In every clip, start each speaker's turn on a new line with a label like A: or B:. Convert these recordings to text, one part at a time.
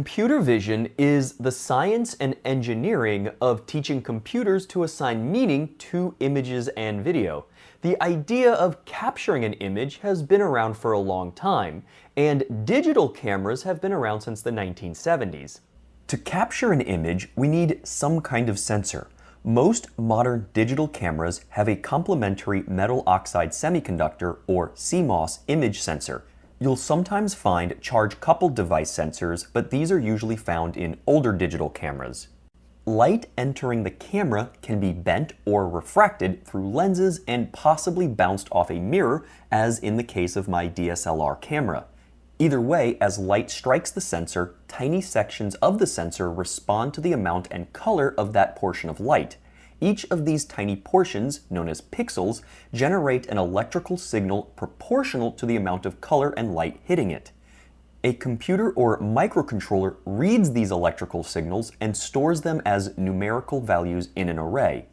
A: Computer vision is the science and engineering of teaching computers to assign meaning to images and video. The idea of capturing an image has been around for a long time, and digital cameras have been around since the 1970s. To capture an image, we need some kind of sensor. Most modern digital cameras have a complementary metal oxide semiconductor, or CMOS, image sensor. You'll sometimes find charge-coupled device sensors, but these are usually found in older digital cameras. Light entering the camera can be bent or refracted through lenses and possibly bounced off a mirror, as in the case of my DSLR camera. Either way, as light strikes the sensor, tiny sections of the sensor respond to the amount and color of that portion of light. Each of these tiny portions, known as pixels, generate an electrical signal proportional to the amount of color and light hitting it. A computer or microcontroller reads these electrical signals and stores them as numerical values in an array.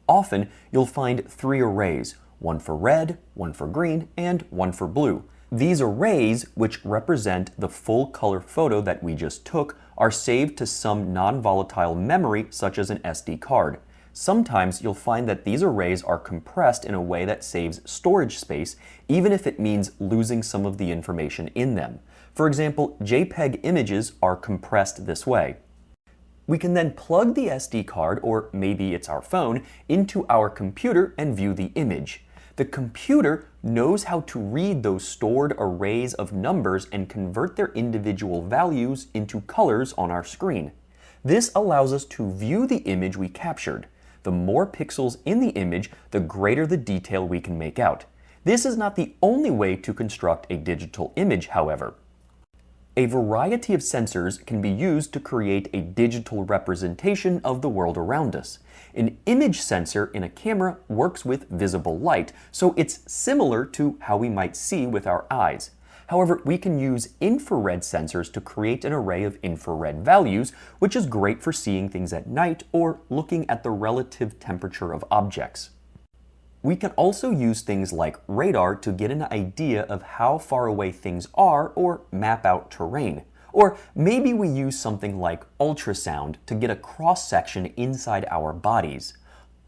A: Often, you'll find 3 arrays, one for red, one for green, and one for blue. These arrays, which represent the full color photo that we just took, are saved to some non-volatile memory such as an SD card. Sometimes you'll find that these arrays are compressed in a way that saves storage space, even if it means losing some of the information in them. For example, JPEG images are compressed this way. We can then plug the SD card, or maybe it's our phone, into our computer and view the image. The computer knows how to read those stored arrays of numbers and convert their individual values into colors on our screen. This allows us to view the image we captured. The more pixels in the image, the greater the detail we can make out. This is not the only way to construct a digital image, however. A variety of sensors can be used to create a digital representation of the world around us. An image sensor in a camera works with visible light, so it's similar to how we might see with our eyes. However, we can use infrared sensors to create an array of infrared values, which is great for seeing things at night or looking at the relative temperature of objects. We can also use things like radar to get an idea of how far away things are or map out terrain. Or maybe we use something like ultrasound to get a cross-section inside our bodies.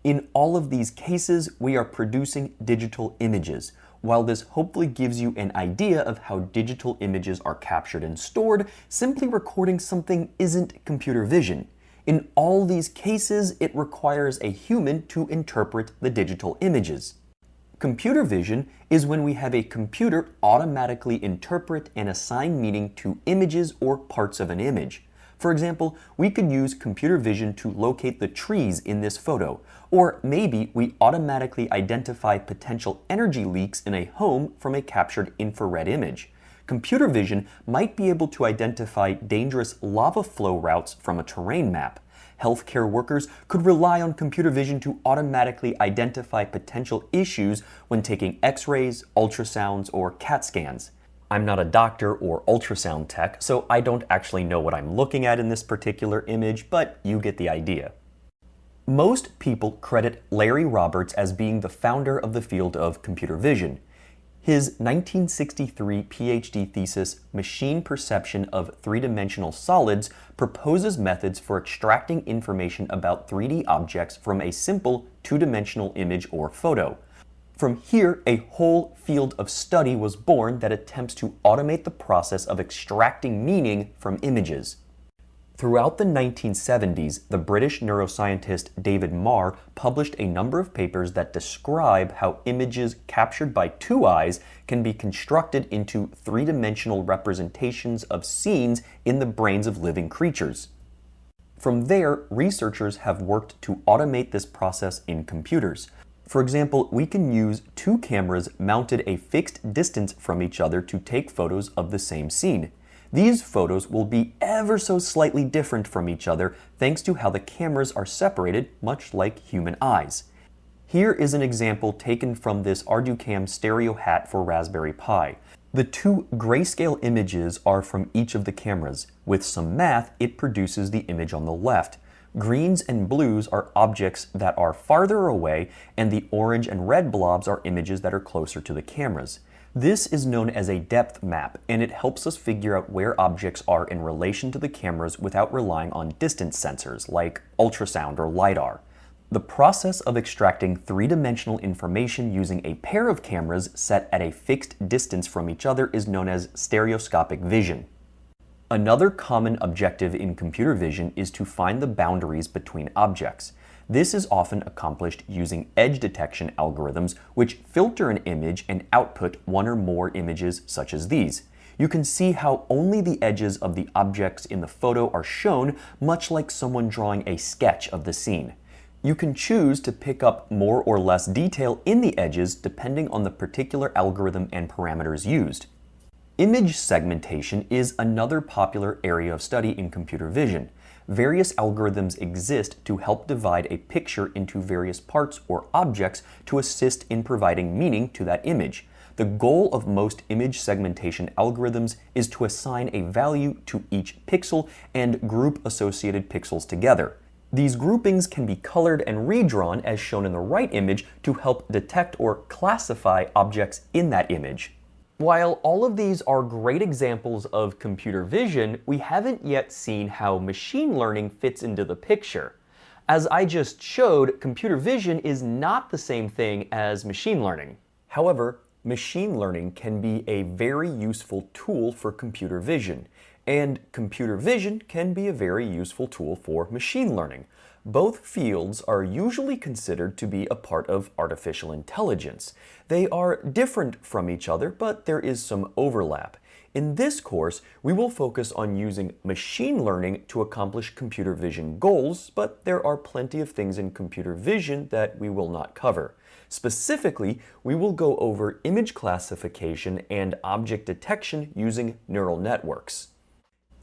A: In all of these cases, we are producing digital images. While this hopefully gives you an idea of how digital images are captured and stored, simply recording something isn't computer vision. In all these cases, it requires a human to interpret the digital images. Computer vision is when we have a computer automatically interpret and assign meaning to images or parts of an image. For example, we could use computer vision to locate the trees in this photo, or maybe we automatically identify potential energy leaks in a home from a captured infrared image. Computer vision might be able to identify dangerous lava flow routes from a terrain map. Healthcare workers could rely on computer vision to automatically identify potential issues when taking X-rays, ultrasounds, or CAT scans. I'm not a doctor or ultrasound tech, so I don't actually know what I'm looking at in this particular image, but you get the idea. Most people credit Larry Roberts as being the founder of the field of computer vision. His 1963 PhD thesis, Machine Perception of Three-Dimensional Solids, proposes methods for extracting information about 3D objects from a simple two-dimensional image or photo. From here, a whole field of study was born that attempts to automate the process of extracting meaning from images. Throughout the 1970s, the British neuroscientist David Marr published a number of papers that describe how images captured by 2 eyes can be constructed into three-dimensional representations of scenes in the brains of living creatures. From there, researchers have worked to automate this process in computers. For example, we can use 2 cameras mounted a fixed distance from each other to take photos of the same scene. These photos will be ever so slightly different from each other thanks to how the cameras are separated, much like human eyes. Here is an example taken from this Arducam stereo hat for Raspberry Pi. The 2 grayscale images are from each of the cameras. With some math, it produces the image on the left. Greens and blues are objects that are farther away, and the orange and red blobs are images that are closer to the cameras. This is known as a depth map, and it helps us figure out where objects are in relation to the cameras without relying on distance sensors like ultrasound or LiDAR. The process of extracting three-dimensional information using a pair of cameras set at a fixed distance from each other is known as stereoscopic vision. Another common objective in computer vision is to find the boundaries between objects. This is often accomplished using edge detection algorithms, which filter an image and output one or more images such as these. You can see how only the edges of the objects in the photo are shown, much like someone drawing a sketch of the scene. You can choose to pick up more or less detail in the edges depending on the particular algorithm and parameters used. Image segmentation is another popular area of study in computer vision. Various algorithms exist to help divide a picture into various parts or objects to assist in providing meaning to that image. The goal of most image segmentation algorithms is to assign a value to each pixel and group associated pixels together. These groupings can be colored and redrawn as shown in the right image to help detect or classify objects in that image. While all of these are great examples of computer vision, we haven't yet seen how machine learning fits into the picture. As I just showed, computer vision is not the same thing as machine learning. However, machine learning can be a very useful tool for computer vision, and computer vision can be a very useful tool for machine learning. Both fields are usually considered to be a part of artificial intelligence. They are different from each other, but there is some overlap. In this course, we will focus on using machine learning to accomplish computer vision goals, but there are plenty of things in computer vision that we will not cover. Specifically, we will go over image classification and object detection using neural networks.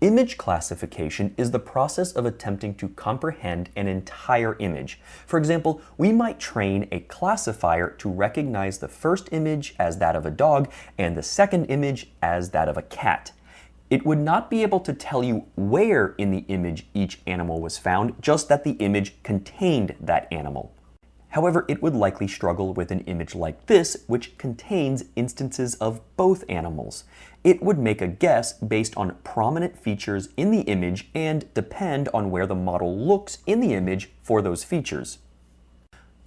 A: Image classification is the process of attempting to comprehend an entire image. For example, we might train a classifier to recognize the first image as that of a dog and the second image as that of a cat. It would not be able to tell you where in the image each animal was found, just that the image contained that animal. However, it would likely struggle with an image like this, which contains instances of both animals. It would make a guess based on prominent features in the image and depend on where the model looks in the image for those features.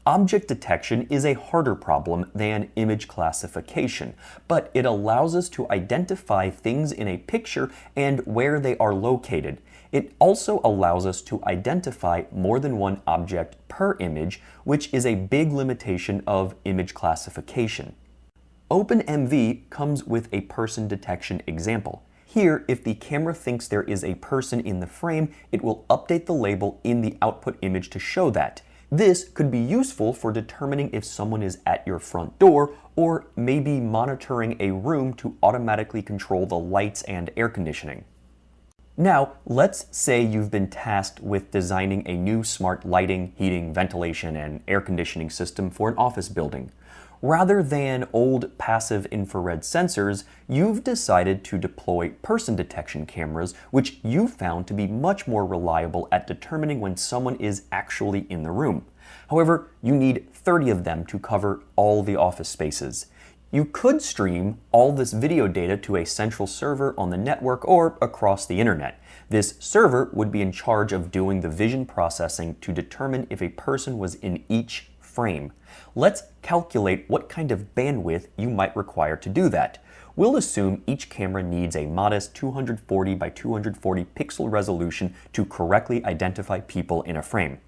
A: Object detection is a harder problem than image classification, but it allows us to identify things in a picture and where they are located. It also allows us to identify more than one object per image, which is a big limitation of image classification. OpenMV comes with a person detection example. Here, if the camera thinks there is a person in the frame, it will update the label in the output image to show that. This could be useful for determining if someone is at your front door, or maybe monitoring a room to automatically control the lights and air conditioning. Now, let's say you've been tasked with designing a new smart lighting, heating, ventilation, and air conditioning system for an office building. Rather than old passive infrared sensors, you've decided to deploy person detection cameras, which you've found to be much more reliable at determining when someone is actually in the room. However, you need 30 of them to cover all the office spaces. You could stream all this video data to a central server on the network or across the internet. This server would be in charge of doing the vision processing to determine if a person was in each frame. Let's calculate what kind of bandwidth you might require to do that. We'll assume each camera needs a modest 240 by 240 pixel resolution to correctly identify people in a frame.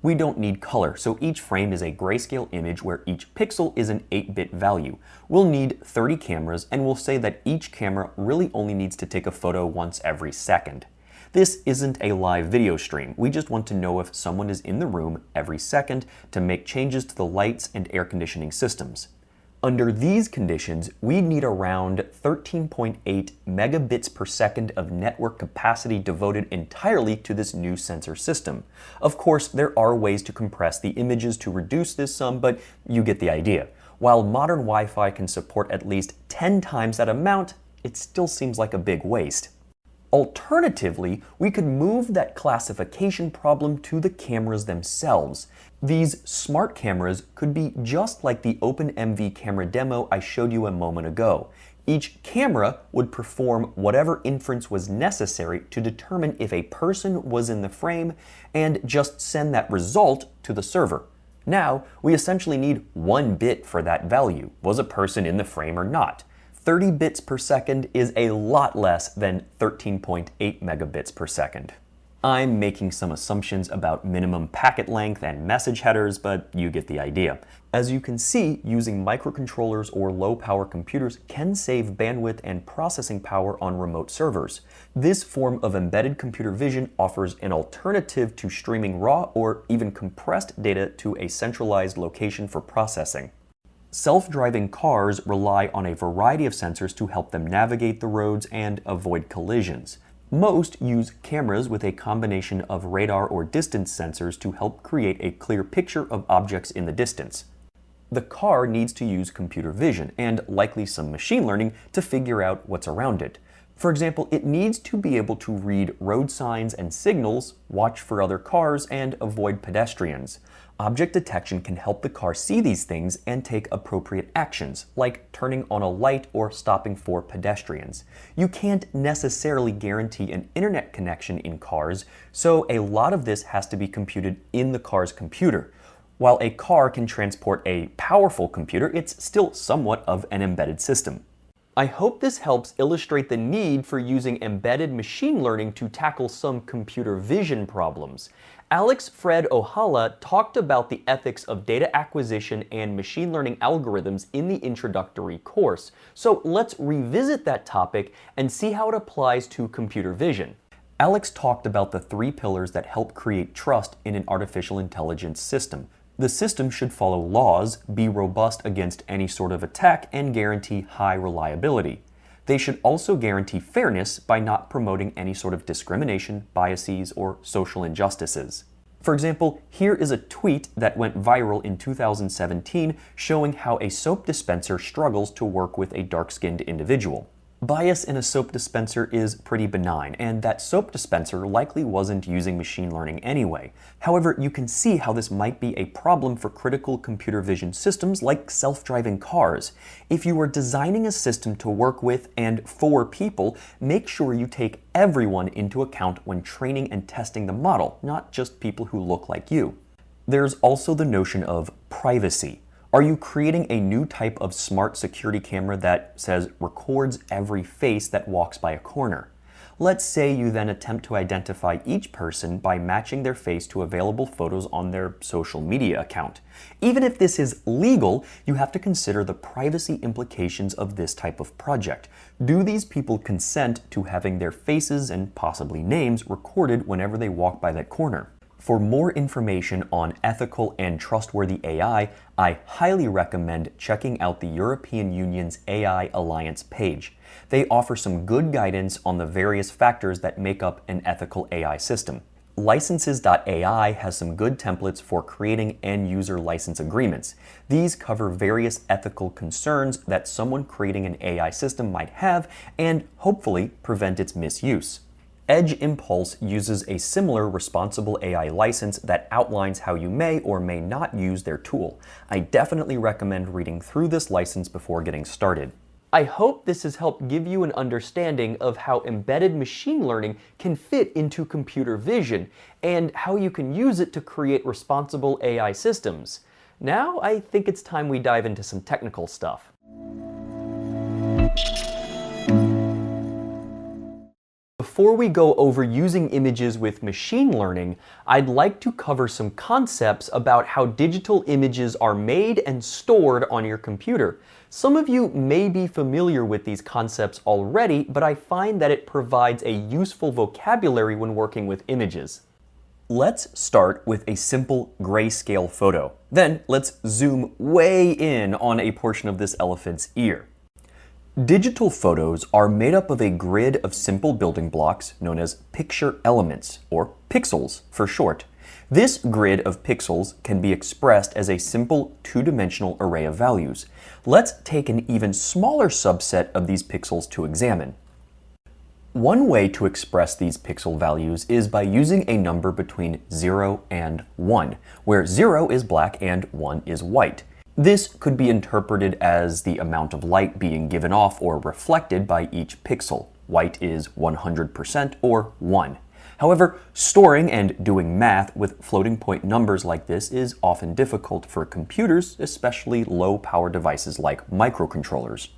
A: We don't need color, so each frame is a grayscale image where each pixel is an 8-bit value. We'll need 30 cameras, and we'll say that each camera really only needs to take a photo once every second. This isn't a live video stream. We just want to know if someone is in the room every second to make changes to the lights and air conditioning systems. Under these conditions, we need around 13.8 megabits per second of network capacity devoted entirely to this new sensor system. Of course, there are ways to compress the images to reduce this sum, but you get the idea. While modern Wi-Fi can support at least 10 times that amount, it still seems like a big waste. Alternatively, we could move that classification problem to the cameras themselves. These smart cameras could be just like the OpenMV camera demo I showed you a moment ago. Each camera would perform whatever inference was necessary to determine if a person was in the frame and just send that result to the server. Now, we essentially need 1 bit for that value. Was a person in the frame or not? 30 bits per second is a lot less than 13.8 megabits per second. I'm making some assumptions about minimum packet length and message headers, but you get the idea. As you can see, using microcontrollers or low-power computers can save bandwidth and processing power on remote servers. This form of embedded computer vision offers an alternative to streaming raw or even compressed data to a centralized location for processing. Self-driving cars rely on a variety of sensors to help them navigate the roads and avoid collisions. Most use cameras with a combination of radar or distance sensors to help create a clear picture of objects in the distance. The car needs to use computer vision and likely some machine learning to figure out what's around it. For example, it needs to be able to read road signs and signals, watch for other cars, and avoid pedestrians. Object detection can help the car see these things and take appropriate actions, like turning on a light or stopping for pedestrians. You can't necessarily guarantee an internet connection in cars, so a lot of this has to be computed in the car's computer. While a car can transport a powerful computer, it's still somewhat of an embedded system. I hope this helps illustrate the need for using embedded machine learning to tackle some computer vision problems. Alex Fred Ohala talked about the ethics of data acquisition and machine learning algorithms in the introductory course, so let's revisit that topic and see how it applies to computer vision. Alex talked about the 3 pillars that help create trust in an artificial intelligence system. The system should follow laws, be robust against any sort of attack, and guarantee high reliability. They should also guarantee fairness by not promoting any sort of discrimination, biases, or social injustices. For example, here is a tweet that went viral in 2017 showing how a soap dispenser struggles to work with a dark-skinned individual. Bias in a soap dispenser is pretty benign, and that soap dispenser likely wasn't using machine learning anyway. However, you can see how this might be a problem for critical computer vision systems like self-driving cars. If you are designing a system to work with and for people, make sure you take everyone into account when training and testing the model, not just people who look like you. There's also the notion of privacy. Are you creating a new type of smart security camera that says records every face that walks by a corner? Let's say you then attempt to identify each person by matching their face to available photos on their social media account. Even if this is legal, you have to consider the privacy implications of this type of project. Do these people consent to having their faces and possibly names recorded whenever they walk by that corner? For more information on ethical and trustworthy AI, I highly recommend checking out the European Union's AI Alliance page. They offer some good guidance on the various factors that make up an ethical AI system. Licenses.ai has some good templates for creating end-user license agreements. These cover various ethical concerns that someone creating an AI system might have and hopefully prevent its misuse. Edge Impulse uses a similar responsible AI license that outlines how you may or may not use their tool. I definitely recommend reading through this license before getting started. I hope this has helped give you an understanding of how embedded machine learning can fit into computer vision and how you can use it to create responsible AI systems. Now I think it's time we dive into some technical stuff. Before we go over using images with machine learning, I'd like to cover some concepts about how digital images are made and stored on your computer. Some of you may be familiar with these concepts already, but I find that it provides a useful vocabulary when working with images. Let's start with a simple grayscale photo. Then let's zoom way in on a portion of this elephant's ear. Digital photos are made up of a grid of simple building blocks known as picture elements, or pixels for short. This grid of pixels can be expressed as a simple two-dimensional array of values. Let's take an even smaller subset of these pixels to examine. One way to express these pixel values is by using a number between 0 and 1, where 0 is black and 1 is white. This could be interpreted as the amount of light being given off or reflected by each pixel. White is 100% or 1. However, storing and doing math with floating point numbers like this is often difficult for computers, especially low-power devices like microcontrollers.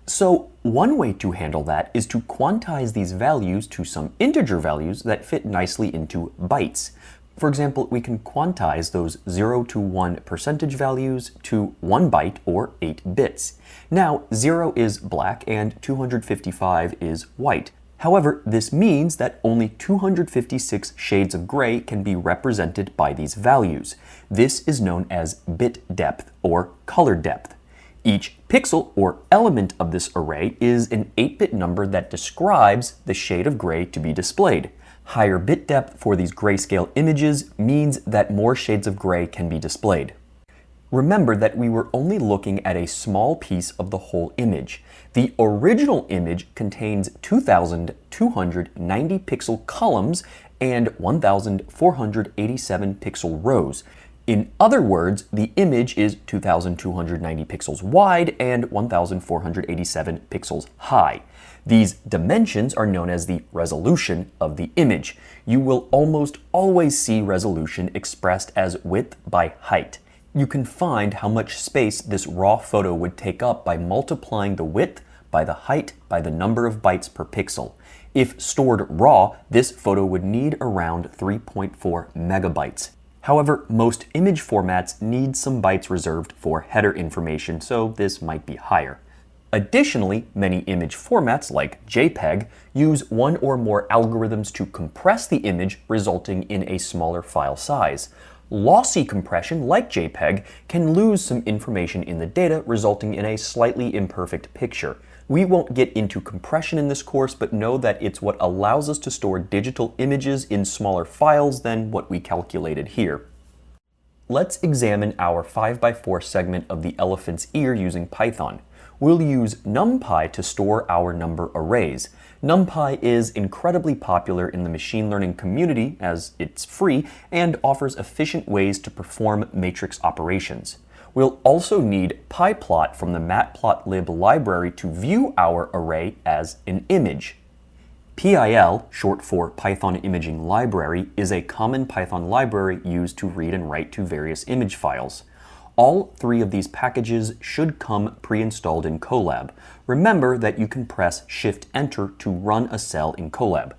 A: So one way to handle that is to quantize these values to some integer values that fit nicely into bytes. For example, we can quantize those 0 to 1 percentage values to 1 byte or 8 bits. Now, 0 is black and 255 is white. However, this means that only 256 shades of gray can be represented by these values. This is known as bit depth or color depth. Each pixel or element of this array is an 8-bit number that describes the shade of gray to be displayed. Higher bit depth for these grayscale images means that more shades of gray can be displayed. Remember that we were only looking at a small piece of the whole image. The original image contains 2,290 pixel columns and 1,487 pixel rows. In other words, the image is 2,290 pixels wide and 1,487 pixels high. These dimensions are known as the resolution of the image. You will almost always see resolution expressed as width by height. You can find how much space this raw photo would take up by multiplying the width by the height by the number of bytes per pixel. If stored raw, this photo would need around 3.4 megabytes. However, most image formats need some bytes reserved for header information, so this might be higher. Additionally, many image formats like JPEG use one or more algorithms to compress the image, resulting in a smaller file size. Lossy compression, like JPEG, can lose some information in the data, resulting in a slightly imperfect picture. We won't get into compression in this course, but know that it's what allows us to store digital images in smaller files than what we calculated here. Let's examine our 5x4 segment of the elephant's ear using Python. We'll use NumPy to store our number arrays. NumPy is incredibly popular in the machine learning community as it's free and offers efficient ways to perform matrix operations. We'll also need pyplot from the matplotlib library to view our array as an image. PIL, short for Python Imaging Library, is a common Python library used to read and write to various image files. All three of these packages should come pre-installed in Colab. Remember that you can press Shift-Enter to run a cell in Colab.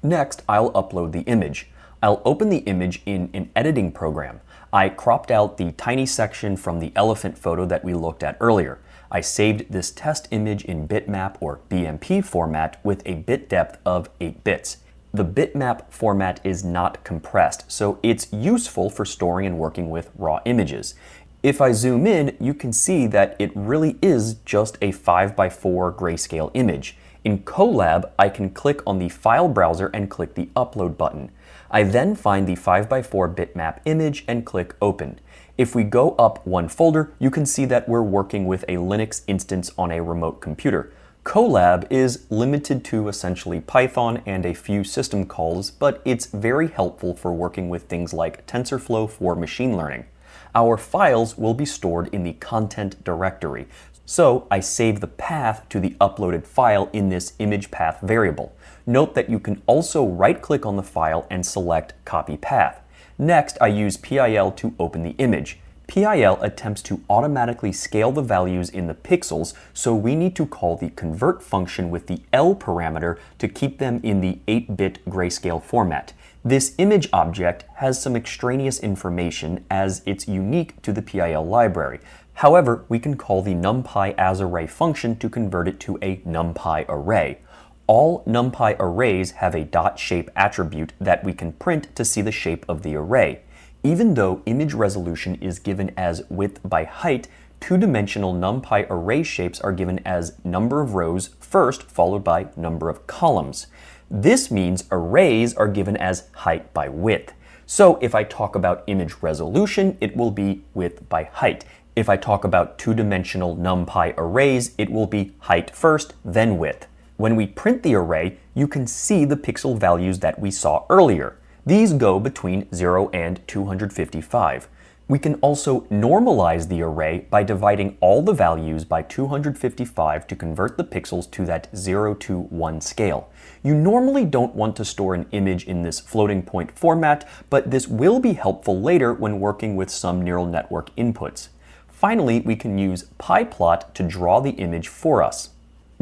A: Next, I'll upload the image. I'll open the image in an editing program. I cropped out the tiny section from the elephant photo that we looked at earlier. I saved this test image in bitmap or BMP format with a bit depth of 8 bits. The bitmap format is not compressed, so it's useful for storing and working with raw images. If I zoom in, you can see that it really is just a 5x4 grayscale image. In Colab, I can click on the file browser and click the upload button. I then find the 5x4 bitmap image and click open. If we go up one folder, you can see that we're working with a Linux instance on a remote computer. Colab is limited to essentially Python and a few system calls, but it's very helpful for working with things like TensorFlow for machine learning. Our files will be stored in the content directory, so I save the path to the uploaded file in this image path variable. Note that you can also right-click on the file and select Copy Path. Next, I use PIL to open the image. PIL attempts to automatically scale the values in the pixels, so we need to call the convert function with the L parameter to keep them in the 8-bit grayscale format. This image object has some extraneous information as it's unique to the PIL library. However, we can call the numpy asArray function to convert it to a numpy array. All numpy arrays have a .shape attribute that we can print to see the shape of the array. Even though image resolution is given as width by height, two-dimensional numpy array shapes are given as number of rows first, followed by number of columns. This means arrays are given as height by width. So if I talk about image resolution, it will be width by height. If I talk about two-dimensional numpy arrays, it will be height first, then width. When we print the array, you can see the pixel values that we saw earlier. These go between 0 and 255. We can also normalize the array by dividing all the values by 255 to convert the pixels to that 0 to 1 scale. You normally don't want to store an image in this floating point format, but this will be helpful later when working with some neural network inputs. Finally, we can use pyplot to draw the image for us.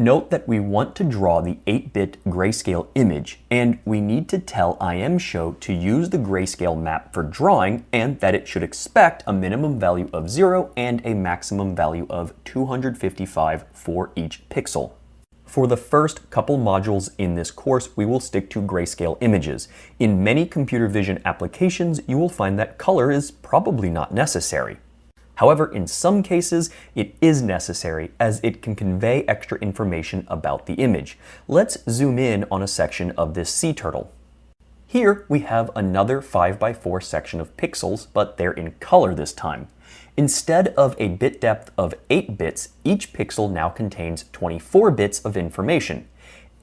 A: Note that we want to draw the 8-bit grayscale image, and we need to tell ImShow to use the grayscale map for drawing, and that it should expect a minimum value of 0 and a maximum value of 255 for each pixel. For the first couple modules in this course, we will stick to grayscale images. In many computer vision applications, you will find that color is probably not necessary. However, in some cases, it is necessary as it can convey extra information about the image. Let's zoom in on a section of this sea turtle. Here we have another 5x4 section of pixels, but they're in color this time. Instead of a bit depth of 8 bits, each pixel now contains 24 bits of information.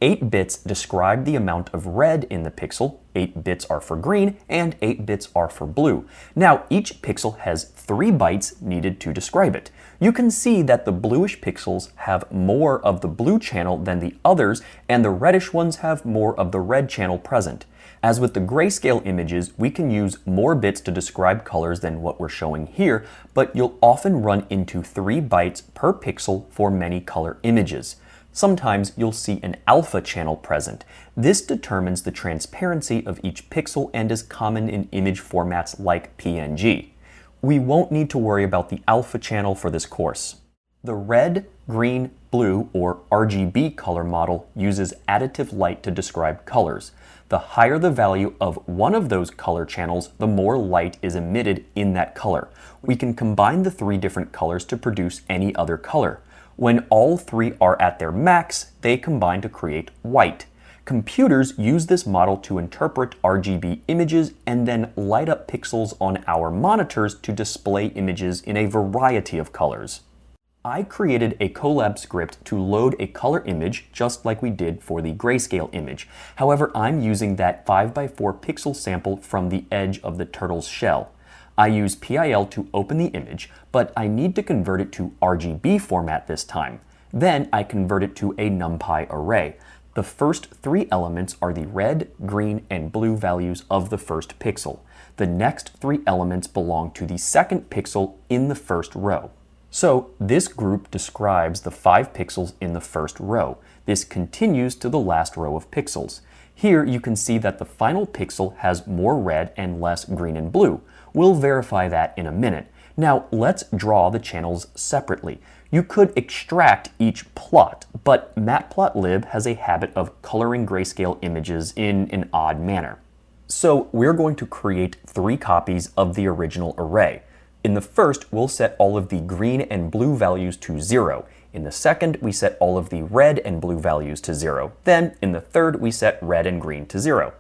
A: 8 bits describe the amount of red in the pixel, 8 bits are for green, and 8 bits are for blue. Now, each pixel has 3 bytes needed to describe it. You can see that the bluish pixels have more of the blue channel than the others, and the reddish ones have more of the red channel present. As with the grayscale images, we can use more bits to describe colors than what we're showing here, but you'll often run into 3 bytes per pixel for many color images. Sometimes you'll see an alpha channel present. This determines the transparency of each pixel and is common in image formats like PNG. We won't need to worry about the alpha channel for this course. The red, green, blue, or RGB color model uses additive light to describe colors. The higher the value of one of those color channels, the more light is emitted in that color. We can combine the 3 different colors to produce any other color. When all 3 are at their max, they combine to create white. Computers use this model to interpret RGB images and then light up pixels on our monitors to display images in a variety of colors. I created a Colab script to load a color image just like we did for the grayscale image. However, I'm using that 5x4 pixel sample from the edge of the turtle's shell. I use PIL to open the image, but I need to convert it to RGB format this time. Then I convert it to a NumPy array. The first 3 elements are the red, green, and blue values of the first pixel. The next 3 elements belong to the second pixel in the first row. So this group describes the 5 pixels in the first row. This continues to the last row of pixels. Here you can see that the final pixel has more red and less green and blue. We'll verify that in a minute. Now let's draw the channels separately. You could extract each plot, but Matplotlib has a habit of coloring grayscale images in an odd manner. So we're going to create 3 copies of the original array. In the first, we'll set all of the green and blue values to 0. In the second, we set all of the red and blue values to 0. Then, in the third, we set red and green to 0.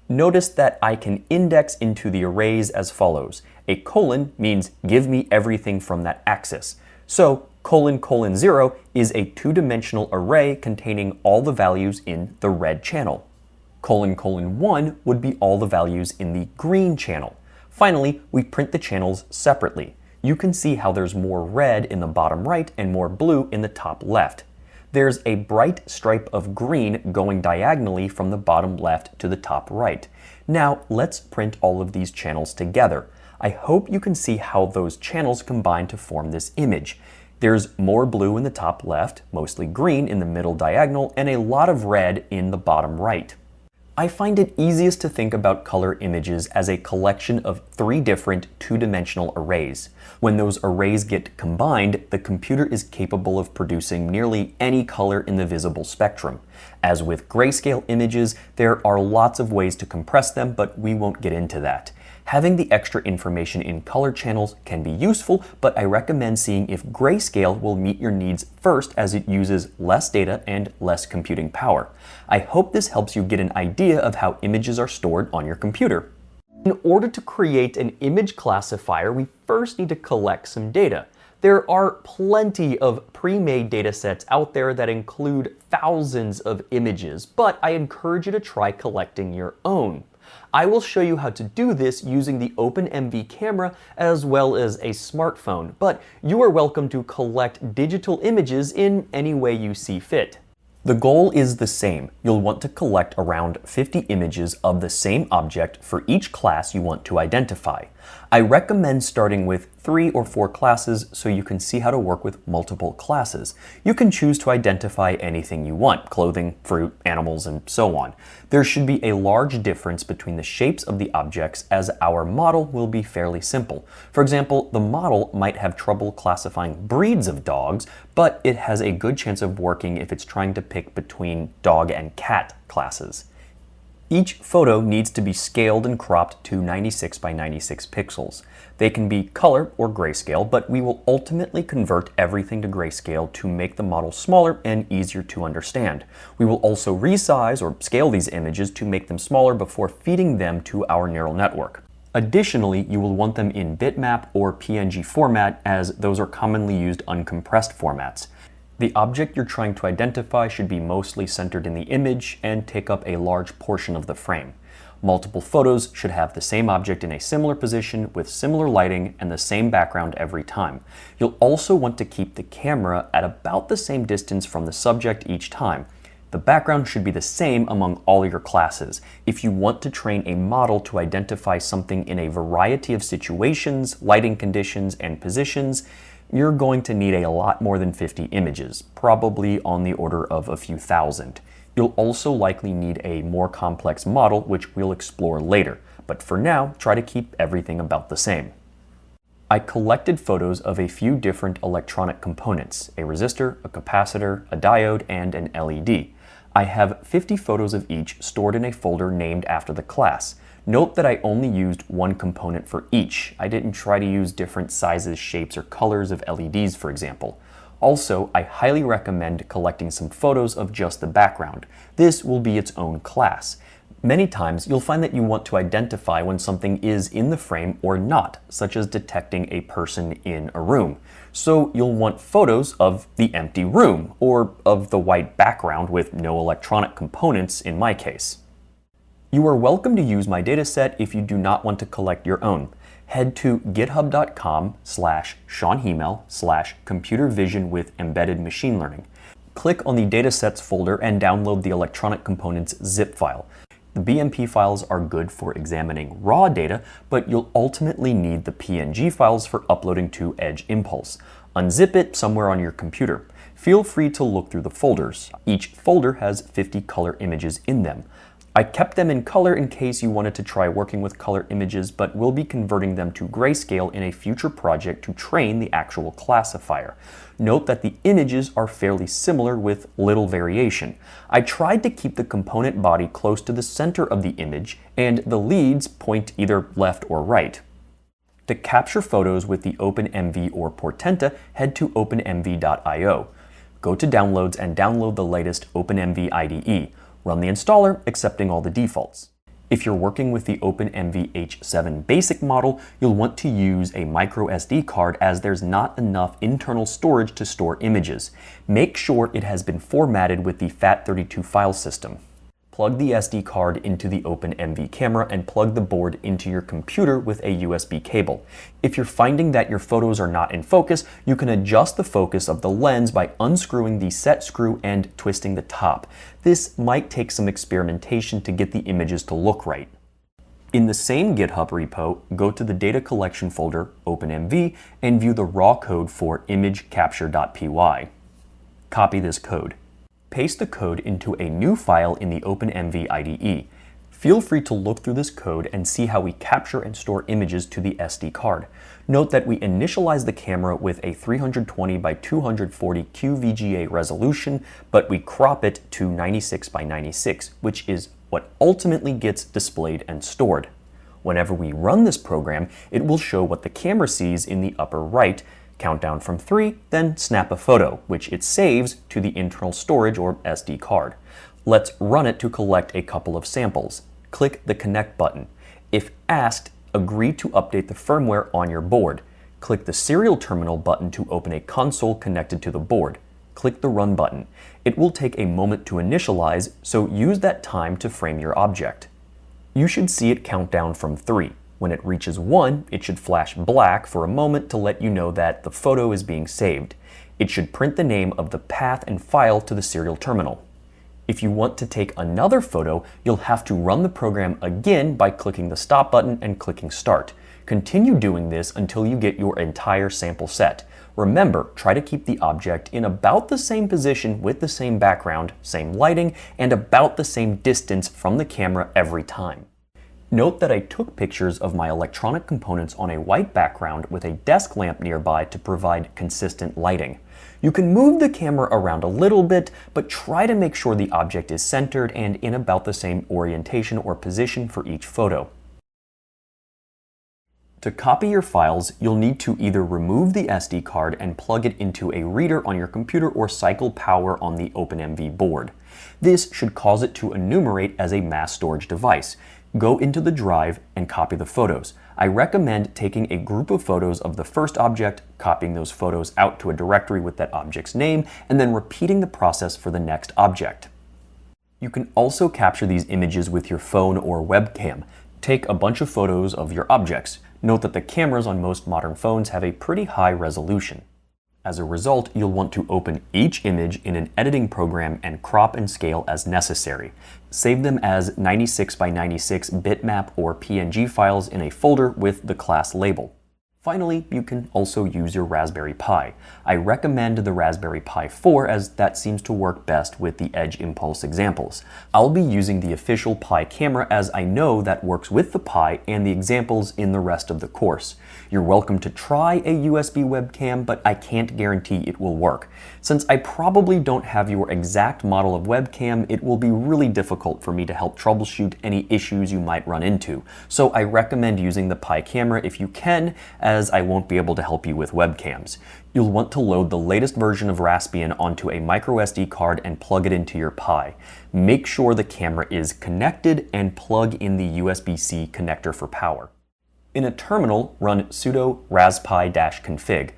A: Notice that I can index into the arrays as follows. A colon means give me everything from that axis. So, colon colon 0 is a 2-dimensional array containing all the values in the red channel. Colon colon 1 would be all the values in the green channel. Finally, we print the channels separately. You can see how there's more red in the bottom right and more blue in the top left. There's a bright stripe of green going diagonally from the bottom left to the top right. Now let's print all of these channels together. I hope you can see how those channels combine to form this image. There's more blue in the top left, mostly green in the middle diagonal, and a lot of red in the bottom right. I find it easiest to think about color images as a collection of 3 different 2-dimensional arrays. When those arrays get combined, the computer is capable of producing nearly any color in the visible spectrum. As with grayscale images, there are lots of ways to compress them, but we won't get into that. Having the extra information in color channels can be useful, but I recommend seeing if grayscale will meet your needs first, as it uses less data and less computing power. I hope this helps you get an idea of how images are stored on your computer. In order to create an image classifier, we first need to collect some data. There are plenty of pre-made datasets out there that include thousands of images, but I encourage you to try collecting your own. I will show you how to do this using the OpenMV camera as well as a smartphone, but you are welcome to collect digital images in any way you see fit. The goal is the same. You'll want to collect around 50 images of the same object for each class you want to identify. I recommend starting with 3 or 4 classes so you can see how to work with multiple classes. You can choose to identify anything you want, clothing, fruit, animals, and so on. There should be a large difference between the shapes of the objects as our model will be fairly simple. For example, the model might have trouble classifying breeds of dogs, but it has a good chance of working if it's trying to pick between dog and cat classes. Each photo needs to be scaled and cropped to 96 by 96 pixels. They can be color or grayscale, but we will ultimately convert everything to grayscale to make the model smaller and easier to understand. We will also resize or scale these images to make them smaller before feeding them to our neural network. Additionally, you will want them in bitmap or PNG format, as those are commonly used uncompressed formats. The object you're trying to identify should be mostly centered in the image and take up a large portion of the frame. Multiple photos should have the same object in a similar position with similar lighting and the same background every time. You'll also want to keep the camera at about the same distance from the subject each time. The background should be the same among all your classes. If you want to train a model to identify something in a variety of situations, lighting conditions, and positions, you're going to need a lot more than 50 images, probably on the order of a few thousand. You'll also likely need a more complex model, which we'll explore later, but for now, try to keep everything about the same. I collected photos of a few different electronic components, a resistor, a capacitor, a diode, and an LED. I have 50 photos of each stored in a folder named after the class. Note that I only used one component for each. I didn't try to use different sizes, shapes, or colors of LEDs, for example. Also, I highly recommend collecting some photos of just the background. This will be its own class. Many times, you'll find that you want to identify when something is in the frame or not, such as detecting a person in a room. So you'll want photos of the empty room, or of the white background with no electronic components in my case. You are welcome to use my dataset if you do not want to collect your own. Head to github.com/SeanHemel/computer vision with embedded machine learning. Click on the Datasets folder and download the electronic components zip file. The BMP files are good for examining raw data, but you'll ultimately need the PNG files for uploading to Edge Impulse. Unzip it somewhere on your computer. Feel free to look through the folders. Each folder has 50 color images in them. I kept them in color in case you wanted to try working with color images, but we'll be converting them to grayscale in a future project to train the actual classifier. Note that the images are fairly similar with little variation. I tried to keep the component body close to the center of the image, and the leads point either left or right. To capture photos with the OpenMV or Portenta, head to openmv.io. Go to Downloads and download the latest OpenMV IDE. Run the installer, accepting all the defaults. If you're working with the OpenMV H7 basic model, you'll want to use a micro SD card as there's not enough internal storage to store images. Make sure it has been formatted with the FAT32 file system. Plug the SD card into the OpenMV camera and plug the board into your computer with a USB cable. If you're finding that your photos are not in focus, you can adjust the focus of the lens by unscrewing the set screw and twisting the top. This might take some experimentation to get the images to look right. In the same GitHub repo, go to the data collection folder, OpenMV, and view the raw code for imagecapture.py. Copy this code. Paste the code into a new file in the OpenMV IDE. Feel free to look through this code and see how we capture and store images to the SD card. Note that we initialize the camera with a 320 by 240 QVGA resolution, but we crop it to 96 by 96, which is what ultimately gets displayed and stored. Whenever we run this program, it will show what the camera sees in the upper right, count down from 3, then snap a photo, which it saves to the internal storage or SD card. Let's run it to collect a couple of samples. Click the Connect button. If asked, agree to update the firmware on your board. Click the Serial Terminal button to open a console connected to the board. Click the Run button. It will take a moment to initialize, so use that time to frame your object. You should see it count down from 3. When it reaches 1, it should flash black for a moment to let you know that the photo is being saved. It should print the name of the path and file to the serial terminal. If you want to take another photo, you'll have to run the program again by clicking the Stop button and clicking Start. Continue doing this until you get your entire sample set. Remember, try to keep the object in about the same position with the same background, same lighting, and about the same distance from the camera every time. Note that I took pictures of my electronic components on a white background with a desk lamp nearby to provide consistent lighting. You can move the camera around a little bit, but try to make sure the object is centered and in about the same orientation or position for each photo. To copy your files, you'll need to either remove the SD card and plug it into a reader on your computer or cycle power on the OpenMV board. This should cause it to enumerate as a mass storage device. Go into the drive and copy the photos. I recommend taking a group of photos of the first object, copying those photos out to a directory with that object's name, and then repeating the process for the next object. You can also capture these images with your phone or webcam. Take a bunch of photos of your objects. Note that the cameras on most modern phones have a pretty high resolution. As a result, you'll want to open each image in an editing program and crop and scale as necessary. Save them as 96 by 96 bitmap or PNG files in a folder with the class label. Finally, you can also use your Raspberry Pi. I recommend the Raspberry Pi 4 as that seems to work best with the Edge Impulse examples. I'll be using the official Pi camera as I know that works with the Pi and the examples in the rest of the course. You're welcome to try a USB webcam, but I can't guarantee it will work. Since I probably don't have your exact model of webcam, it will be really difficult for me to help troubleshoot any issues you might run into. So I recommend using the Pi camera if you can, as I won't be able to help you with webcams. You'll want to load the latest version of Raspbian onto a microSD card and plug it into your Pi. Make sure the camera is connected and plug in the USB-C connector for power. In a terminal, run sudo raspi-config.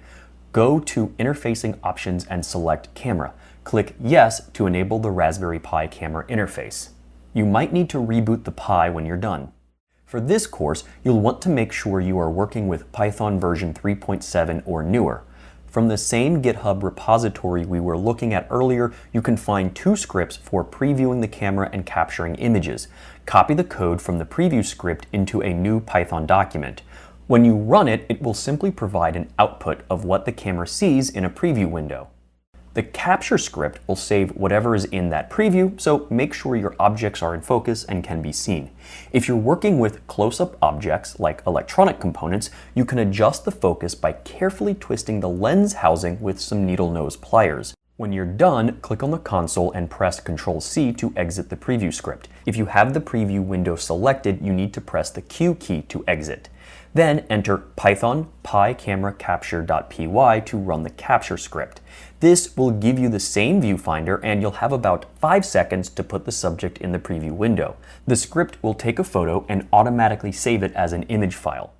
A: Go to Interfacing Options and select Camera. Click Yes to enable the Raspberry Pi camera interface. You might need to reboot the Pi when you're done. For this course, you'll want to make sure you are working with Python version 3.7 or newer. From the same GitHub repository we were looking at earlier, you can find 2 scripts for previewing the camera and capturing images. Copy the code from the preview script into a new Python document. When you run it, it will simply provide an output of what the camera sees in a preview window. The capture script will save whatever is in that preview, so make sure your objects are in focus and can be seen. If you're working with close-up objects like electronic components, you can adjust the focus by carefully twisting the lens housing with some needle nose pliers. When you're done, click on the console and press Ctrl-C to exit the preview script. If you have the preview window selected, you need to press the Q key to exit. Then enter Python PyCameraCapture.py to run the capture script. This will give you the same viewfinder and you'll have about 5 seconds to put the subject in the preview window. The script will take a photo and automatically save it as an image file.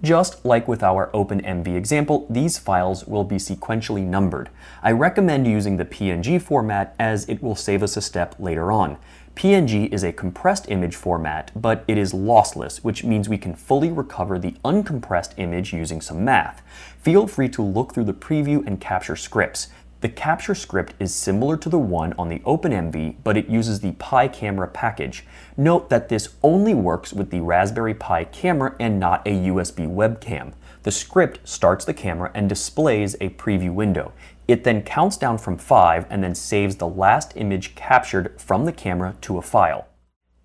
A: Just like with our OpenMV example, these files will be sequentially numbered. I recommend using the PNG format as it will save us a step later on. PNG is a compressed image format, but it is lossless, which means we can fully recover the uncompressed image using some math. Feel free to look through the preview and capture scripts. The capture script is similar to the one on the OpenMV, but it uses the Pi camera package. Note that this only works with the Raspberry Pi camera and not a USB webcam. The script starts the camera and displays a preview window. It then counts down from 5 and then saves the last image captured from the camera to a file.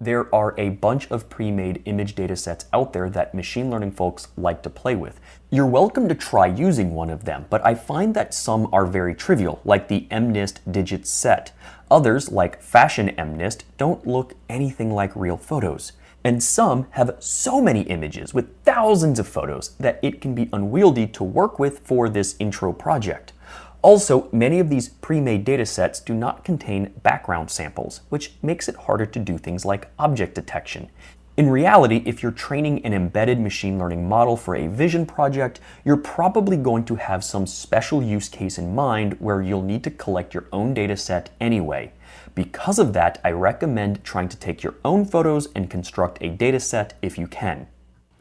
A: There are a bunch of pre-made image datasets out there that machine learning folks like to play with. You're welcome to try using one of them, but I find that some are very trivial, like the MNIST digits set. Others, like Fashion MNIST, don't look anything like real photos. And some have so many images with thousands of photos that it can be unwieldy to work with for this intro project. Also, many of these pre-made datasets do not contain background samples, which makes it harder to do things like object detection. In reality, if you're training an embedded machine learning model for a vision project, you're probably going to have some special use case in mind where you'll need to collect your own data set anyway. Because of that, I recommend trying to take your own photos and construct a data set if you can.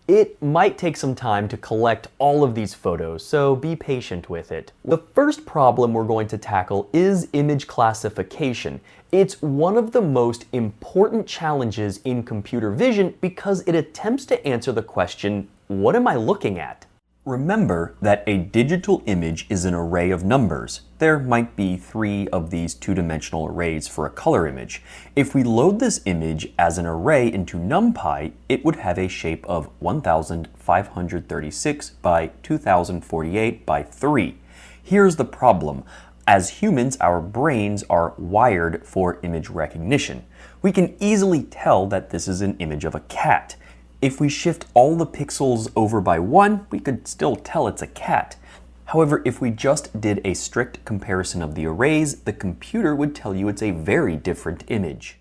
A: It might take some time to collect all of these photos, so be patient with it. The first problem we're going to tackle is image classification. It's one of the most important challenges in computer vision because it attempts to answer the question, what am I looking at? Remember that a digital image is an array of numbers. There might be 3 of these two-dimensional arrays for a color image. If we load this image as an array into NumPy, it would have a shape of 1536 by 2048 by 3. Here's the problem. As humans, our brains are wired for image recognition. We can easily tell that this is an image of a cat. If we shift all the pixels over by 1, we could still tell it's a cat. However, if we just did a strict comparison of the arrays, the computer would tell you it's a very different image.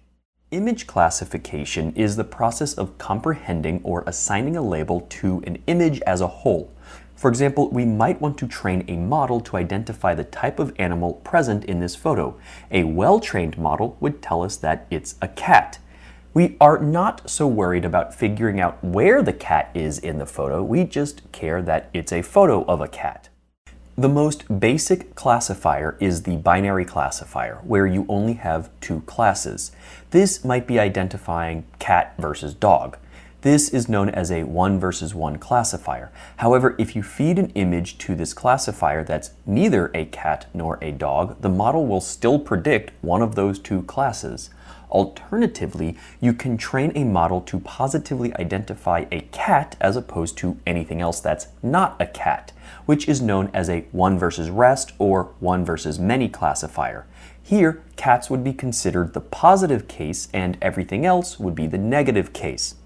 A: Image classification is the process of comprehending or assigning a label to an image as a whole. For example, we might want to train a model to identify the type of animal present in this photo. A well-trained model would tell us that it's a cat. We are not so worried about figuring out where the cat is in the photo, we just care that it's a photo of a cat. The most basic classifier is the binary classifier, where you only have 2 classes. This might be identifying cat versus dog. This is known as a 1 versus 1 classifier. However, if you feed an image to this classifier that's neither a cat nor a dog, the model will still predict one of those 2 classes. Alternatively, you can train a model to positively identify a cat as opposed to anything else that's not a cat, which is known as a 1 versus rest or 1 versus many classifier. Here, cats would be considered the positive case and everything else would be the negative case.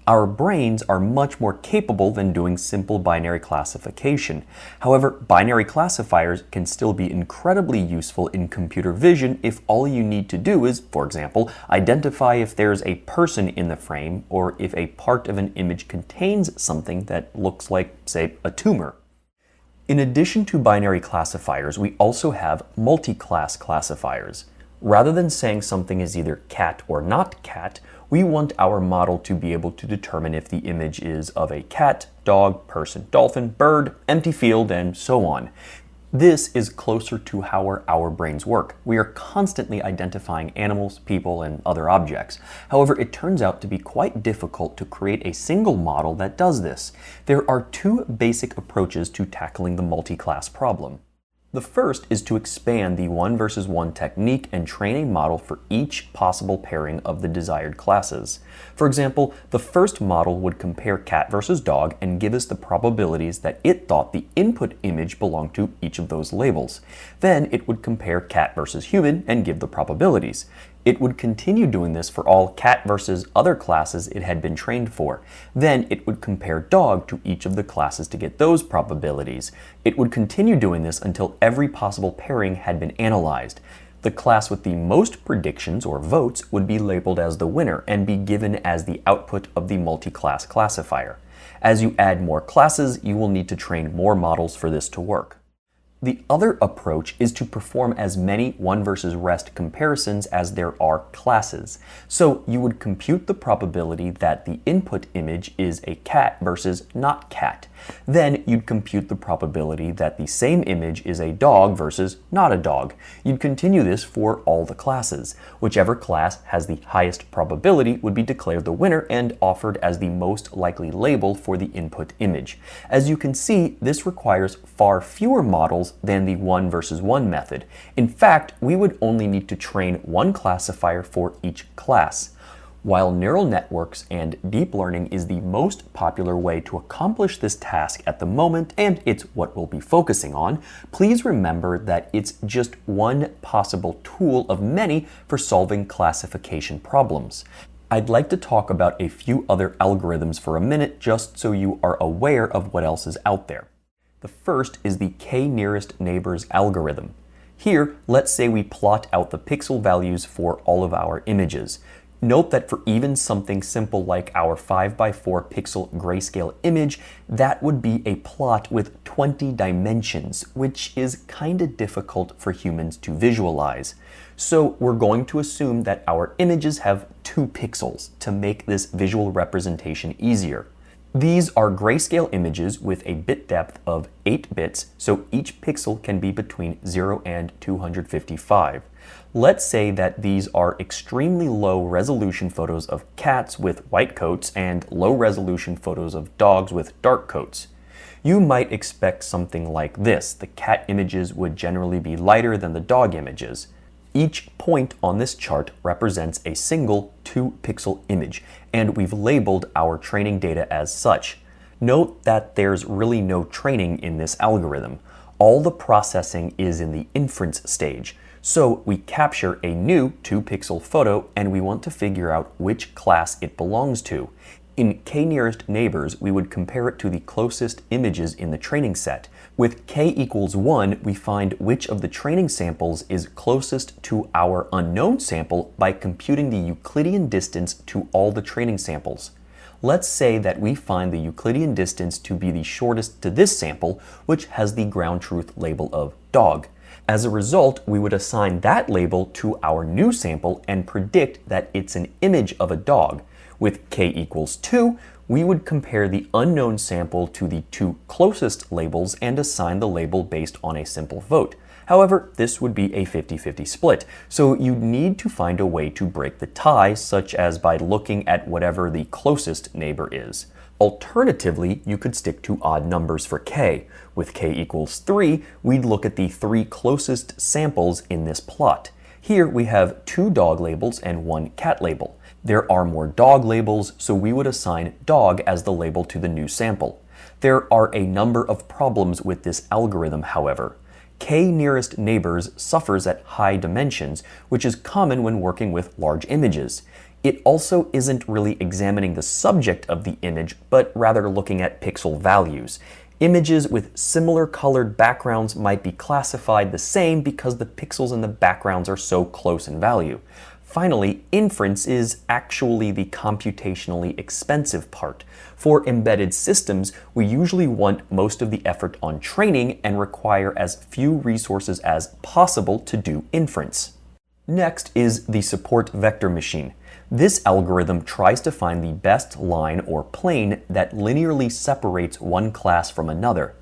A: Our brains are much more capable than doing simple binary classification. However, binary classifiers can still be incredibly useful in computer vision if all you need to do is, for example, identify if there's a person in the frame or if a part of an image contains something that looks like, say, a tumor. In addition to binary classifiers, we also have multi-class classifiers. Rather than saying something is either cat or not cat, we want our model to be able to determine if the image is of a cat, dog, person, dolphin, bird, empty field, and so on. This is closer to how our brains work. We are constantly identifying animals, people, and other objects. However, it turns out to be quite difficult to create a single model that does this. There are 2 basic approaches to tackling the multi-class problem. The first is to expand the 1 versus 1 technique and train a model for each possible pairing of the desired classes. For example, the first model would compare cat versus dog and give us the probabilities that it thought the input image belonged to each of those labels. Then it would compare cat versus human and give the probabilities. It would continue doing this for all cat versus other classes it had been trained for. Then it would compare dog to each of the classes to get those probabilities. It would continue doing this until every possible pairing had been analyzed. The class with the most predictions or votes would be labeled as the winner and be given as the output of the multi-class classifier. As you add more classes, you will need to train more models for this to work. The other approach is to perform as many 1 versus rest comparisons as there are classes. So you would compute the probability that the input image is a cat versus not cat. Then you'd compute the probability that the same image is a dog versus not a dog. You'd continue this for all the classes. Whichever class has the highest probability would be declared the winner and offered as the most likely label for the input image. As you can see, this requires far fewer models than the 1 versus 1 method. In fact, we would only need to train 1 classifier for each class. While neural networks and deep learning is the most popular way to accomplish this task at the moment, and it's what we'll be focusing on, please remember that it's just one possible tool of many for solving classification problems. I'd like to talk about a few other algorithms for a minute just so you are aware of what else is out there. The first is the k-nearest neighbors algorithm. Here, let's say we plot out the pixel values for all of our images. Note that for even something simple like our 5 by 4 pixel grayscale image, that would be a plot with 20 dimensions, which is kind of difficult for humans to visualize. So we're going to assume that our images have 2 pixels to make this visual representation easier. These are grayscale images with a bit depth of 8 bits, so each pixel can be between 0 and 255. Let's say that these are extremely low resolution photos of cats with white coats and low resolution photos of dogs with dark coats. You might expect something like this. The cat images would generally be lighter than the dog images. Each point on this chart represents a single 2-pixel image, and we've labeled our training data as such. Note that there's really no training in this algorithm. All the processing is in the inference stage. So we capture a new 2-pixel photo and we want to figure out which class it belongs to. In k-nearest neighbors, we would compare it to the closest images in the training set. With k equals 1, we find which of the training samples is closest to our unknown sample by computing the Euclidean distance to all the training samples. Let's say that we find the Euclidean distance to be the shortest to this sample, which has the ground truth label of dog. As a result, we would assign that label to our new sample and predict that it's an image of a dog. With k equals 2, we would compare the unknown sample to the 2 closest labels and assign the label based on a simple vote. However, this would be a 50-50 split, so you'd need to find a way to break the tie, such as by looking at whatever the closest neighbor is. Alternatively, you could stick to odd numbers for k. With k equals 3, we'd look at the 3 closest samples in this plot. Here we have 2 dog labels and 1 cat label. There are more dog labels, so we would assign dog as the label to the new sample. There are a number of problems with this algorithm, however. K nearest neighbors suffers at high dimensions, which is common when working with large images. It also isn't really examining the subject of the image, but rather looking at pixel values. Images with similar colored backgrounds might be classified the same because the pixels in the backgrounds are so close in value. Finally, inference is actually the computationally expensive part. For embedded systems, we usually want most of the effort on training and require as few resources as possible to do inference. Next is the support vector machine. This algorithm tries to find the best line or plane that linearly separates one class from another.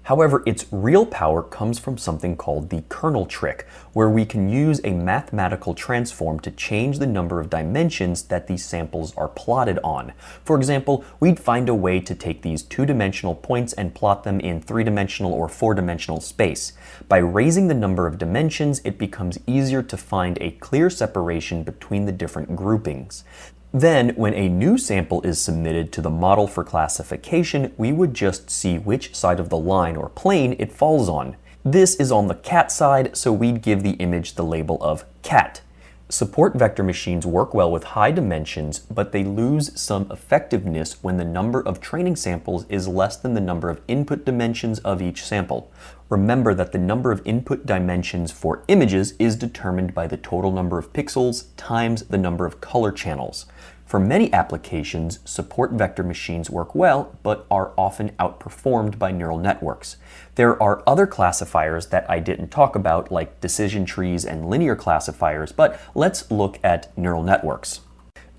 A: However, its real power comes from something called the kernel trick, where we can use a mathematical transform to change the number of dimensions that these samples are plotted on. For example, we'd find a way to take these 2-dimensional points and plot them in 3-dimensional or 4-dimensional space. By raising the number of dimensions, it becomes easier to find a clear separation between the different groupings. Then, when a new sample is submitted to the model for classification, we would just see which side of the line or plane it falls on. This is on the cat side, so we'd give the image the label of cat. Support vector machines work well with high dimensions, but they lose some effectiveness when the number of training samples is less than the number of input dimensions of each sample. Remember that the number of input dimensions for images is determined by the total number of pixels times the number of color channels. For many applications, support vector machines work well, but are often outperformed by neural networks. There are other classifiers that I didn't talk about, like decision trees and linear classifiers, but let's look at neural networks.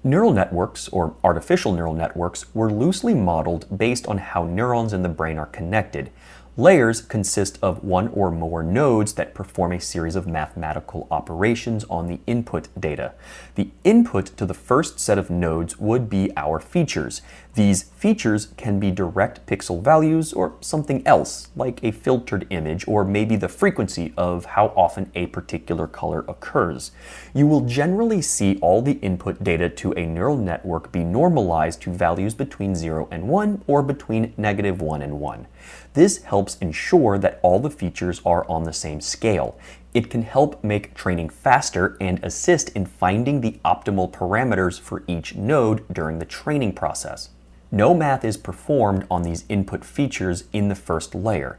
A: Neural networks, or artificial neural networks, were loosely modeled based on how neurons in the brain are connected. Layers consist of one or more nodes that perform a series of mathematical operations on the input data. The input to the first set of nodes would be our features. These features can be direct pixel values or something else, like a filtered image or maybe the frequency of how often a particular color occurs. You will generally see all the input data to a neural network be normalized to values between 0 and 1 or between -1 and 1. This helps ensure that all the features are on the same scale. It can help make training faster and assist in finding the optimal parameters for each node during the training process. No math is performed on these input features in the first layer.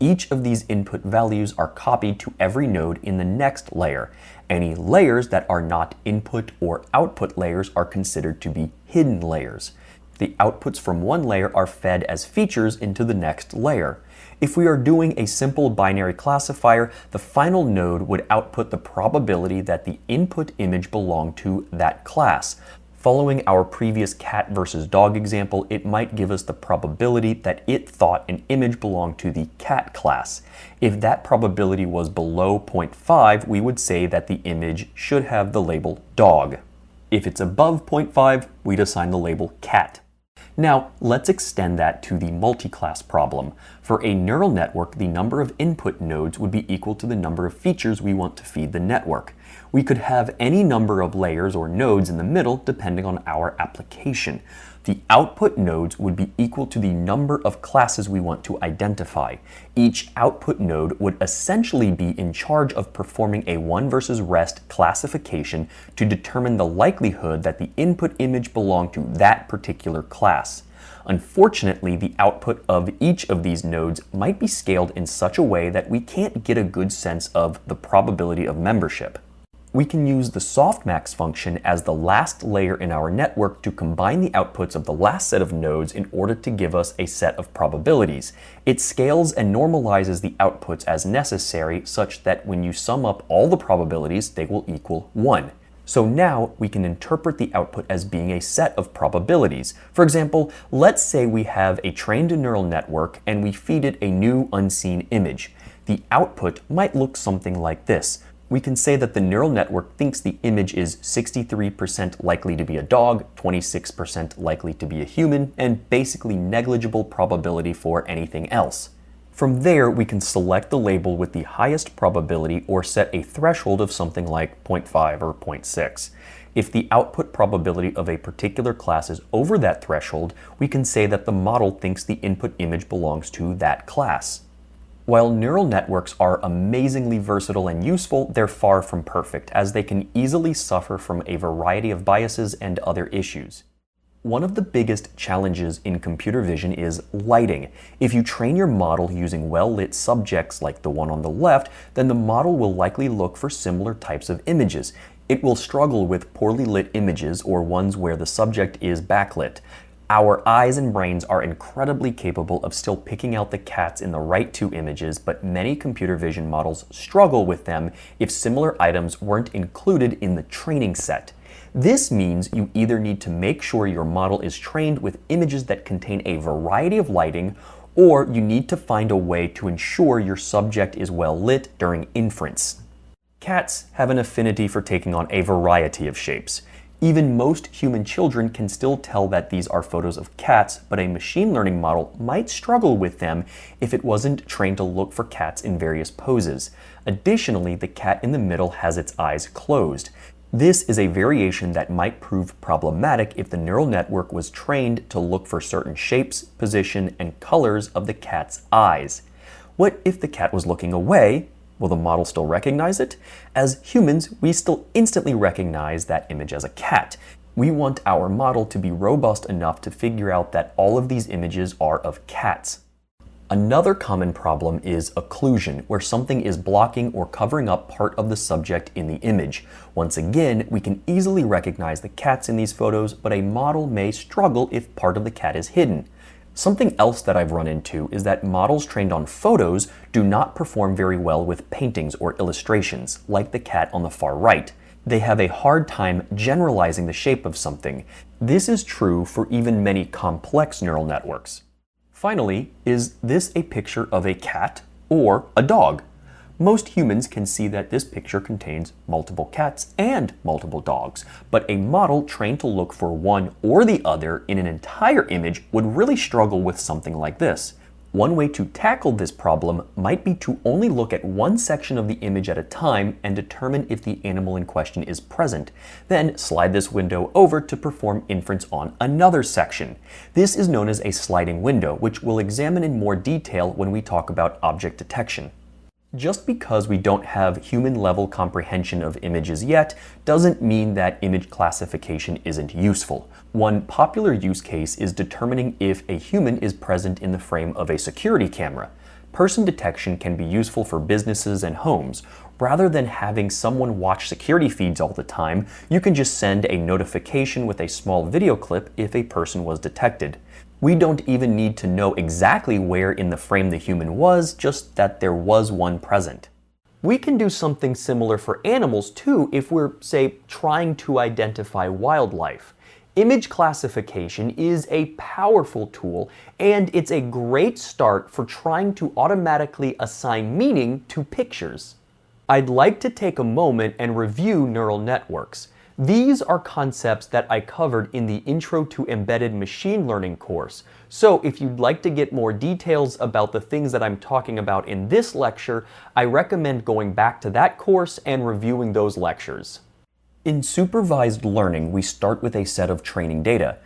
A: Each of these input values are copied to every node in the next layer. Any layers that are not input or output layers are considered to be hidden layers. The outputs from one layer are fed as features into the next layer. If we are doing a simple binary classifier, the final node would output the probability that the input image belonged to that class. Following our previous cat versus dog example, it might give us the probability that it thought an image belonged to the cat class. If that probability was below 0.5, we would say that the image should have the label dog. If it's above 0.5, we'd assign the label cat. Now, let's extend that to the multi-class problem. For a neural network, the number of input nodes would be equal to the number of features we want to feed the network. We could have any number of layers or nodes in the middle depending on our application. The output nodes would be equal to the number of classes we want to identify. Each output node would essentially be in charge of performing a one versus rest classification to determine the likelihood that the input image belonged to that particular class. Unfortunately, the output of each of these nodes might be scaled in such a way that we can't get a good sense of the probability of membership. We can use the softmax function as the last layer in our network to combine the outputs of the last set of nodes in order to give us a set of probabilities. It scales and normalizes the outputs as necessary such that when you sum up all the probabilities, they will equal 1. So now we can interpret the output as being a set of probabilities. For example, let's say we have a trained neural network and we feed it a new unseen image. The output might look something like this. We can say that the neural network thinks the image is 63% likely to be a dog, 26% likely to be a human, and basically negligible probability for anything else. From there, we can select the label with the highest probability or set a threshold of something like 0.5 or 0.6. If the output probability of a particular class is over that threshold, we can say that the model thinks the input image belongs to that class. While neural networks are amazingly versatile and useful, they're far from perfect, as they can easily suffer from a variety of biases and other issues. One of the biggest challenges in computer vision is lighting. If you train your model using well-lit subjects like the one on the left, then the model will likely look for similar types of images. It will struggle with poorly lit images or ones where the subject is backlit. Our eyes and brains are incredibly capable of still picking out the cats in the right two images, but many computer vision models struggle with them if similar items weren't included in the training set. This means you either need to make sure your model is trained with images that contain a variety of lighting, or you need to find a way to ensure your subject is well lit during inference. Cats have an affinity for taking on a variety of shapes. Even most human children can still tell that these are photos of cats, but a machine learning model might struggle with them if it wasn't trained to look for cats in various poses. Additionally, the cat in the middle has its eyes closed. This is a variation that might prove problematic if the neural network was trained to look for certain shapes, position, and colors of the cat's eyes. What if the cat was looking away? Will the model still recognize it? As humans, we still instantly recognize that image as a cat. We want our model to be robust enough to figure out that all of these images are of cats. Another common problem is occlusion, where something is blocking or covering up part of the subject in the image. Once again, we can easily recognize the cats in these photos, but a model may struggle if part of the cat is hidden. Something else that I've run into is that models trained on photos do not perform very well with paintings or illustrations, like the cat on the far right. They have a hard time generalizing the shape of something. This is true for even many complex neural networks. Finally, is this a picture of a cat or a dog? Most humans can see that this picture contains multiple cats and multiple dogs, but a model trained to look for one or the other in an entire image would really struggle with something like this. One way to tackle this problem might be to only look at one section of the image at a time and determine if the animal in question is present. Then slide this window over to perform inference on another section. This is known as a sliding window, which we'll examine in more detail when we talk about object detection. Just because we don't have human-level comprehension of images yet doesn't mean that image classification isn't useful. One popular use case is determining if a human is present in the frame of a security camera. Person detection can be useful for businesses and homes. Rather than having someone watch security feeds all the time, you can just send a notification with a small video clip if a person was detected. We don't even need to know exactly where in the frame the human was, just that there was one present. We can do something similar for animals too if we're, say, trying to identify wildlife. Image classification is a powerful tool, and it's a great start for trying to automatically assign meaning to pictures. I'd like to take a moment and review neural networks. These are concepts that I covered in the Intro to Embedded Machine Learning course. So if you'd like to get more details about the things that I'm talking about in this lecture, I recommend going back to that course and reviewing those lectures. In supervised learning, we start with a set of training data.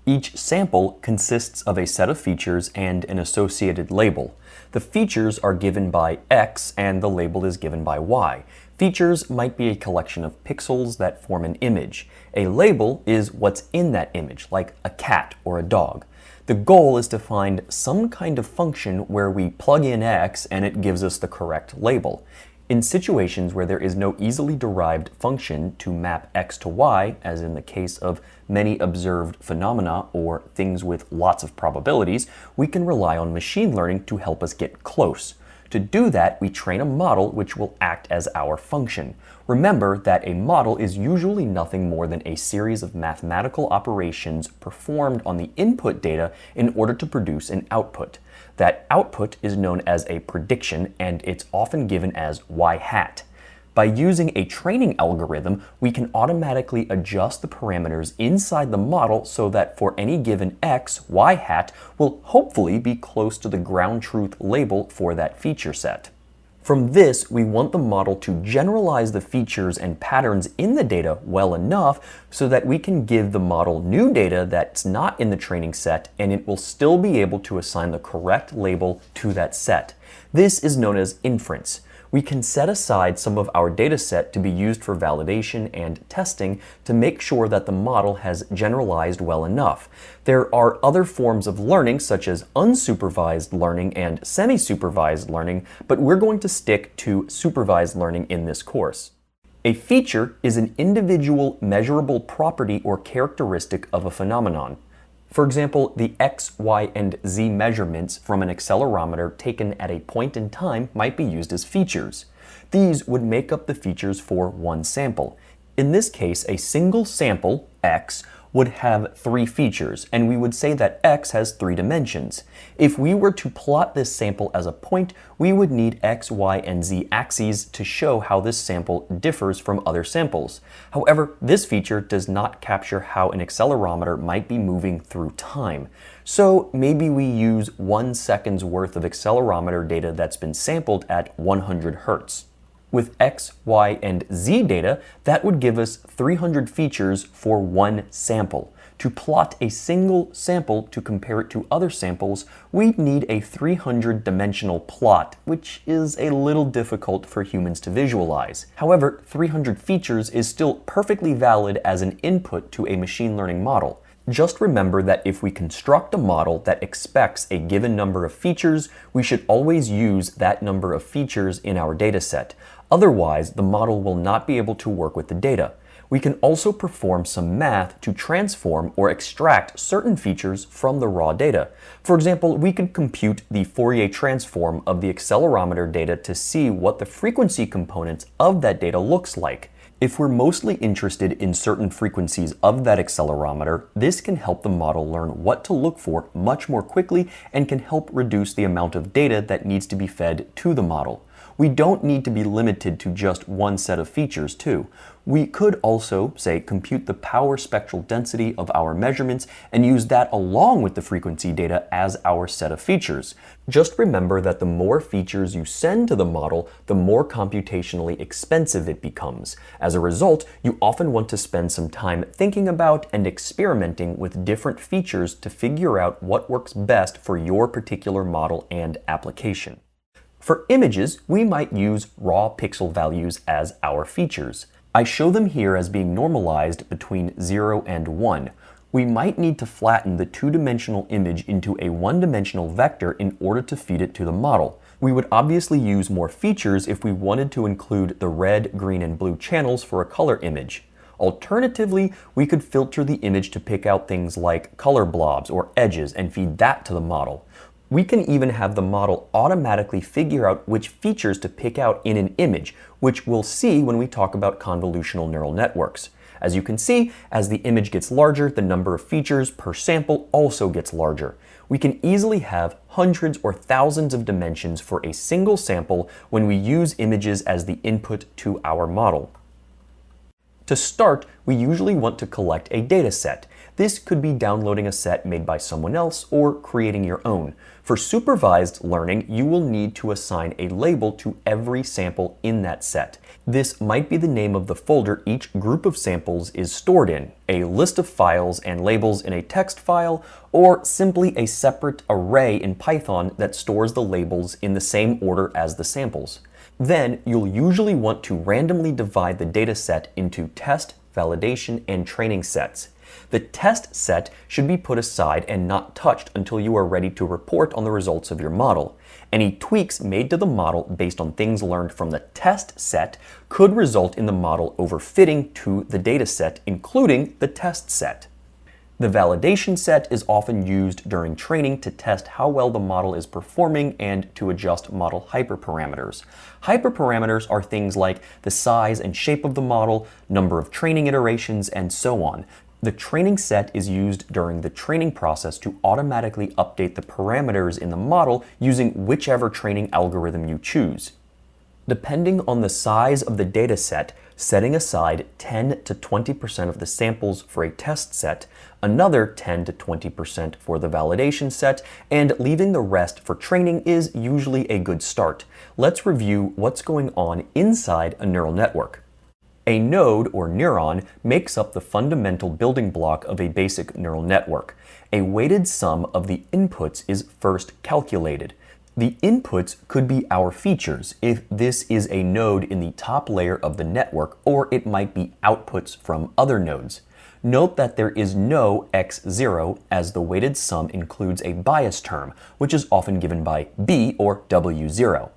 A: Each sample consists of a set of features and an associated label. The features are given by X and the label is given by Y. Features might be a collection of pixels that form an image. A label is what's in that image, like a cat or a dog. The goal is to find some kind of function where we plug in X and it gives us the correct label. In situations where there is no easily derived function to map X to Y, as in the case of many observed phenomena or things with lots of probabilities, we can rely on machine learning to help us get close. To do that, we train a model which will act as our function. Remember that a model is usually nothing more than a series of mathematical operations performed on the input data in order to produce an output. That output is known as a prediction, and it's often given as y hat. By using a training algorithm, we can automatically adjust the parameters inside the model so that for any given x, y hat will hopefully be close to the ground truth label for that feature set. From this, we want the model to generalize the features and patterns in the data well enough so that we can give the model new data that's not in the training set and it will still be able to assign the correct label to that set. This is known as inference. We can set aside some of our data set to be used for validation and testing to make sure that the model has generalized well enough. There are other forms of learning, such as unsupervised learning and semi-supervised learning, but we're going to stick to supervised learning in this course. A feature is an individual measurable property or characteristic of a phenomenon. For example, the X, Y, and Z measurements from an accelerometer taken at a point in time might be used as features. These would make up the features for one sample. In this case, a single sample, X, would have 3 features, and we would say that X has 3 dimensions. If we were to plot this sample as a point, we would need X, Y, and Z axes to show how this sample differs from other samples. However, this feature does not capture how an accelerometer might be moving through time. So maybe we use 1 second's worth of accelerometer data that's been sampled at 100 Hertz. With X, Y, and Z data, that would give us 300 features for one sample. To plot a single sample to compare it to other samples, we'd need a 300-dimensional plot, which is a little difficult for humans to visualize. However, 300 features is still perfectly valid as an input to a machine learning model. Just remember that if we construct a model that expects a given number of features, we should always use that number of features in our dataset. Otherwise, the model will not be able to work with the data. We can also perform some math to transform or extract certain features from the raw data. For example, we could compute the Fourier transform of the accelerometer data to see what the frequency components of that data looks like. If we're mostly interested in certain frequencies of that accelerometer, this can help the model learn what to look for much more quickly and can help reduce the amount of data that needs to be fed to the model. We don't need to be limited to just one set of features too. We could also, say, compute the power spectral density of our measurements and use that along with the frequency data as our set of features. Just remember that the more features you send to the model, the more computationally expensive it becomes. As a result, you often want to spend some time thinking about and experimenting with different features to figure out what works best for your particular model and application. For images, we might use raw pixel values as our features. I show them here as being normalized between 0 and 1. We might need to flatten the 2-dimensional image into a 1-dimensional vector in order to feed it to the model. We would obviously use more features if we wanted to include the red, green, and blue channels for a color image. Alternatively, we could filter the image to pick out things like color blobs or edges and feed that to the model. We can even have the model automatically figure out which features to pick out in an image, which we'll see when we talk about convolutional neural networks. As you can see, as the image gets larger, the number of features per sample also gets larger. We can easily have hundreds or thousands of dimensions for a single sample when we use images as the input to our model. To start, we usually want to collect a data set. This could be downloading a set made by someone else or creating your own. For supervised learning, you will need to assign a label to every sample in that set. This might be the name of the folder each group of samples is stored in, a list of files and labels in a text file, or simply a separate array in Python that stores the labels in the same order as the samples. Then you'll usually want to randomly divide the data set into test, validation, and training sets. The test set should be put aside and not touched until you are ready to report on the results of your model. Any tweaks made to the model based on things learned from the test set could result in the model overfitting to the data set, including the test set. The validation set is often used during training to test how well the model is performing and to adjust model hyperparameters. Hyperparameters are things like the size and shape of the model, number of training iterations, and so on. The training set is used during the training process to automatically update the parameters in the model using whichever training algorithm you choose. Depending on the size of the data set, setting aside 10 to 20% of the samples for a test set, another 10 to 20% for the validation set, and leaving the rest for training is usually a good start. Let's review what's going on inside a neural network. A node, or neuron, makes up the fundamental building block of a basic neural network. A weighted sum of the inputs is first calculated. The inputs could be our features if this is a node in the top layer of the network, or it might be outputs from other nodes. Note that there is no x0 as the weighted sum includes a bias term, which is often given by b or w0.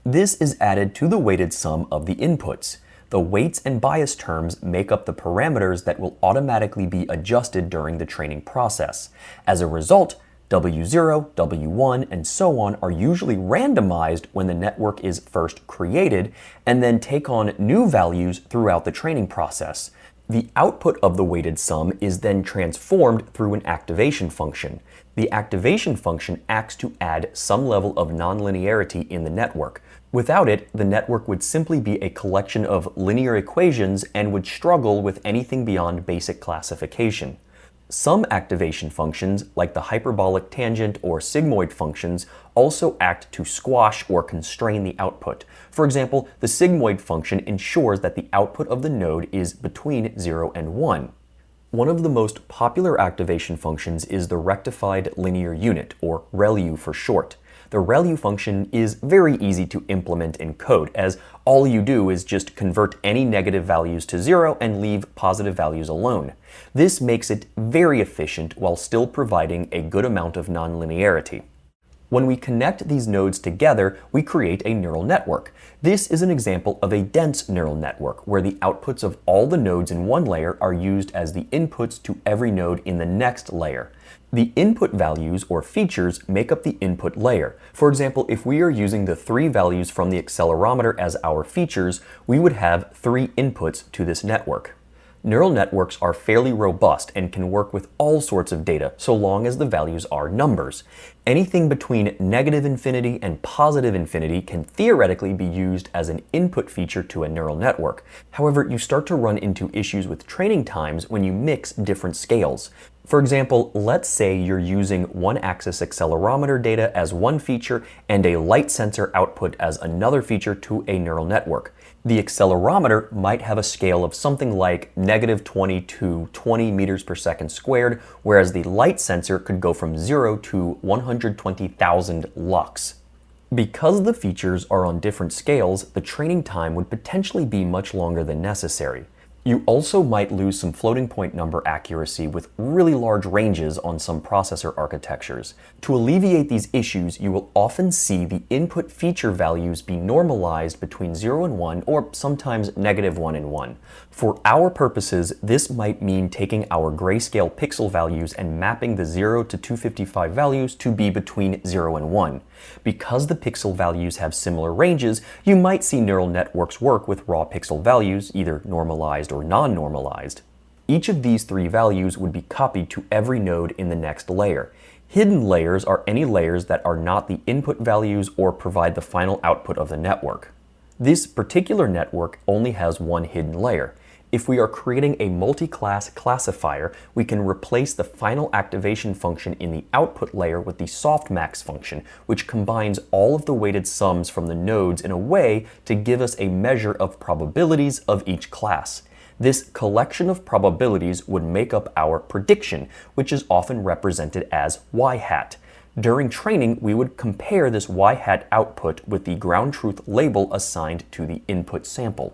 A: This is added to the weighted sum of the inputs. The weights and bias terms make up the parameters that will automatically be adjusted during the training process. As a result, W0, W1, and so on are usually randomized when the network is first created and then take on new values throughout the training process. The output of the weighted sum is then transformed through an activation function. The activation function acts to add some level of nonlinearity in the network. Without it, the network would simply be a collection of linear equations and would struggle with anything beyond basic classification. Some activation functions, like the hyperbolic tangent or sigmoid functions, also act to squash or constrain the output. For example, the sigmoid function ensures that the output of the node is between 0 and 1. One of the most popular activation functions is the rectified linear unit, or ReLU for short. The ReLU function is very easy to implement in code, as all you do is just convert any negative values to 0 and leave positive values alone. This makes it very efficient while still providing a good amount of nonlinearity. When we connect these nodes together, we create a neural network. This is an example of a dense neural network, where the outputs of all the nodes in one layer are used as the inputs to every node in the next layer. The input values, or features, make up the input layer. For example, if we are using the 3 values from the accelerometer as our features, we would have 3 inputs to this network. Neural networks are fairly robust and can work with all sorts of data so long as the values are numbers. Anything between negative infinity and positive infinity can theoretically be used as an input feature to a neural network. However, you start to run into issues with training times when you mix different scales. For example, let's say you're using one-axis accelerometer data as one feature and a light sensor output as another feature to a neural network. The accelerometer might have a scale of something like -20 to 20 meters per second squared, whereas the light sensor could go from 0 to 120,000 lux. Because the features are on different scales, the training time would potentially be much longer than necessary. You also might lose some floating point number accuracy with really large ranges on some processor architectures. To alleviate these issues, you will often see the input feature values be normalized between 0 and 1, or sometimes -1 and 1. For our purposes, this might mean taking our grayscale pixel values and mapping the 0 to 255 values to be between 0 and 1. Because the pixel values have similar ranges, you might see neural networks work with raw pixel values, either normalized or non-normalized. Each of these three values would be copied to every node in the next layer. Hidden layers are any layers that are not the input values or provide the final output of the network. This particular network only has one hidden layer. If we are creating a multi-class classifier, we can replace the final activation function in the output layer with the softmax function, which combines all of the weighted sums from the nodes in a way to give us a measure of probabilities of each class. This collection of probabilities would make up our prediction, which is often represented as y-hat. During training, we would compare this y-hat output with the ground truth label assigned to the input sample.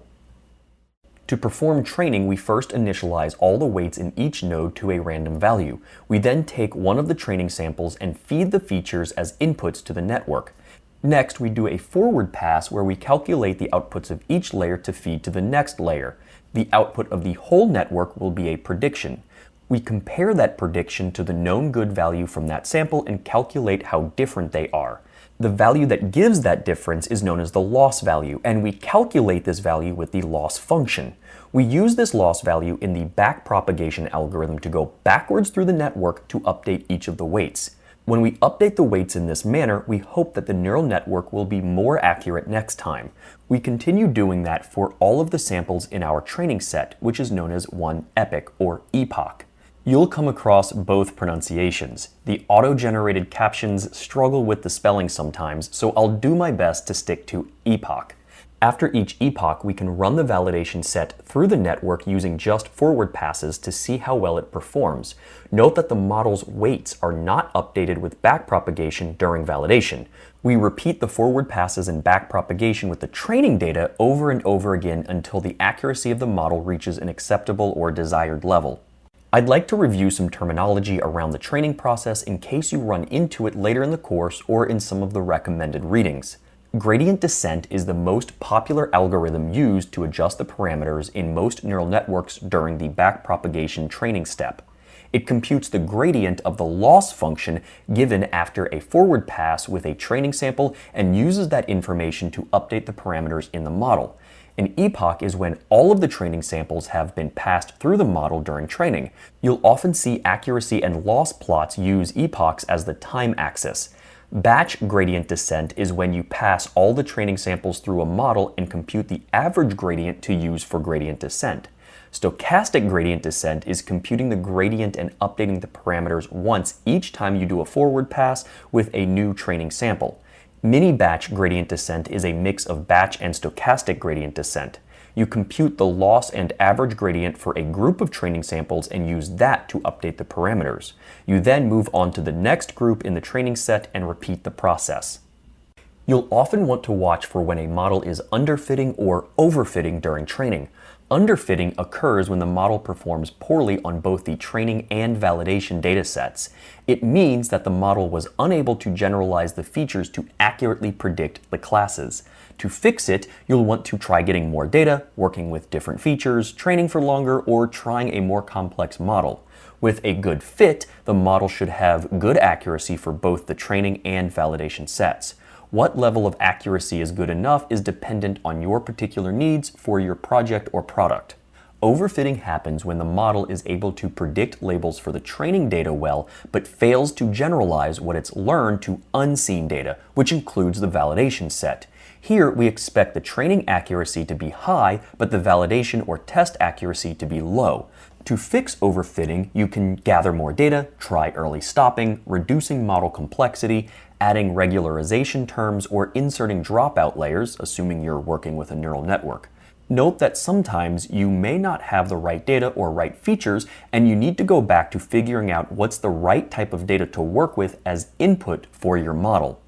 A: To perform training, we first initialize all the weights in each node to a random value. We then take one of the training samples and feed the features as inputs to the network. Next, we do a forward pass where we calculate the outputs of each layer to feed to the next layer. The output of the whole network will be a prediction. We compare that prediction to the known good value from that sample and calculate how different they are. The value that gives that difference is known as the loss value, and we calculate this value with the loss function. We use this loss value in the backpropagation algorithm to go backwards through the network to update each of the weights. When we update the weights in this manner, we hope that the neural network will be more accurate next time. We continue doing that for all of the samples in our training set, which is known as one epoch or epoch. You'll come across both pronunciations. The auto-generated captions struggle with the spelling sometimes, so I'll do my best to stick to epoch. After each epoch, we can run the validation set through the network using just forward passes to see how well it performs. Note that the model's weights are not updated with backpropagation during validation. We repeat the forward passes and backpropagation with the training data over and over again until the accuracy of the model reaches an acceptable or desired level. I'd like to review some terminology around the training process in case you run into it later in the course or in some of the recommended readings. Gradient descent is the most popular algorithm used to adjust the parameters in most neural networks during the backpropagation training step. It computes the gradient of the loss function given after a forward pass with a training sample and uses that information to update the parameters in the model. An epoch is when all of the training samples have been passed through the model during training. You'll often see accuracy and loss plots use epochs as the time axis. Batch gradient descent is when you pass all the training samples through a model and compute the average gradient to use for gradient descent. Stochastic gradient descent is computing the gradient and updating the parameters once each time you do a forward pass with a new training sample. Mini-batch gradient descent is a mix of batch and stochastic gradient descent. You compute the loss and average gradient for a group of training samples and use that to update the parameters. You then move on to the next group in the training set and repeat the process. You'll often want to watch for when a model is underfitting or overfitting during training. Underfitting occurs when the model performs poorly on both the training and validation datasets. It means that the model was unable to generalize the features to accurately predict the classes. To fix it, you'll want to try getting more data, working with different features, training for longer, or trying a more complex model. With a good fit, the model should have good accuracy for both the training and validation sets. What level of accuracy is good enough is dependent on your particular needs for your project or product. Overfitting happens when the model is able to predict labels for the training data well, but fails to generalize what it's learned to unseen data, which includes the validation set. Here, we expect the training accuracy to be high, but the validation or test accuracy to be low. To fix overfitting, you can gather more data, try early stopping, reducing model complexity, adding regularization terms, or inserting dropout layers, assuming you're working with a neural network. Note that sometimes you may not have the right data or right features, and you need to go back to figuring out what's the right type of data to work with as input for your model.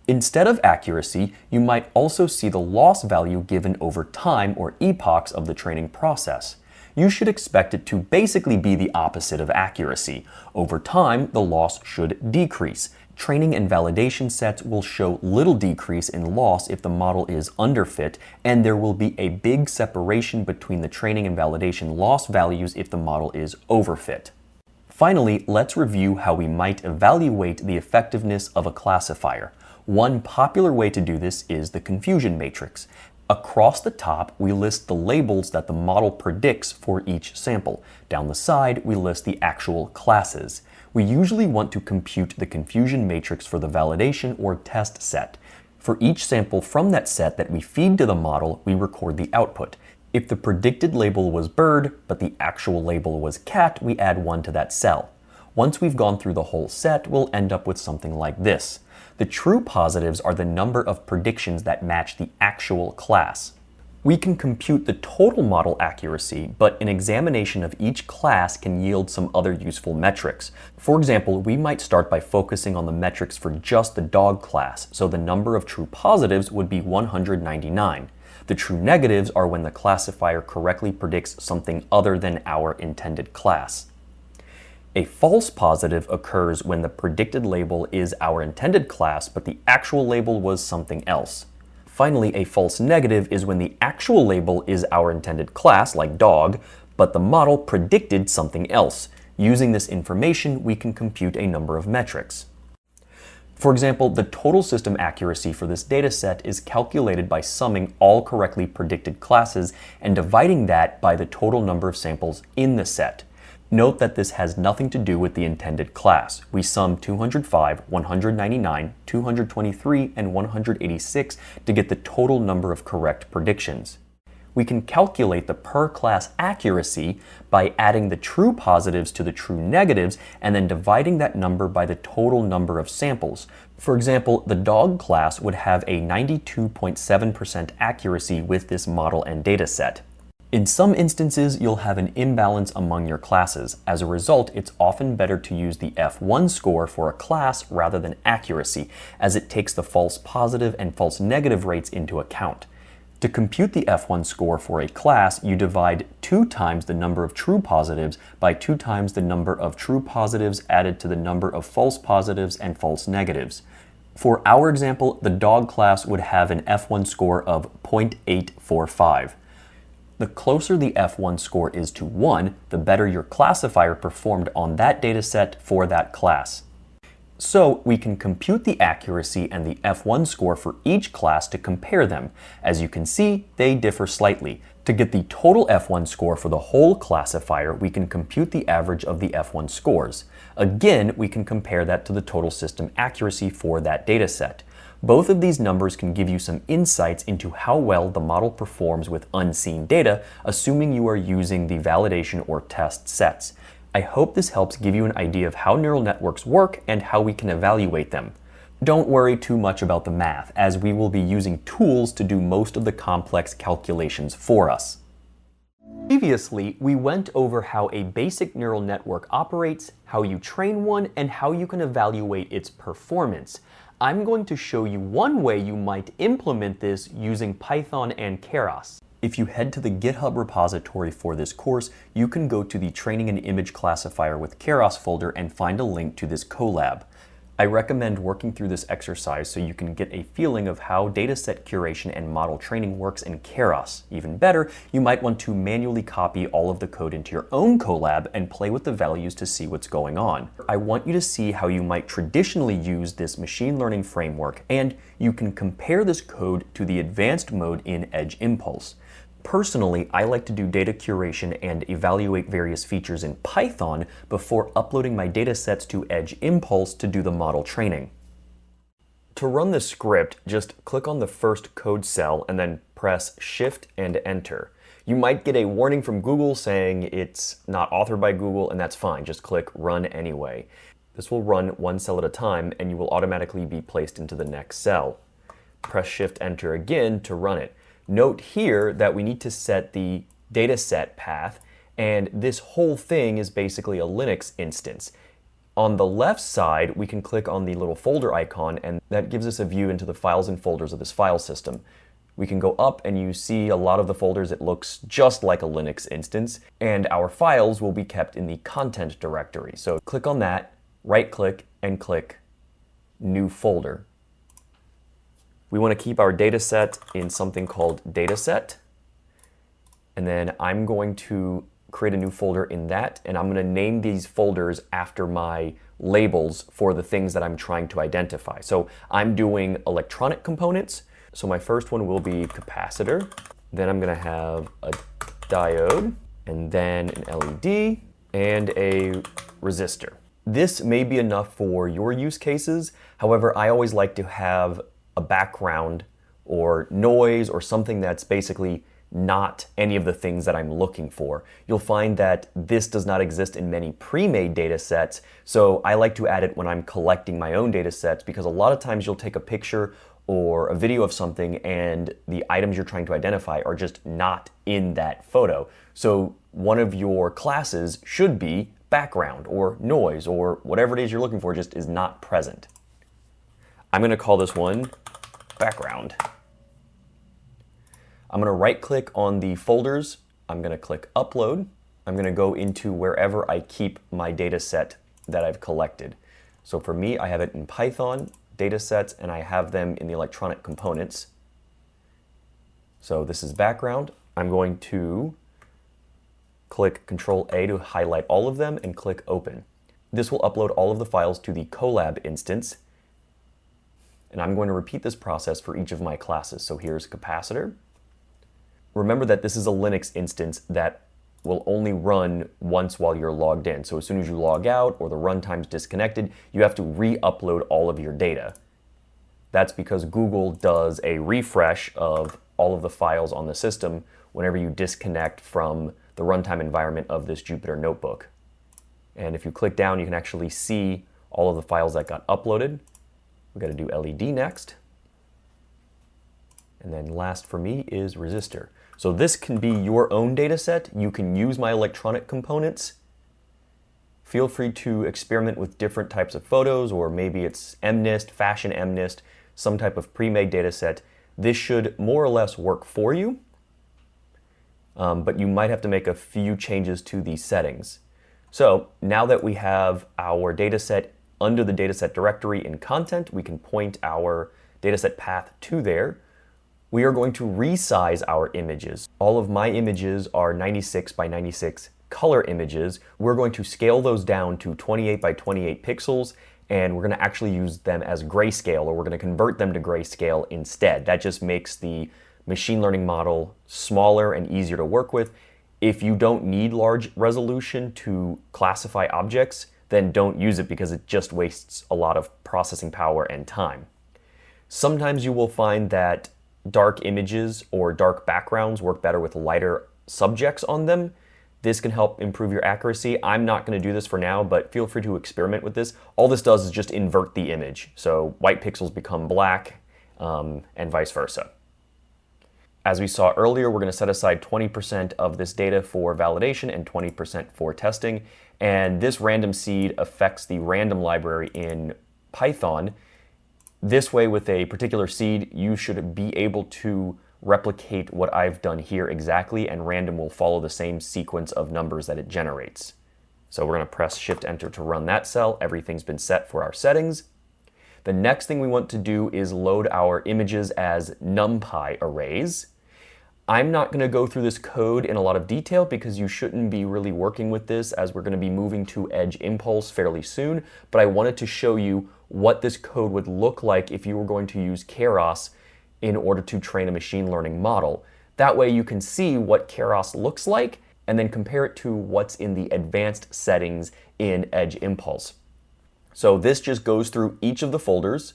A: Instead of accuracy, you might also see the loss value given over time or epochs of the training process. You should expect it to basically be the opposite of accuracy. Over time, the loss should decrease. Training and validation sets will show little decrease in loss if the model is underfit, and there will be a big separation between the training and validation loss values if the model is overfit. Finally, let's review how we might evaluate the effectiveness of a classifier. One popular way to do this is the confusion matrix. Across the top, we list the labels that the model predicts for each sample. Down the side, we list the actual classes. We usually want to compute the confusion matrix for the validation or test set. For each sample from that set that we feed to the model, we record the output. If the predicted label was bird, but the actual label was cat, we add 1 to that cell. Once we've gone through the whole set, we'll end up with something like this. The true positives are the number of predictions that match the actual class. We can compute the total model accuracy, but an examination of each class can yield some other useful metrics. For example, we might start by focusing on the metrics for just the dog class, so the number of true positives would be 199. The true negatives are when the classifier correctly predicts something other than our intended class. A false positive occurs when the predicted label is our intended class, but the actual label was something else. Finally, a false negative is when the actual label is our intended class, like dog, but the model predicted something else. Using this information, we can compute a number of metrics. For example, the total system accuracy for this dataset is calculated by summing all correctly predicted classes and dividing that by the total number of samples in the set. Note that this has nothing to do with the intended class. We sum 205, 199, 223, and 186 to get the total number of correct predictions. We can calculate the per class accuracy by adding the true positives to the true negatives and then dividing that number by the total number of samples. For example, the dog class would have a 92.7% accuracy with this model and dataset. In some instances, you'll have an imbalance among your classes. As a result, it's often better to use the F1 score for a class rather than accuracy, as it takes the false positive and false negative rates into account. To compute the F1 score for a class, you divide 2 times the number of true positives by 2 times the number of true positives added to the number of false positives and false negatives. For our example, the dog class would have an F1 score of 0.845. The closer the F1 score is to 1, the better your classifier performed on that dataset for that class. So we can compute the accuracy and the F1 score for each class to compare them. As you can see, they differ slightly. To get the total F1 score for the whole classifier, we can compute the average of the F1 scores. Again, we can compare that to the total system accuracy for that dataset. Both of these numbers can give you some insights into how well the model performs with unseen data, assuming you are using the validation or test sets. I hope this helps give you an idea of how neural networks work and how we can evaluate them. Don't worry too much about the math, as we will be using tools to do most of the complex calculations for us. Previously, we went over how a basic neural network operates, how you train one, and how you can evaluate its performance. I'm going to show you one way you might implement this using Python and Keras. If you head to the GitHub repository for this course, you can go to the Training an Image Classifier with Keras folder and find a link to this collab. I recommend working through this exercise so you can get a feeling of how dataset curation and model training works in Keras. Even better, you might want to manually copy all of the code into your own collab and play with the values to see what's going on. I want you to see how you might traditionally use this machine learning framework, and you can compare this code to the advanced mode in Edge Impulse. Personally, I like to do data curation and evaluate various features in Python before uploading my datasets to Edge Impulse to do the model training. To run the script, just click on the first code cell and then press Shift and Enter. You might get a warning from Google saying it's not authored by Google, and that's fine. Just click Run anyway. This will run one cell at a time, and you will automatically be placed into the next cell. Press Shift Enter again to run it. Note here that we need to set the dataset path, and this whole thing is basically a Linux instance. On the left side, we can click on the little folder icon, and that gives us a view into the files and folders of this file system. We can go up and you see a lot of the folders. It looks just like a Linux instance, and our files will be kept in the content directory. So click on that, right click, and click New Folder. We want to keep our data set in something called Dataset, and then I'm going to create a new folder in that, and I'm going to name these folders after my labels for the things that I'm trying to identify. So I'm doing electronic components, so my first one will be capacitor, then I'm going to have a diode, and then an LED, and a resistor. This may be enough for your use cases. However, I always like to have a background or noise or something that's basically not any of the things that I'm looking for. You'll find that this does not exist in many pre-made data sets, so I like to add it when I'm collecting my own data sets, because a lot of times you'll take a picture or a video of something and the items you're trying to identify are just not in that photo. So one of your classes should be background or noise or whatever it is you're looking for just is not present. I'm going to call this one background. I'm going to right click on the folders. I'm going to click upload. I'm going to go into wherever I keep my data set that I've collected. So for me, I have it in Python data sets, and I have them in the electronic components. So this is background. I'm going to click Control A to highlight all of them and click open. This will upload all of the files to the Colab instance. And I'm going to repeat this process for each of my classes. So here's capacitor. Remember that this is a Linux instance that will only run once while you're logged in. So as soon as you log out or the runtime's disconnected, you have to re-upload all of your data. That's because Google does a refresh of all of the files on the system whenever you disconnect from the runtime environment of this Jupyter notebook. And if you click down, you can actually see all of the files that got uploaded. We've got to do LED next. And then last for me is resistor. So this can be your own data set. You can use my electronic components. Feel free to experiment with different types of photos, or maybe it's MNIST, fashion MNIST, some type of pre-made data set. This should more or less work for you, but you might have to make a few changes to these settings. So now that we have our data set under the dataset directory in content, we can point our dataset path to there. We are going to resize our images. All of my images are 96 by 96 color images. We're going to scale those down to 28 by 28 pixels, and we're going to actually use them as grayscale, or we're going to convert them to grayscale instead. That just makes the machine learning model smaller and easier to work with. If you don't need large resolution to classify objects, then don't use it, because it just wastes a lot of processing power and time. Sometimes you will find that dark images or dark backgrounds work better with lighter subjects on them. This can help improve your accuracy. I'm not going to do this for now, but feel free to experiment with this. All this does is just invert the image. So white pixels become black, and vice versa. As we saw earlier, we're going to set aside 20% of this data for validation and 20% for testing. And this random seed affects the random library in Python. This way, with a particular seed, you should be able to replicate what I've done here exactly, and random will follow the same sequence of numbers that it generates. So we're going to press Shift-Enter to run that cell. Everything's been set for our settings. The next thing we want to do is load our images as NumPy arrays. I'm not going to go through this code in a lot of detail, because you shouldn't be really working with this, as we're going to be moving to Edge Impulse fairly soon, but I wanted to show you what this code would look like if you were going to use Keras in order to train a machine learning model. That way you can see what Keras looks like and then compare it to what's in the advanced settings in Edge Impulse. So this just goes through each of the folders,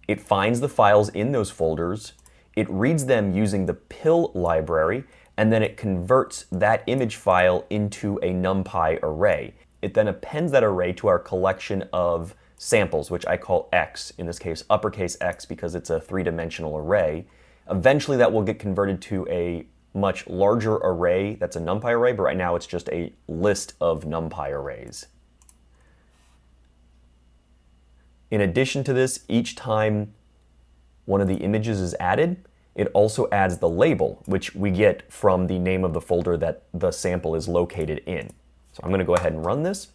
A: it finds the files in those folders, it reads them using the pill library, and then it converts that image file into a NumPy array. It then appends that array to our collection of samples, which I call X, in this case uppercase X, because it's a three-dimensional array. Eventually that will get converted to a much larger array that's a NumPy array, but right now it's just a list of NumPy arrays. In addition to this, each time one of the images is added, it also adds the label, which we get from the name of the folder that the sample is located in. So I'm going to go ahead and run this.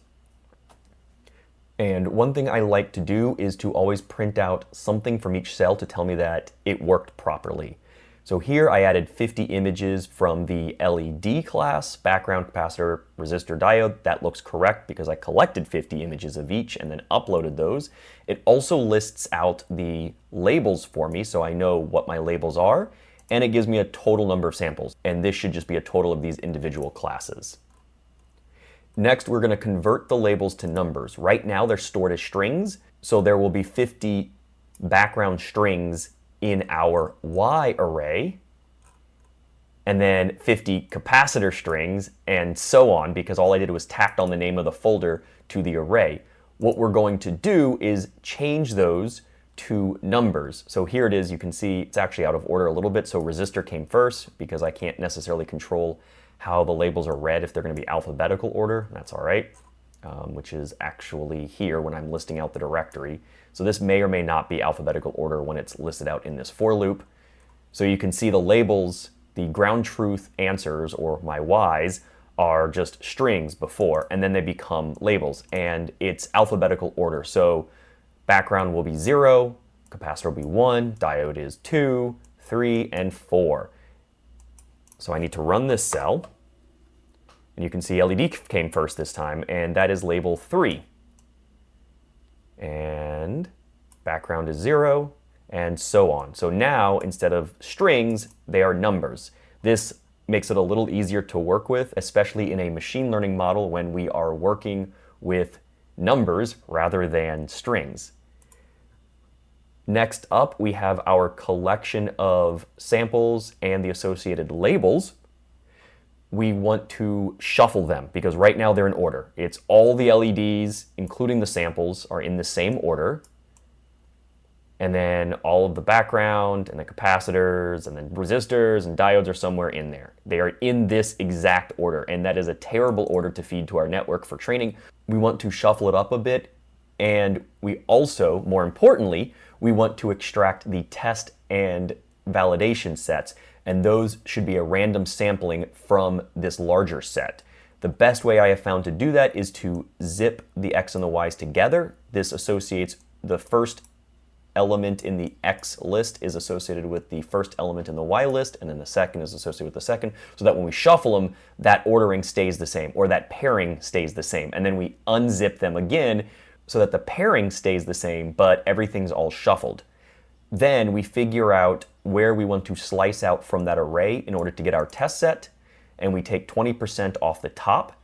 A: And one thing I like to do is to always print out something from each cell to tell me that it worked properly. So here I added 50 images from the LED class, background, capacitor, resistor, diode. That looks correct because I collected 50 images of each and then uploaded those. It also lists out the labels for me so I know what my labels are, and it gives me a total number of samples. And this should just be a total of these individual classes. Next, we're going to convert the labels to numbers. Right now they're stored as strings, so there will be 50 background strings in our Y array, and then 50 capacitor strings, and so on, because all I did was tacked on the name of the folder to the array. What we're going to do is change those to numbers. So here it is, you can see it's actually out of order a little bit, so resistor came first because I can't necessarily control how the labels are read if they're going to be alphabetical order. That's all right, which is actually here when I'm listing out the directory. So this may or may not be alphabetical order when it's listed out in this for loop. So you can see the labels, the ground truth answers, or my Ys, are just strings before, and then they become labels, and it's alphabetical order. So background will be 0, capacitor will be 1, diode is 2, 3, and 4. So I need to run this cell, and you can see LED came first this time, and that is label 3. And background is 0, and so on. So now, instead of strings, they are numbers. This makes it a little easier to work with, especially in a machine learning model when we are working with numbers rather than strings. Next up, we have our collection of samples and the associated labels. We want to shuffle them because right now they're in order. It's all the LEDs, including the samples, are in the same order. And then all of the background and the capacitors and then resistors and diodes are somewhere in there. They are in this exact order, and that is a terrible order to feed to our network for training. We want to shuffle it up a bit, and we also, more importantly, we want to extract the test and validation sets, and those should be a random sampling from this larger set. The best way I have found to do that is to zip the X and the Y's together. This associates the first element in the X list is associated with the first element in the Y list, and then the second is associated with the second, so that when we shuffle them, that ordering stays the same, or that pairing stays the same. And then we unzip them again so that the pairing stays the same, but everything's all shuffled. Then we figure out where we want to slice out from that array in order to get our test set, and we take 20% off the top.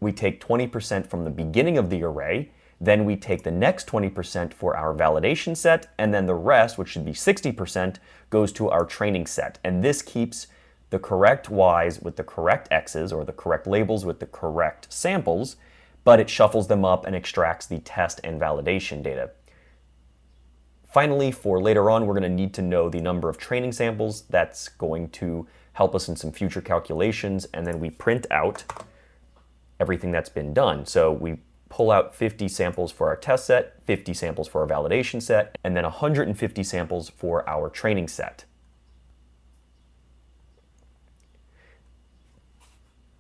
A: We take 20% from the beginning of the array, then we take the next 20% for our validation set, and then the rest, which should be 60%, goes to our training set. And this keeps the correct Ys with the correct X's, or the correct labels with the correct samples, but it shuffles them up and extracts the test and validation data. Finally, for later on, we're going to need to know the number of training samples. That's going to help us in some future calculations, and then we print out everything that's been done. So we pull out 50 samples for our test set, 50 samples for our validation set, and then 150 samples for our training set.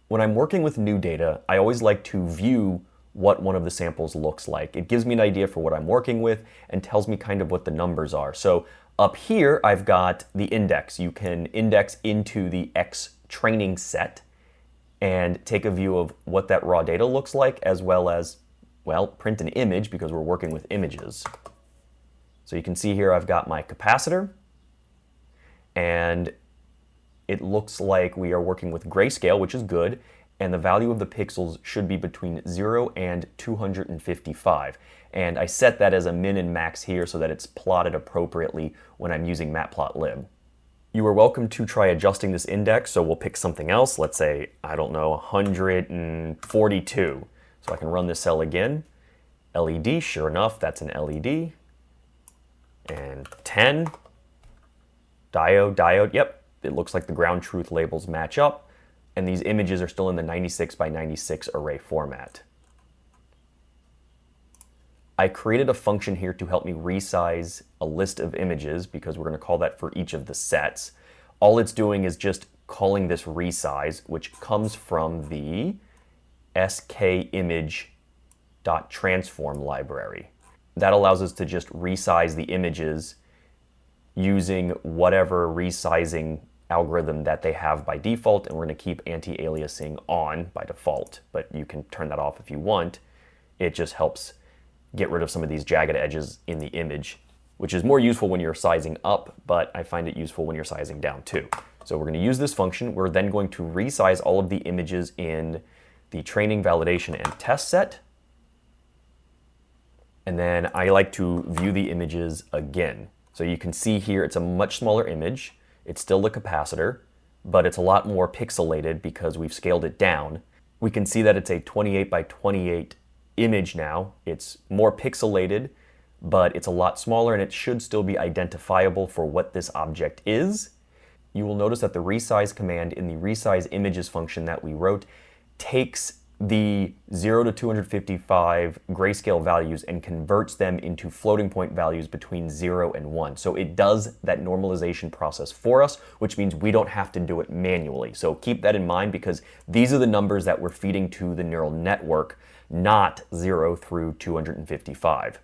A: When I'm working with new data, I always like to view what one of the samples looks like. It gives me an idea for what I'm working with and tells me kind of what the numbers are. So up here, I've got the index. You can index into the X training set and take a view of what that raw data looks like, as well as, well, print an image because we're working with images. So you can see here I've got my capacitor, and it looks like we are working with grayscale, which is good, and the value of the pixels should be between 0 and 255. And I set that as a min and max here so that it's plotted appropriately when I'm using matplotlib. You are welcome to try adjusting this index, so we'll pick something else. Let's say, I don't know, 142. So I can run this cell again. LED, sure enough, that's an LED. And 10. Diode, yep. It looks like the ground truth labels match up, and these images are still in the 96 by 96 array format. I created a function here to help me resize a list of images because we're going to call that for each of the sets. All it's doing is just calling this resize, which comes from the skimage.transform library. That allows us to just resize the images using whatever resizing algorithm that they have by default, and we're going to keep anti-aliasing on by default, but you can turn that off if you want. It just helps get rid of some of these jagged edges in the image, which is more useful when you're sizing up, but I find it useful when you're sizing down too. So we're going to use this function. We're then going to resize all of the images in the training, validation, and test set. And then I like to view the images again. So you can see here it's a much smaller image. It's still the capacitor, but it's a lot more pixelated because we've scaled it down. We can see that it's a 28 by 28 image now. It's more pixelated, but it's a lot smaller, and it should still be identifiable for what this object is. You will notice that the resize command in the resize images function that we wrote takes the 0 to 255 grayscale values and converts them into floating point values between 0 and 1. So it does that normalization process for us, which means we don't have to do it manually. So keep that in mind, because these are the numbers that we're feeding to the neural network, not 0 through 255.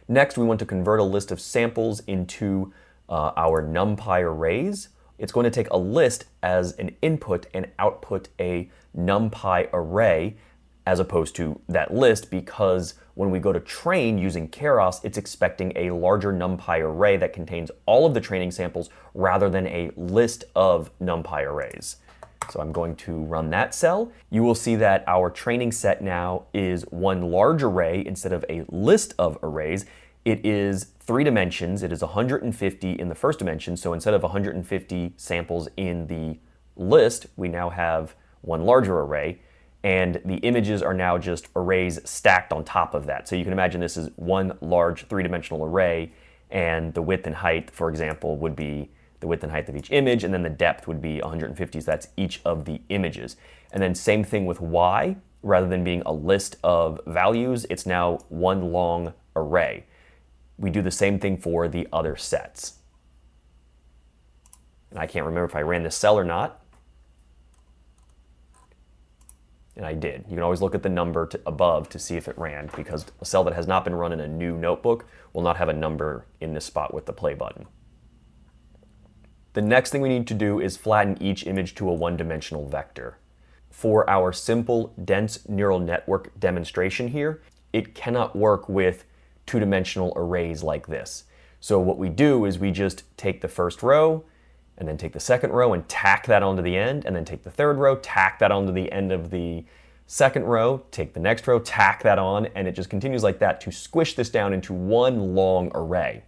A: Next, we want to convert a list of samples into our NumPy arrays. It's going to take a list as an input and output a NumPy array as opposed to that list, because when we go to train using Keras, it's expecting a larger NumPy array that contains all of the training samples rather than a list of NumPy arrays. So I'm going to run that cell. You will see that our training set now is one large array instead of a list of arrays. It is 3 dimensions. It is 150 in the first dimension. So instead of 150 samples in the list, we now have one larger array. And the images are now just arrays stacked on top of that. So you can imagine this is one large 3-dimensional array, and the width and height, for example, would be the width and height of each image, and then the depth would be 150, so that's each of the images. And then same thing with Y. Rather than being a list of values, it's now one long array. We do the same thing for the other sets. And I can't remember if I ran this cell or not. And I did. You can always look at the number above to see if it ran, because a cell that has not been run in a new notebook will not have a number in this spot with the play button. The next thing we need to do is flatten each image to a one-dimensional vector. For our simple dense neural network demonstration here, it cannot work with two-dimensional arrays like this. So what we do is we just take the first row, and then take the second row and tack that onto the end, and then take the third row, tack that onto the end of the second row, take the next row, tack that on, and it just continues like that to squish this down into one long array.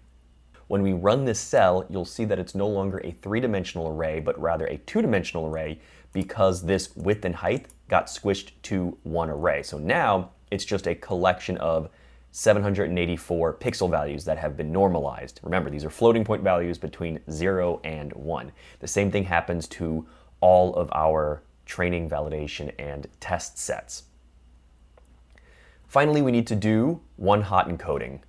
A: When we run this cell, you'll see that it's no longer a 3-dimensional array, but rather a 2-dimensional array, because this width and height got squished to one array. So now it's just a collection of 784 pixel values that have been normalized. Remember, these are floating point values between 0 and 1. The same thing happens to all of our training, validation, and test sets. Finally, we need to do one-hot encoding.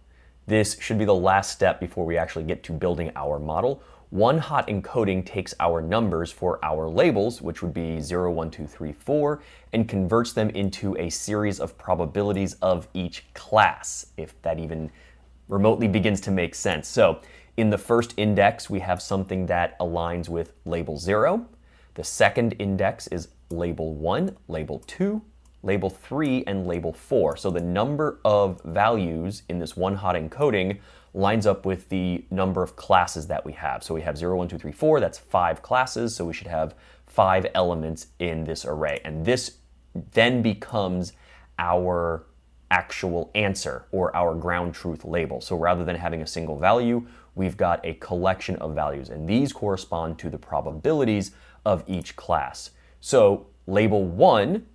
A: This should be the last step before we actually get to building our model. One-hot encoding takes our numbers for our labels, which would be 0, 1, 2, 3, 4, and converts them into a series of probabilities of each class, if that even remotely begins to make sense. So in the first index, we have something that aligns with label 0. The second index is label 1, label 2, label 3, and label 4. So the number of values in this one-hot encoding lines up with the number of classes that we have. So we have 0, 1, 2, 3, 4, that's 5 classes, so we should have 5 elements in this array. And this then becomes our actual answer, or our ground truth label. So rather than having a single value, we've got a collection of values, and these correspond to the probabilities of each class. So label 1,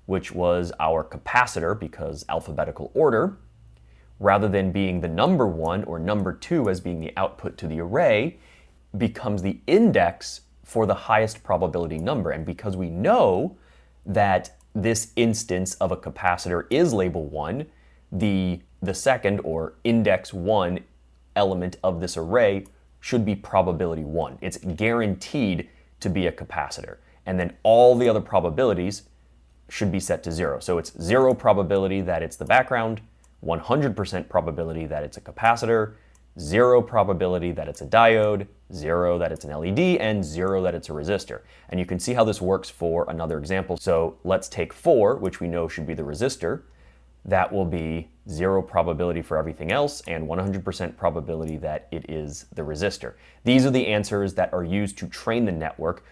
A: which was our capacitor because alphabetical order, rather than being the number 1 or number 2 as being the output to the array, becomes the index for the highest probability number. And because we know that this instance of a capacitor is label 1, the second, or index 1 element of this array should be probability 1. It's guaranteed to be a capacitor. And then all the other probabilities should be set to 0. So it's 0 probability that it's the background, 100% probability that it's a capacitor, 0 probability that it's a diode, 0 that it's an LED, and 0 that it's a resistor. And you can see how this works for another example. So let's take 4, which we know should be the resistor. That will be 0 probability for everything else and 100% probability that it is the resistor. These are the answers that are used to train the network.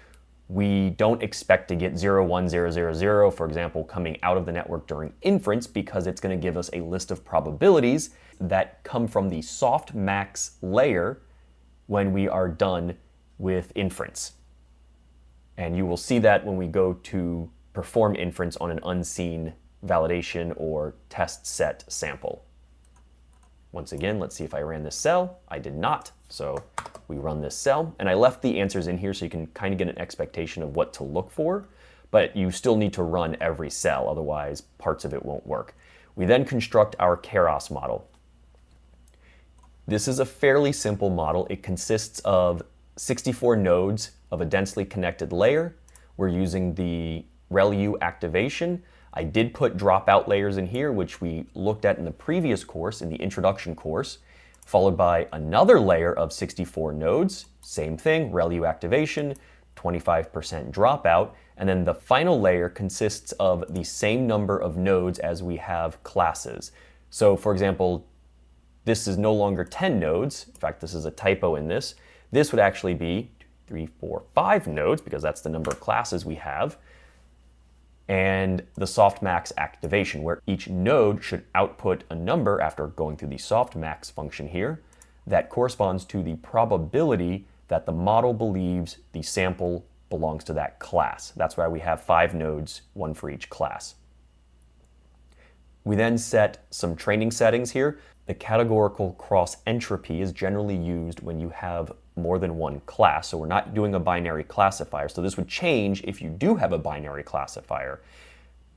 A: We don't expect to get 0, 1, 0, 0, 0, for example, coming out of the network during inference, because it's going to give us a list of probabilities that come from the softmax layer when we are done with inference. And you will see that when we go to perform inference on an unseen validation or test set sample. Once again, let's see if I ran this cell. I did not, so we run this cell. And I left the answers in here so you can kind of get an expectation of what to look for, but you still need to run every cell, otherwise parts of it won't work. We then construct our Keras model. This is a fairly simple model. It consists of 64 nodes of a densely connected layer. We're using the ReLU activation. I did put dropout layers in here, which we looked at in the previous course, in the introduction course, followed by another layer of 64 nodes. Same thing, ReLU activation, 25% dropout. And then the final layer consists of the same number of nodes as we have classes. So for example, this is no longer 10 nodes. In fact, this is a typo in this. This would actually be 3, 4, 5 nodes, because that's the number of classes we have. And the softmax activation, where each node should output a number after going through the softmax function here that corresponds to the probability that the model believes the sample belongs to that class. That's why we have 5 nodes, 1 for each class. We then set some training settings here. The categorical cross entropy is generally used when you have more than one class. So we're not doing a binary classifier. So this would change if you do have a binary classifier.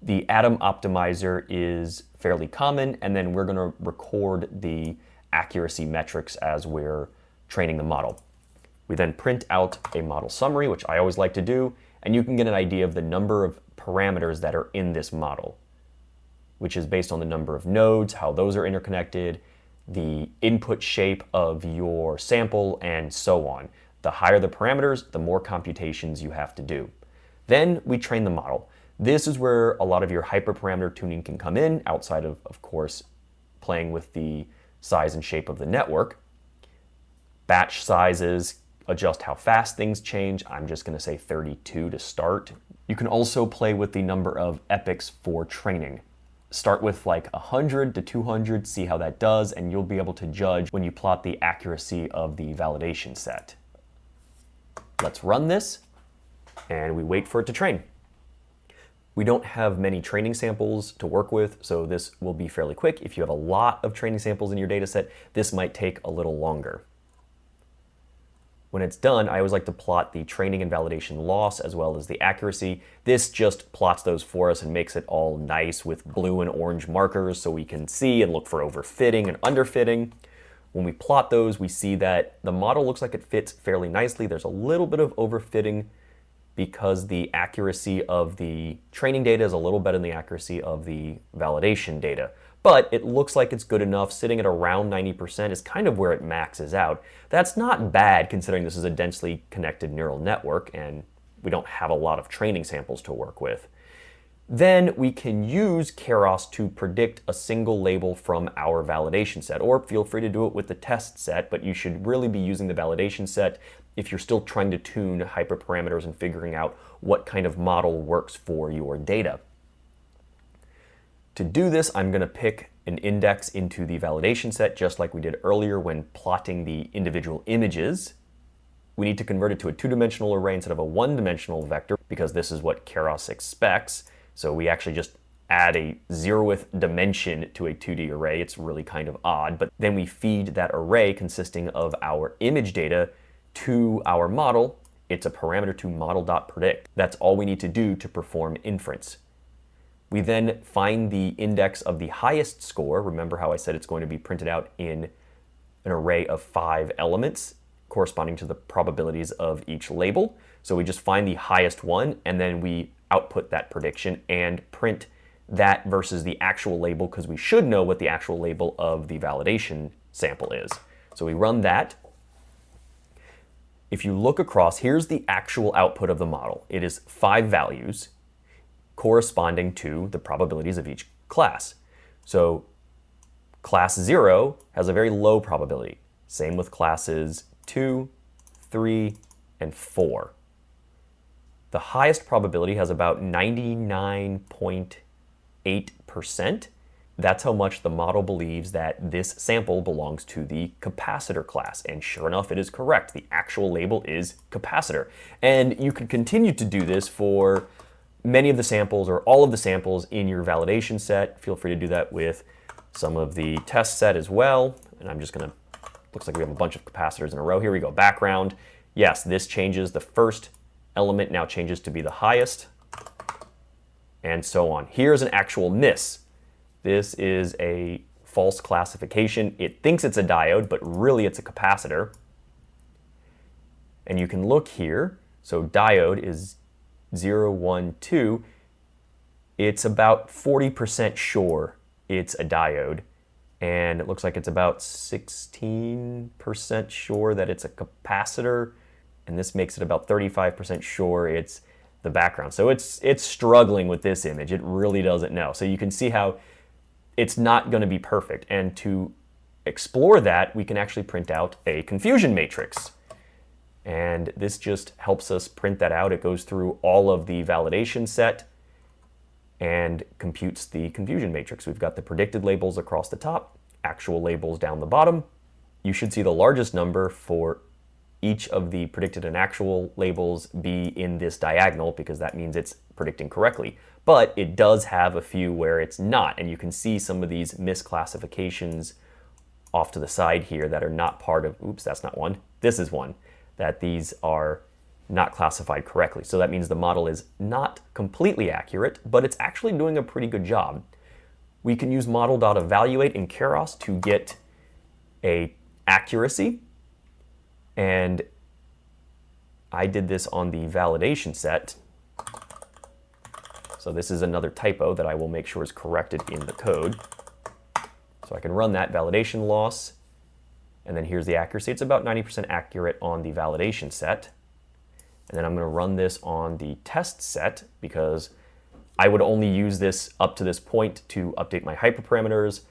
A: The atom optimizer is fairly common, and then we're going to record the accuracy metrics as we're training the model. We then print out a model summary, which I always like to do, and you can get an idea of the number of parameters that are in this model, which is based on the number of nodes, how those are interconnected, the input shape of your sample, and so on. The higher the parameters, the more computations you have to do. Then we train the model. This is where a lot of your hyperparameter tuning can come in, outside of course, playing with the size and shape of the network. Batch sizes adjust how fast things change. I'm just going to say 32 to start. You can also play with the number of epochs for training. Start with like 100 to 200, see how that does, and you'll be able to judge when you plot the accuracy of the validation set. Let's run this, and we wait for it to train. We don't have many training samples to work with, so this will be fairly quick. If you have a lot of training samples in your data set, this might take a little longer. When it's done, I always like to plot the training and validation loss as well as the accuracy. This just plots those for us and makes it all nice with blue and orange markers so we can see and look for overfitting and underfitting. When we plot those, we see that the model looks like it fits fairly nicely. There's a little bit of overfitting because the accuracy of the training data is a little better than the accuracy of the validation data. But it looks like it's good enough. Sitting at around 90% is kind of where it maxes out. That's not bad considering this is a densely connected neural network and we don't have a lot of training samples to work with. Then we can use Keras to predict a single label from our validation set, or feel free to do it with the test set, but you should really be using the validation set if you're still trying to tune hyperparameters and figuring out what kind of model works for your data. To do this, I'm going to pick an index into the validation set, just like we did earlier when plotting the individual images. We need to convert it to a two-dimensional array instead of a one-dimensional vector, because this is what Keras expects. So we actually just add a 0th dimension to a 2D array. It's really kind of odd, but then we feed that array consisting of our image data to our model. It's a parameter to model.predict. That's all we need to do to perform inference. We then find the index of the highest score. Remember how I said it's going to be printed out in an array of 5 elements corresponding to the probabilities of each label. So we just find the highest one, and then we output that prediction and print that versus the actual label, because we should know what the actual label of the validation sample is. So we run that. If you look across, here's the actual output of the model. It is 5 values corresponding to the probabilities of each class. So class 0 has a very low probability. Same with classes 2, 3, and 4. The highest probability has about 99.8%. That's how much the model believes that this sample belongs to the capacitor class. And sure enough, it is correct. The actual label is capacitor. And you could continue to do this for many of the samples or all of the samples in your validation set. Feel free to do that with some of the test set as well. And I'm just gonna, looks like we have a bunch of capacitors in a row. Here we go, background. Yes, this changes. The first element now changes to be the highest, and so on. Here's an actual miss. This is a false classification. It thinks it's a diode, but really it's a capacitor. And you can look here. So diode is 0, 1, 2. It's about 40% sure it's a diode. And it looks like it's about 16% sure that it's a capacitor. And this makes it about 35% sure it's the background. So it's struggling with this image. It really doesn't know. So you can see how it's not going to be perfect. And to explore that, we can actually print out a confusion matrix. And this just helps us print that out. It goes through all of the validation set and computes the confusion matrix. We've got the predicted labels across the top, actual labels down the bottom. You should see the largest number for each of the predicted and actual labels be in this diagonal, because that means it's predicting correctly. But it does have a few where it's not, and you can see some of these misclassifications off to the side here that are not part of, oops, that's not one, this is one, that these are not classified correctly. So that means the model is not completely accurate, but it's actually doing a pretty good job. We can use model.evaluate in Keras to get a accuracy, and I did this on the validation set. So this is another typo that I will make sure is corrected in the code. So I can run that validation loss, and then here's the accuracy. It's about 90% accurate on the validation set. And then I'm going to run this on the test set, because I would only use this up to this point to update my hyperparameters,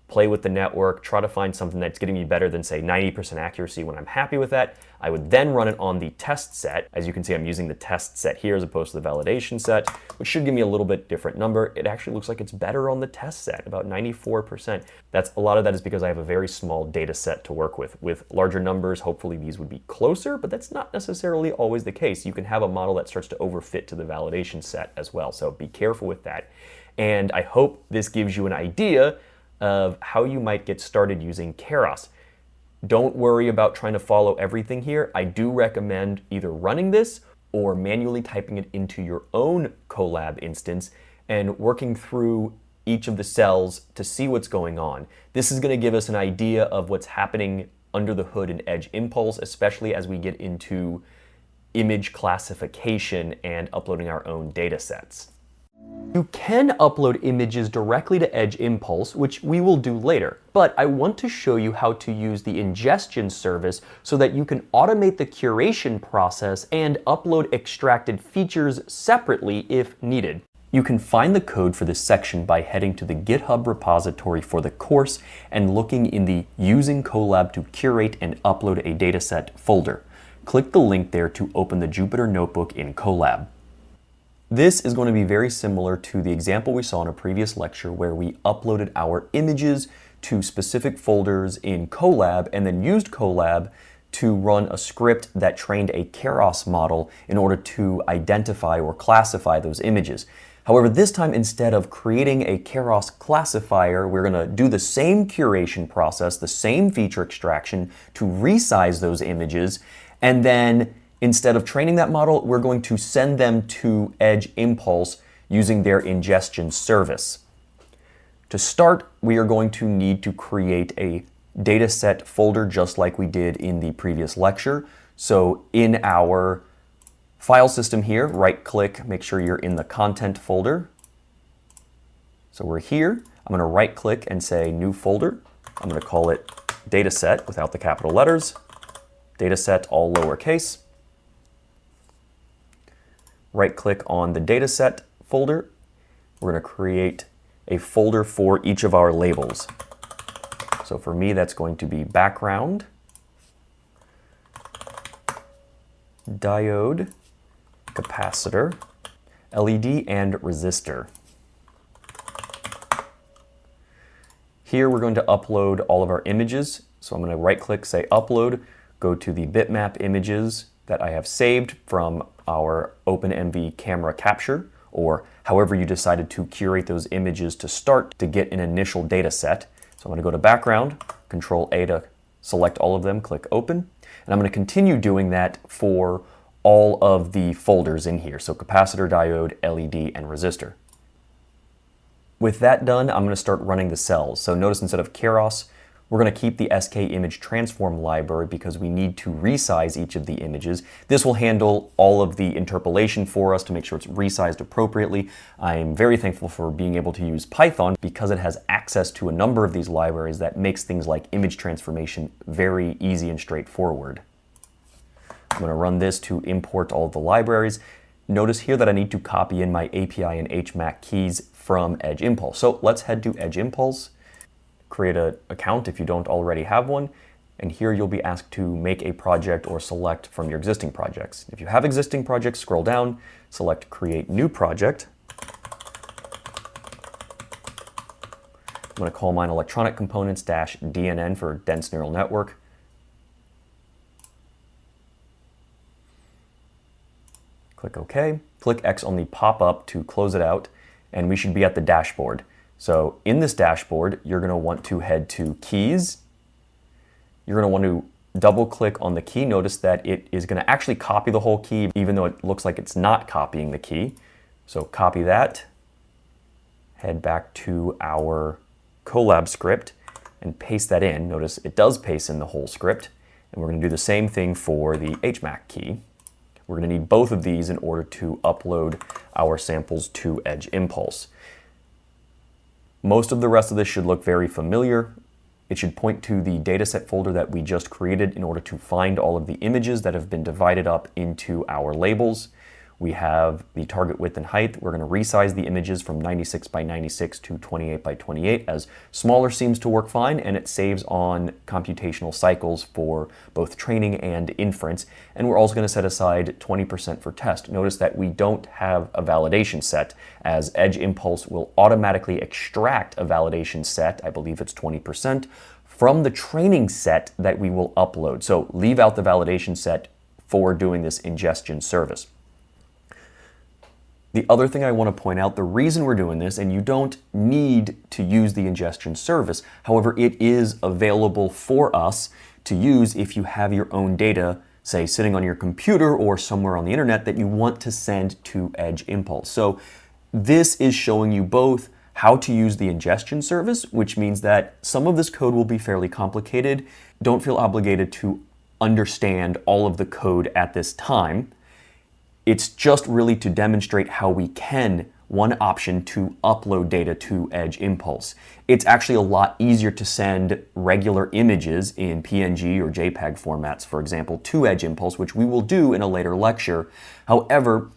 A: play with the network, try to find something that's getting me better than, say, 90% accuracy. When I'm happy with that, I would then run it on the test set. As you can see, I'm using the test set here as opposed to the validation set, which should give me a little bit different number. It actually looks like it's better on the test set, about 94%. A lot of that is because I have a very small data set to work with. With larger numbers, hopefully these would be closer, but that's not necessarily always the case. You can have a model that starts to overfit to the validation set as well, so be careful with that. And I hope this gives you an idea of how you might get started using Keras. Don't worry about trying to follow everything here. I do recommend either running this or manually typing it into your own Colab instance and working through each of the cells to see what's going on. This is going to give us an idea of what's happening under the hood in Edge Impulse, especially as we get into image classification and uploading our own data sets. You can upload images directly to Edge Impulse, which we will do later, but I want to show you how to use the ingestion service so that you can automate the curation process and upload extracted features separately if needed. You can find the code for this section by heading to the GitHub repository for the course and looking in the Using Colab to Curate and Upload a Dataset folder. Click the link there to open the Jupyter Notebook in Colab. This is going to be very similar to the example we saw in a previous lecture where we uploaded our images to specific folders in Colab and then used Colab to run a script that trained a Keras model in order to identify or classify those images. However, this time, instead of creating a Keras classifier, we're going to do the same curation process, the same feature extraction to resize those images, and then instead of training that model, we're going to send them to Edge Impulse using their ingestion service. To start, we are going to need to create a dataset folder just like we did in the previous lecture. So in our file system here, right-click, make sure you're in the content folder. So we're here. I'm going to right-click and say New Folder. I'm going to call it Dataset without the capital letters. Dataset, all lowercase. Right-click on the Dataset folder. We're going to create a folder for each of our labels. So for me, that's going to be background, diode, capacitor, LED, and resistor. Here we're going to upload all of our images. So I'm going to right-click, say Upload, go to the bitmap images that I have saved from our OpenMV camera capture, or however you decided to curate those images to start to get an initial data set. So I'm going to go to Background, Control A to select all of them, click Open, and I'm going to continue doing that for all of the folders in here. So capacitor, diode, LED, and resistor. With that done, I'm going to start running the cells. So notice instead of Keras, we're going to keep the SK image transform library because we need to resize each of the images. This will handle all of the interpolation for us to make sure it's resized appropriately. I'm very thankful for being able to use Python because it has access to a number of these libraries that makes things like image transformation very easy and straightforward. I'm going to run this to import all of the libraries. Notice here that I need to copy in my API and HMAC keys from Edge Impulse. So let's head to Edge Impulse, create an account if you don't already have one, and here you'll be asked to make a project or select from your existing projects. If you have existing projects, scroll down, select Create New Project. I'm going to call mine Electronic Components -DNN for Dense Neural Network. Click OK. Click X on the pop-up to close it out, and we should be at the dashboard. So in this dashboard, you're going to want to head to Keys. You're going to want to double-click on the key. Notice that it is going to actually copy the whole key, even though it looks like it's not copying the key. So copy that, head back to our Colab script, and paste that in. Notice it does paste in the whole script, and we're going to do the same thing for the HMAC key. We're going to need both of these in order to upload our samples to Edge Impulse. Most of the rest of this should look very familiar. It should point to the dataset folder that we just created in order to find all of the images that have been divided up into our labels. We have the target width and height. We're going to resize the images from 96 by 96 to 28 by 28, as smaller seems to work fine, and it saves on computational cycles for both training and inference. And we're also going to set aside 20% for test. Notice that we don't have a validation set, as Edge Impulse will automatically extract a validation set, I believe it's 20%, from the training set that we will upload. So leave out the validation set for doing this ingestion service. The other thing I want to point out, the reason we're doing this, and you don't need to use the ingestion service, however, it is available for us to use if you have your own data, say, sitting on your computer or somewhere on the internet that you want to send to Edge Impulse. So this is showing you both how to use the ingestion service, which means that some of this code will be fairly complicated. Don't feel obligated to understand all of the code at this time. It's just really to demonstrate how we can, one option, to upload data to Edge Impulse. It's actually a lot easier to send regular images in PNG or JPEG formats, for example, to Edge Impulse, which we will do in a later lecture. However,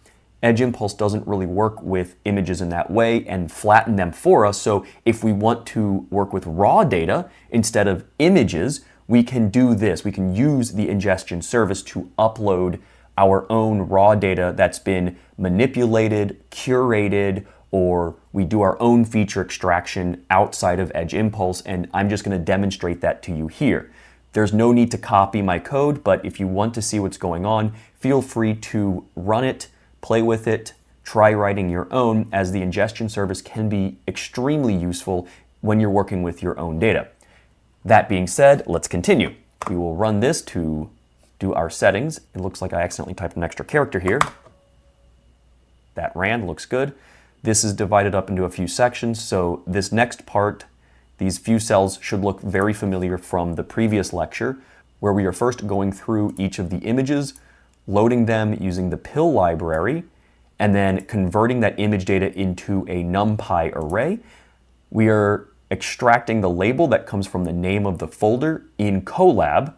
A: Edge Impulse doesn't really work with images in that way and flatten them for us. So if we want to work with raw data instead of images, we can do this. We can use the ingestion service to upload our own raw data that's been manipulated, curated, or we do our own feature extraction outside of Edge Impulse, and I'm just going to demonstrate that to you here. There's no need to copy my code, but if you want to see what's going on, feel free to run it, play with it, try writing your own, as the ingestion service can be extremely useful when you're working with your own data. That being said, let's continue. We will run this to do our settings. It looks like I accidentally typed an extra character here. That ran, looks good. This is divided up into a few sections, so this next part, these few cells should look very familiar from the previous lecture, where we are first going through each of the images, loading them using the pill library, and then converting that image data into a NumPy array. We are extracting the label that comes from the name of the folder in Colab.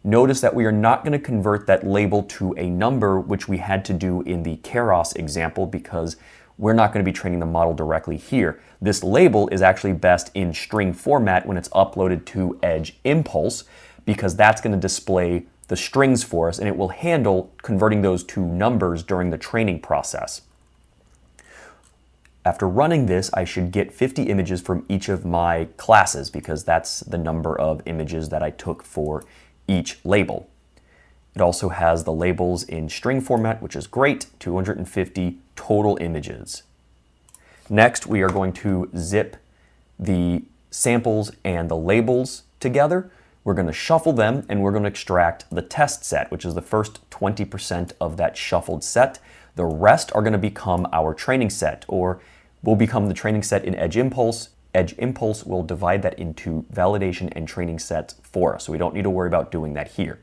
A: Notice that we are not going to convert that label to a number, which we had to do in the Keras example, because we're not going to be training the model directly here. This label is actually best in string format when it's uploaded to Edge Impulse, because that's going to display the strings for us, and it will handle converting those to numbers during the training process. After running this, I should get 50 images from each of my classes, because that's the number of images that I took for each label. It also has the labels in string format, which is great, 250 total images. Next, we are going to zip the samples and the labels together. We're going to shuffle them, and we're going to extract the test set, which is the first 20% of that shuffled set. The rest are going to become our training set, or will become the training set in Edge Impulse. Edge Impulse will divide that into validation and training sets for us, so we don't need to worry about doing that here.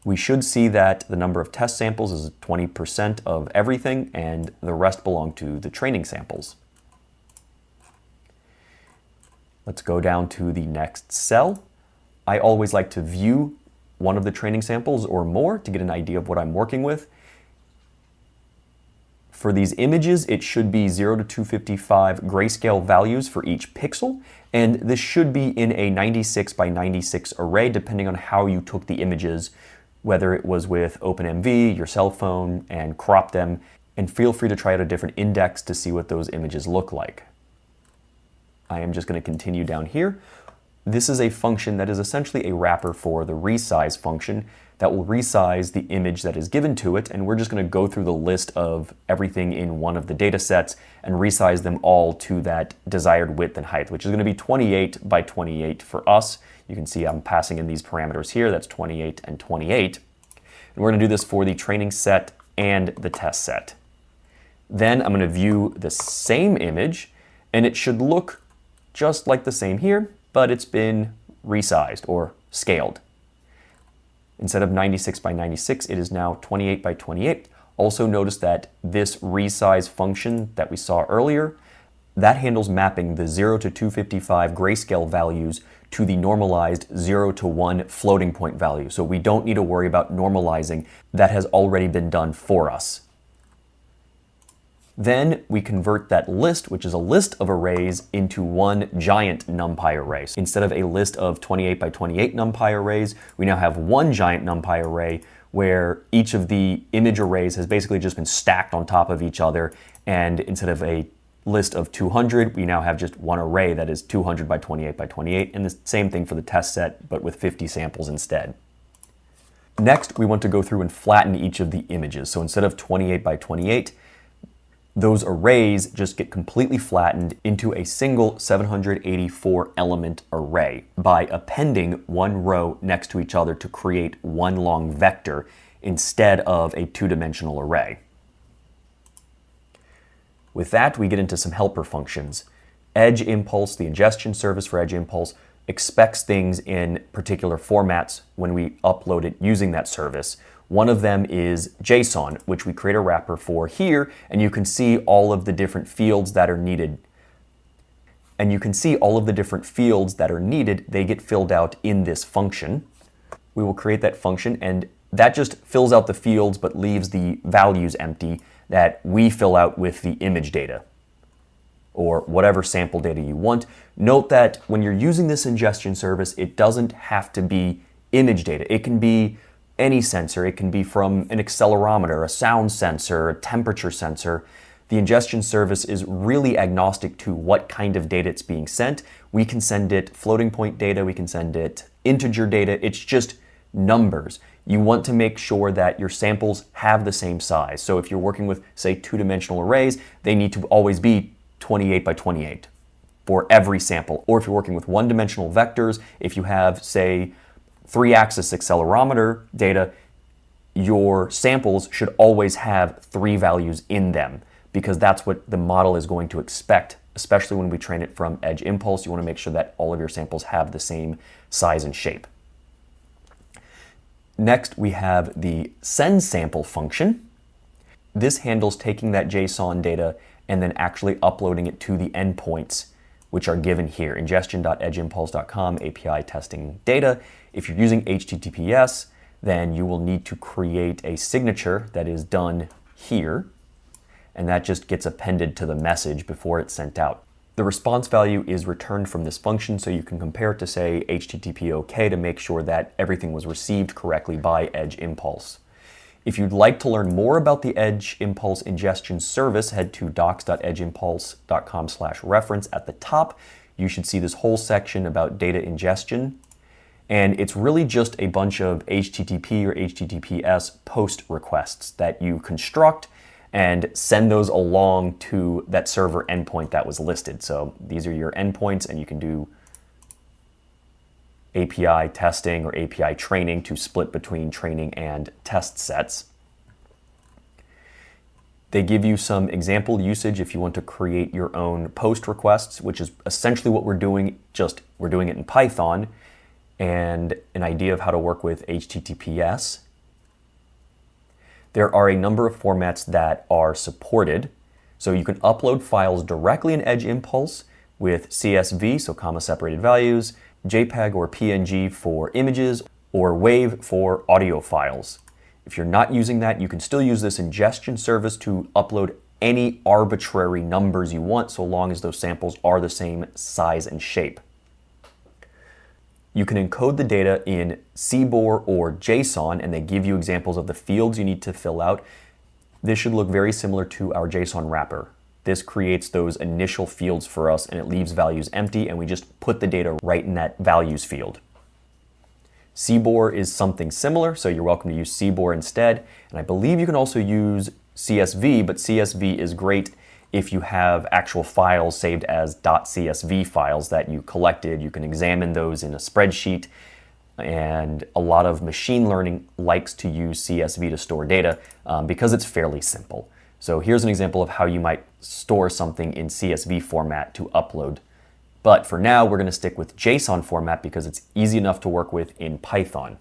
A: We should see that the number of test samples is 20% of everything, and the rest belong to the training samples. Let's go down to the next cell. I always like to view one of the training samples or more to get an idea of what I'm working with. For these images, it should be 0 to 255 grayscale values for each pixel, and this should be in a 96 by 96 array depending on how you took the images, whether it was with OpenMV, your cell phone, and crop them, and feel free to try out a different index to see what those images look like. I am just going to continue down here. This is a function that is essentially a wrapper for the resize function that will resize the image that is given to it, and we're just going to go through the list of everything in one of the data sets and resize them all to that desired width and height, which is going to be 28 by 28 for us. You can see I'm passing in these parameters here, that's 28 and 28. And we're going to do this for the training set and the test set. Then I'm going to view the same image, and it should look just like the same here, but it's been resized or scaled. Instead of 96 by 96, it is now 28 by 28. Also notice that this resize function that we saw earlier, that handles mapping the 0 to 255 grayscale values to the normalized 0 to 1 floating point value. So we don't need to worry about normalizing. That has already been done for us. Then we convert that list, which is a list of arrays, into one giant NumPy array. So instead of a list of 28 by 28 NumPy arrays, we now have one giant NumPy array where each of the image arrays has basically just been stacked on top of each other. And instead of a list of 200, we now have just one array that is 200 by 28 by 28. And the same thing for the test set, but with 50 samples instead. Next, we want to go through and flatten each of the images. So instead of 28 by 28, those arrays just get completely flattened into a single 784 element array by appending one row next to each other to create one long vector instead of a two-dimensional array. With that, we get into some helper functions. Edge Impulse, the ingestion service for Edge Impulse, expects things in particular formats when we upload it using that service. One of them is JSON, which we create a wrapper for here, and you can see all of the different fields that are needed. They get filled out in this function. We will create that function, and that just fills out the fields but leaves the values empty that we fill out with the image data or whatever sample data you want. Note that when you're using this ingestion service, it doesn't have to be image data. It can be any sensor. It can be from an accelerometer, a sound sensor, a temperature sensor. The ingestion service is really agnostic to what kind of data it's being sent. We can send it floating point data, we can send it integer data. It's just numbers. You want to make sure that your samples have the same size. So if you're working with, say, two-dimensional arrays, they need to always be 28 by 28 for every sample. Or if you're working with one-dimensional vectors, if you have, say, 3-axis accelerometer data, your samples should always have 3 values in them because that's what the model is going to expect, especially when we train it from edge impulse. You want to make sure that all of your samples have the same size and shape. Next, we have the send sample function. This handles taking that JSON data and then actually uploading it to the endpoints, which are given here, ingestion.edgeimpulse.com, API testing data. If you're using HTTPS, then you will need to create a signature that is done here, and that just gets appended to the message before it's sent out. The response value is returned from this function, so you can compare it to, say, HTTP OK to make sure that everything was received correctly by Edge Impulse. If you'd like to learn more about the Edge Impulse ingestion service, head to docs.edgeimpulse.com/reference. At the top, you should see this whole section about data ingestion. And it's really just a bunch of HTTP or HTTPS post requests that you construct and send those along to that server endpoint that was listed. So these are your endpoints, and you can do API testing or API training to split between training and test sets. They give you some example usage if you want to create your own post requests, which is essentially what we're doing, just we're doing it in Python, and an idea of how to work with HTTPS. There are a number of formats that are supported. So you can upload files directly in Edge Impulse with CSV, so comma separated values, JPEG or PNG for images, or WAV for audio files. If you're not using that, you can still use this ingestion service to upload any arbitrary numbers you want, so long as those samples are the same size and shape. You can encode the data in CBOR or JSON, and they give you examples of the fields you need to fill out. This should look very similar to our JSON wrapper. This creates those initial fields for us, and it leaves values empty, and we just put the data right in that values field. CBOR is something similar, so you're welcome to use CBOR instead. And I believe you can also use CSV, but CSV is great if you have actual files saved as .csv files that you collected. You can examine those in a spreadsheet, and a lot of machine learning likes to use CSV to store data because it's fairly simple. So here's an example of how you might store something in CSV format to upload. But for now, we're going to stick with JSON format because it's easy enough to work with in Python.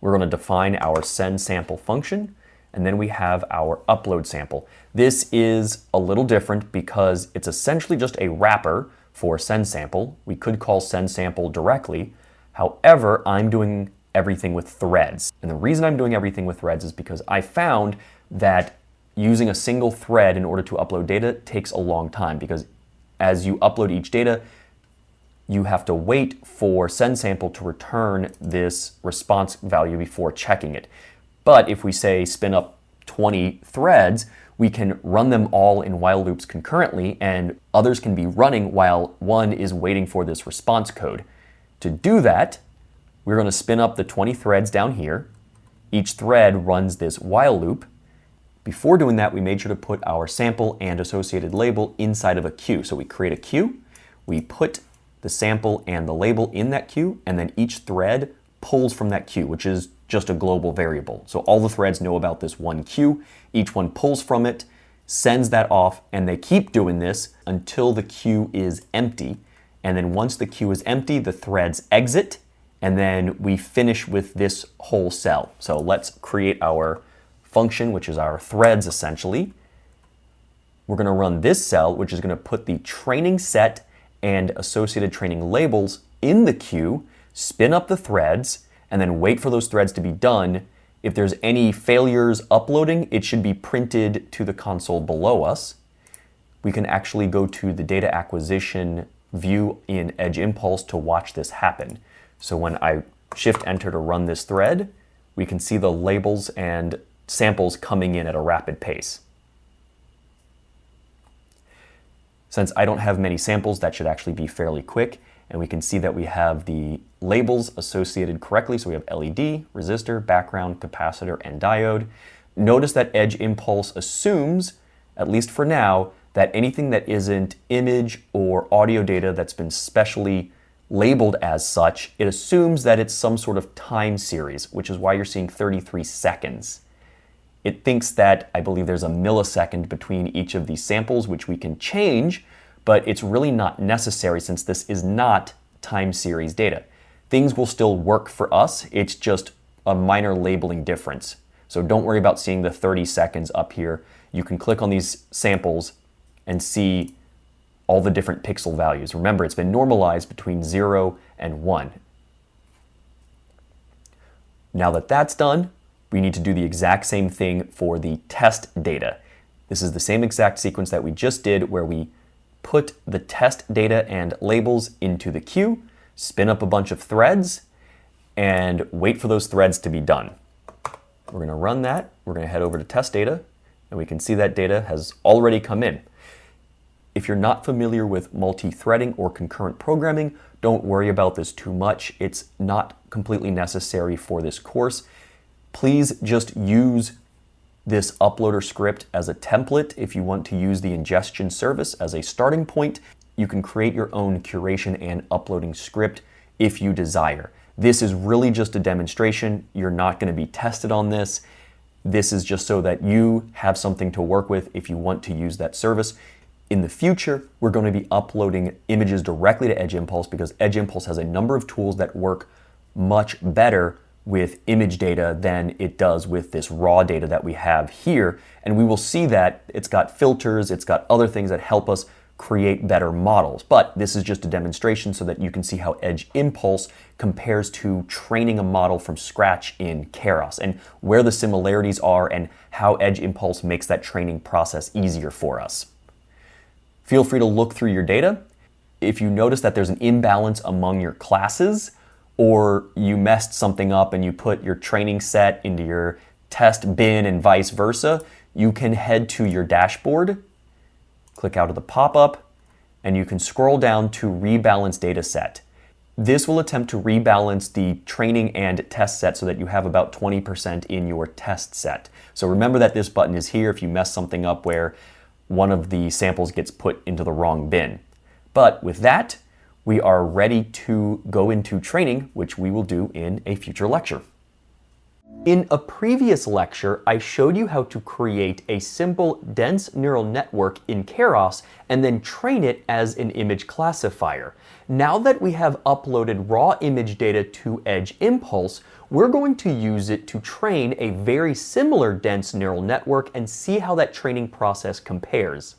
A: We're going to define our send sample function, and then we have our upload sample. This is a little different because it's essentially just a wrapper for send sample. We could call send sample directly. However, I'm doing everything with threads. And the reason I'm doing everything with threads is because I found that using a single thread in order to upload data takes a long time, because as you upload each data, you have to wait for send sample to return this response value before checking it. But if we say spin up 20 threads, we can run them all in while loops concurrently, and others can be running while one is waiting for this response code. To do that, we're going to spin up the 20 threads down here. Each thread runs this while loop. Before doing that, we made sure to put our sample and associated label inside of a queue. So we create a queue, we put the sample and the label in that queue, and then each thread pulls from that queue, which is just a global variable. So all the threads know about this one queue, each one pulls from it, sends that off, and they keep doing this until the queue is empty. And then once the queue is empty, the threads exit, and then we finish with this whole cell. So let's create our function, which is our threads essentially. We're going to run this cell, which is going to put the training set and associated training labels in the queue, spin up the threads, and then wait for those threads to be done. If there's any failures uploading, it should be printed to the console below us. We can actually go to the data acquisition view in Edge Impulse to watch this happen. So when I shift enter to run this thread, we can see the labels and samples coming in at a rapid pace. Since I don't have many samples, that should actually be fairly quick. And we can see that we have the labels associated correctly. So we have LED, resistor, background, capacitor, and diode. Notice that Edge Impulse assumes, at least for now, that anything that isn't image or audio data that's been specially labeled as such, it assumes that it's some sort of time series, which is why you're seeing 33 seconds. It thinks that, I believe there's a millisecond between each of these samples, which we can change, but it's really not necessary since this is not time series data. Things will still work for us, it's just a minor labeling difference. So don't worry about seeing the 30 seconds up here. You can click on these samples and see all the different pixel values. Remember, it's been normalized between 0 and 1. Now that that's done, we need to do the exact same thing for the test data. This is the same exact sequence that we just did where we put the test data and labels into the queue, spin up a bunch of threads, and wait for those threads to be done. We're going to run that. We're going to head over to test data, and we can see that data has already come in. If you're not familiar with multi-threading or concurrent programming, don't worry about this too much. It's not completely necessary for this course. Please just use this uploader script as a template. If you want to use the ingestion service as a starting point, you can create your own curation and uploading script if you desire. This is really just a demonstration. You're not going to be tested on this. This is just so that you have something to work with if you want to use that service. In the future, we're going to be uploading images directly to Edge Impulse because Edge Impulse has a number of tools that work much better with image data than it does with this raw data that we have here. And we will see that it's got filters, it's got other things that help us create better models. But this is just a demonstration so that you can see how Edge Impulse compares to training a model from scratch in Keras and where the similarities are and how Edge Impulse makes that training process easier for us. Feel free to look through your data. If you notice that there's an imbalance among your classes, or you messed something up and you put your training set into your test bin and vice versa, you can head to your dashboard, click out of the pop-up, and you can scroll down to Rebalance Data Set. This will attempt to rebalance the training and test set so that you have about 20% in your test set. So remember that this button is here if you mess something up where one of the samples gets put into the wrong bin. But with that, we are ready to go into training, which we will do in a future lecture. In a previous lecture, I showed you how to create a simple dense neural network in Keras and then train it as an image classifier. Now that we have uploaded raw image data to Edge Impulse, we're going to use it to train a very similar dense neural network and see how that training process compares.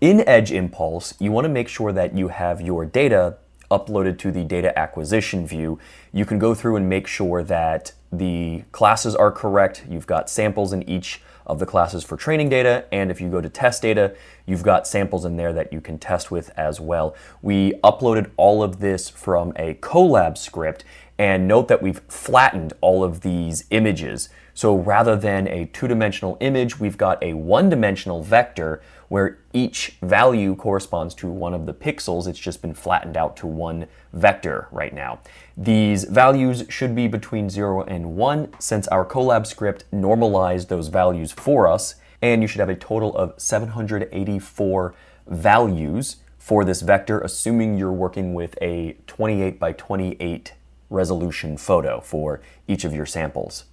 A: In Edge Impulse, you want to make sure that you have your data uploaded to the data acquisition view. You can go through and make sure that the classes are correct. You've got samples in each of the classes for training data, and if you go to test data, you've got samples in there that you can test with as well. We uploaded all of this from a Colab script, and note that we've flattened all of these images. So rather than a two-dimensional image, we've got a one-dimensional vector where each value corresponds to one of the pixels. It's just been flattened out to one vector right now. These values should be between 0 and 1 since our Colab script normalized those values for us, and you should have a total of 784 values for this vector, assuming you're working with a 28 by 28 resolution photo for each of your samples.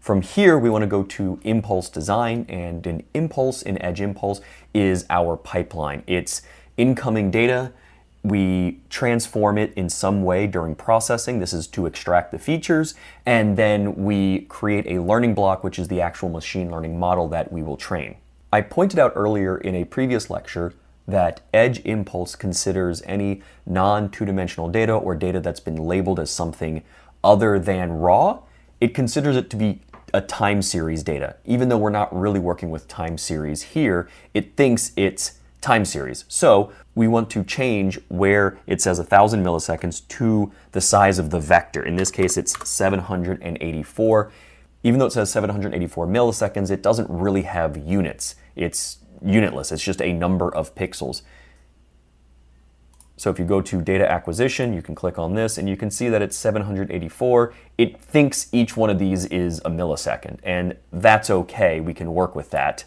A: From here, we want to go to Impulse Design, and an Impulse in Edge Impulse is our pipeline. It's incoming data. We transform it in some way during processing. This is to extract the features, and then we create a learning block, which is the actual machine learning model that we will train. I pointed out earlier in a previous lecture that Edge Impulse considers any non-two-dimensional data or data that's been labeled as something other than raw. It considers it to be a time series data. Even though we're not really working with time series here, it thinks it's time series. So we want to change where it says 1,000 milliseconds to the size of the vector. In this case, it's 784. Even though it says 784 milliseconds, it doesn't really have units. It's unitless. It's just a number of pixels. So if you go to data acquisition, you can click on this and you can see that it's 784. It thinks each one of these is a millisecond, and that's okay. We can work with that.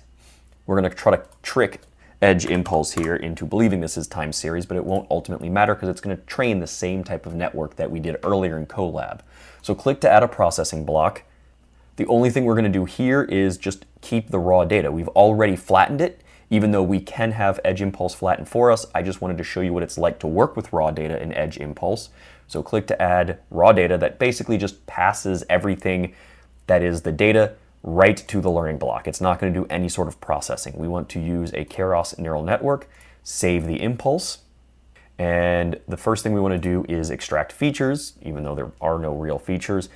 A: We're going to try to trick Edge Impulse here into believing this is time series, but it won't ultimately matter because it's going to train the same type of network that we did earlier in Colab. So click to add a processing block. The only thing we're going to do here is just keep the raw data. We've already flattened it. Even though we can have Edge Impulse flatten for us, I just wanted to show you what it's like to work with raw data in Edge Impulse. So click to add raw data that basically just passes everything that is the data right to the learning block. It's not going to do any sort of processing. We want to use a Keras neural network, save the impulse, and the first thing we want to do is extract features, even though there are no real features.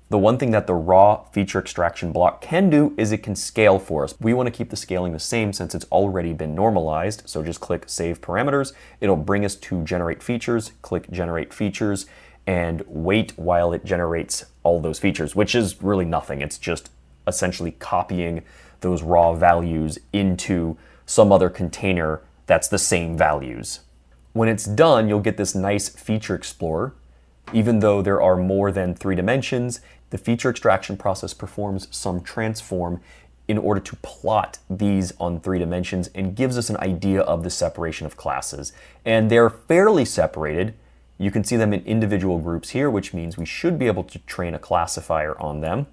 A: The one thing that the raw feature extraction block can do is it can scale for us. We want to keep the scaling the same since it's already been normalized. So just click Save Parameters. It'll bring us to Generate Features. Click Generate Features and wait while it generates all those features, which is really nothing. It's just essentially copying those raw values into some other container that's the same values. When it's done, you'll get this nice feature explorer. Even though there are more than 3 dimensions, the feature extraction process performs some transform in order to plot these on 3 dimensions and gives us an idea of the separation of classes. And they're fairly separated. You can see them in individual groups here, which means we should be able to train a classifier on them.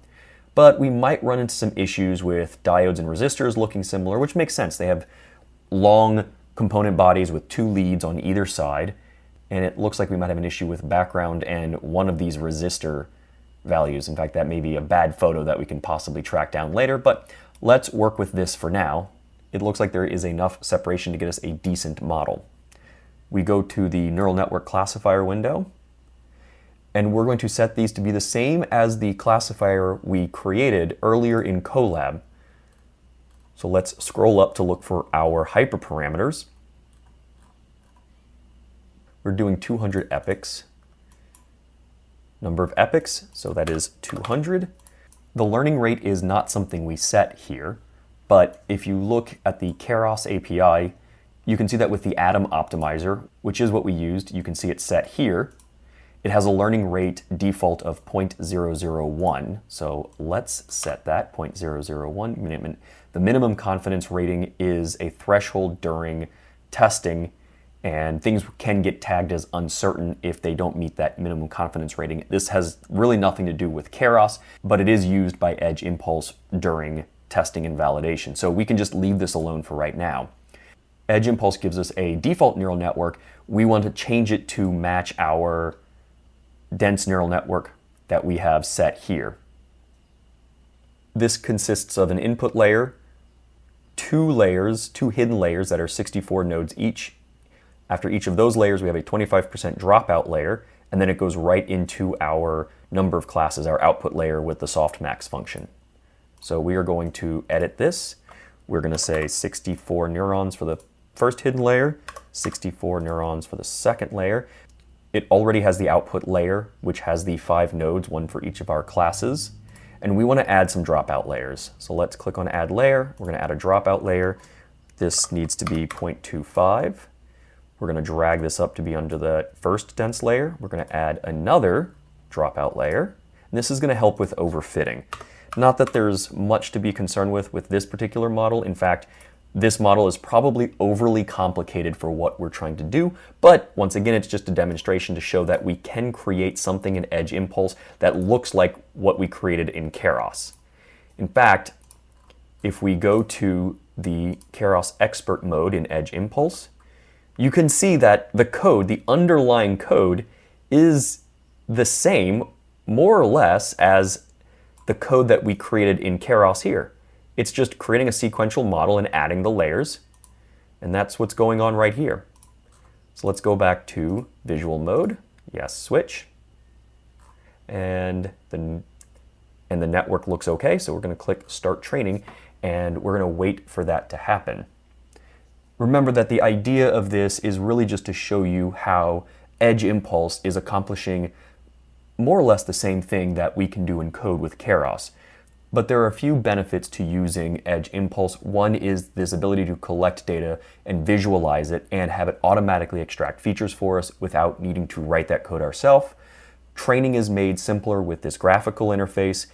A: But we might run into some issues with diodes and resistors looking similar, which makes sense. They have long component bodies with 2 leads on either side. And it looks like we might have an issue with background and one of these resistor values. In fact, that may be a bad photo that we can possibly track down later, but let's work with this for now. It looks like there is enough separation to get us a decent model. We go to the neural network classifier window, and we're going to set these to be the same as the classifier we created earlier in Colab. So let's scroll up to look for our hyperparameters. We're doing 200 epochs. Number of epochs, so that is 200. The learning rate is not something we set here, but if you look at the Keras API, you can see that with the Atom Optimizer, which is what we used, you can see it set here. It has a learning rate default of 0.001, so let's set that, 0.001. The minimum confidence rating is a threshold during testing, and things can get tagged as uncertain if they don't meet that minimum confidence rating. This has really nothing to do with Keras, but it is used by Edge Impulse during testing and validation. So we can just leave this alone for right now. Edge Impulse gives us a default neural network. We want to change it to match our dense neural network that we have set here. This consists of an input layer, 2 hidden layers that are 64 nodes each. After each of those layers, we have a 25% dropout layer, and then it goes right into our number of classes, our output layer with the softmax function. So we are going to edit this. We're going to say 64 neurons for the first hidden layer, 64 neurons for the second layer. It already has the output layer, which has the 5 nodes, 1 for each of our classes. And we want to add some dropout layers. So let's click on Add Layer. We're going to add a dropout layer. This needs to be 0.25. We're going to drag this up to be under the first dense layer. We're going to add another dropout layer. And this is going to help with overfitting. Not that there's much to be concerned with this particular model. In fact, this model is probably overly complicated for what we're trying to do. But once again, it's just a demonstration to show that we can create something in Edge Impulse that looks like what we created in Keras. In fact, if we go to the Keras expert mode in Edge Impulse, you can see that the code, the underlying code, is the same, more or less, as the code that we created in Keras here. It's just creating a sequential model and adding the layers, and that's what's going on right here. So let's go back to visual mode. Yes, switch. And the network looks okay, so we're going to click Start Training, and we're going to wait for that to happen. Remember that the idea of this is really just to show you how Edge Impulse is accomplishing more or less the same thing that we can do in code with Keras. But there are a few benefits to using Edge Impulse. One is this ability to collect data and visualize it and have it automatically extract features for us without needing to write that code ourselves. Training is made simpler with this graphical interface.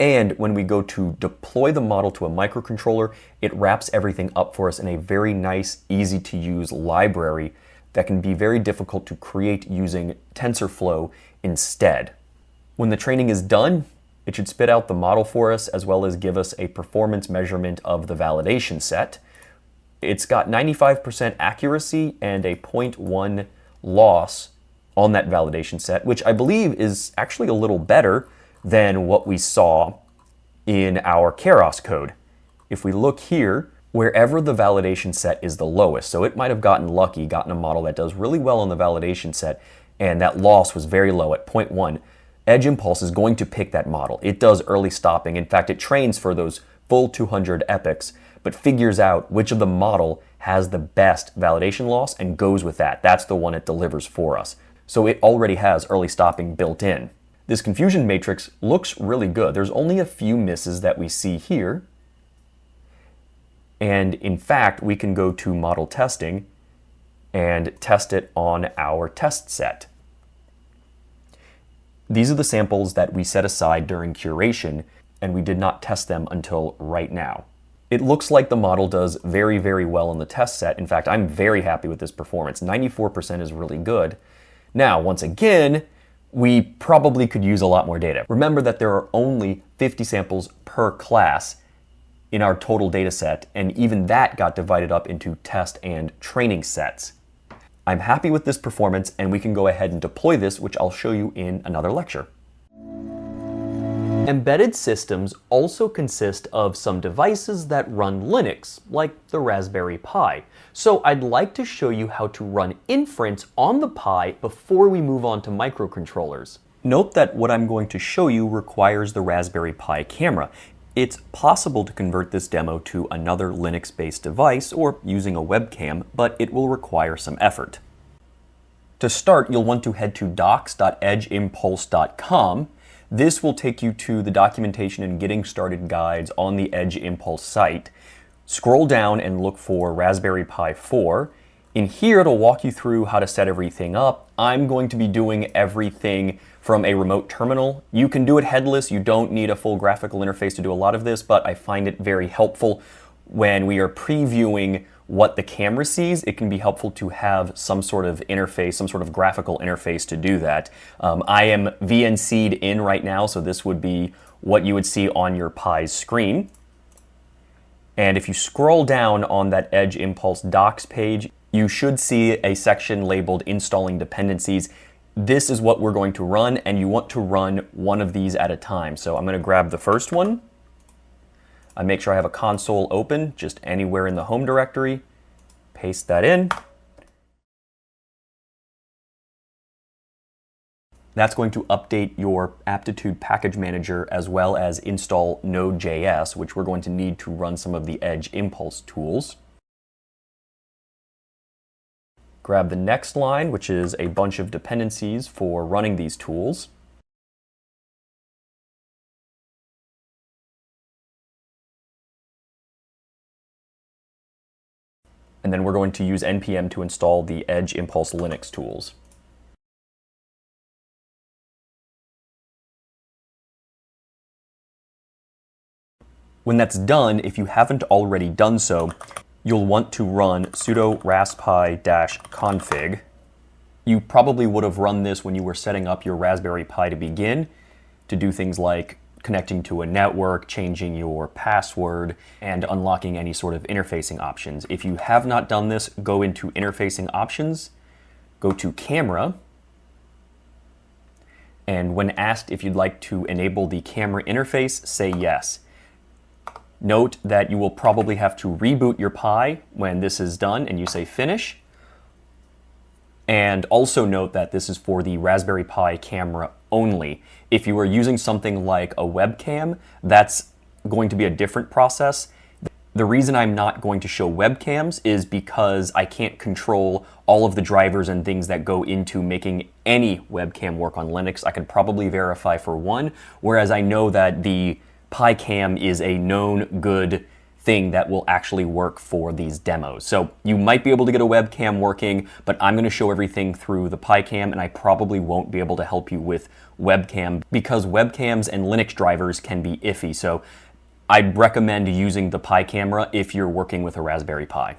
A: And when we go to deploy the model to a microcontroller, it wraps everything up for us in a very nice, easy to use library that can be very difficult to create using TensorFlow instead. When the training is done, It should spit out the model for us as well as give us a performance measurement of the validation set. It's got 95% accuracy and a 0.1 loss on that validation set, which I believe is actually a little better than what we saw in our Keras code. If we look here, wherever the validation set is the lowest, so it might have gotten lucky, gotten a model that does really well on the validation set, and that loss was very low at 0.1, Edge Impulse is going to pick that model. It does early stopping. In fact, it trains for those full 200 epochs, but figures out which of the model has the best validation loss and goes with that. That's the one it delivers for us. So it already has early stopping built in. This confusion matrix looks really good. There's only a few misses that we see here. And in fact, we can go to model testing and test it on our test set. These are the samples that we set aside during curation, and we did not test them until right now. It looks like the model does very, very well on the test set. In fact, I'm very happy with this performance. 94% is really good. Now, once again, we probably could use a lot more data. Remember that there are only 50 samples per class in our total data set, and even that got divided up into test and training sets. I'm happy with this performance, and we can go ahead and deploy this, which I'll show you in another lecture. Embedded systems also consist of some devices that run Linux, like the Raspberry Pi. So I'd like to show you how to run Inference on the Pi before we move on to microcontrollers. Note that what I'm going to show you requires the Raspberry Pi camera. It's possible to convert this demo to another Linux-based device or using a webcam, but it will require some effort. To start, you'll want to head to docs.edgeimpulse.com. This will take you to the documentation and getting started guides on the Edge Impulse site. Scroll down and look for Raspberry Pi 4. In here, it'll walk you through how to set everything up. I'm going to be doing everything from a remote terminal. You can do it headless. You don't need a full graphical interface to do a lot of this, but I find it very helpful when we are previewing what the camera sees. It can be helpful to have some sort of interface, some sort of graphical interface to do that. I am VNC'd in right now, so this would be what you would see on your Pi's screen. And if you scroll down on that Edge Impulse docs page, you should see a section labeled Installing Dependencies. This is what we're going to run, and you want to run one of these at a time. So I'm going to grab the first one. I make sure I have a console open, just anywhere in the home directory. Paste that in. That's going to update your Aptitude Package Manager as well as install Node.js, which we're going to need to run some of the Edge Impulse tools. Grab the next line, which is a bunch of dependencies for running these tools. And then we're going to use npm to install the Edge Impulse Linux tools. When that's done, if you haven't already done so, you'll want to run sudo raspi-config. You probably would have run this when you were setting up your Raspberry Pi to begin, to do things like connecting to a network, changing your password, and unlocking any sort of interfacing options. If you have not done this, go into interfacing options, go to camera, and when asked if you'd like to enable the camera interface, say yes. Note that you will probably have to reboot your Pi when this is done and you say finish. And also note that this is for the Raspberry Pi camera only. If you are using something like a webcam, that's going to be a different process. The reason I'm not going to show webcams is because I can't control all of the drivers and things that go into making any webcam work on Linux. I could probably verify for one, whereas I know that the PiCam is a known good thing that will actually work for these demos. So you might be able to get a webcam working, but I'm going to show everything through the PiCam, and I probably won't be able to help you with webcam because webcams and Linux drivers can be iffy. So I'd recommend using the Pi camera if you're working with a Raspberry Pi.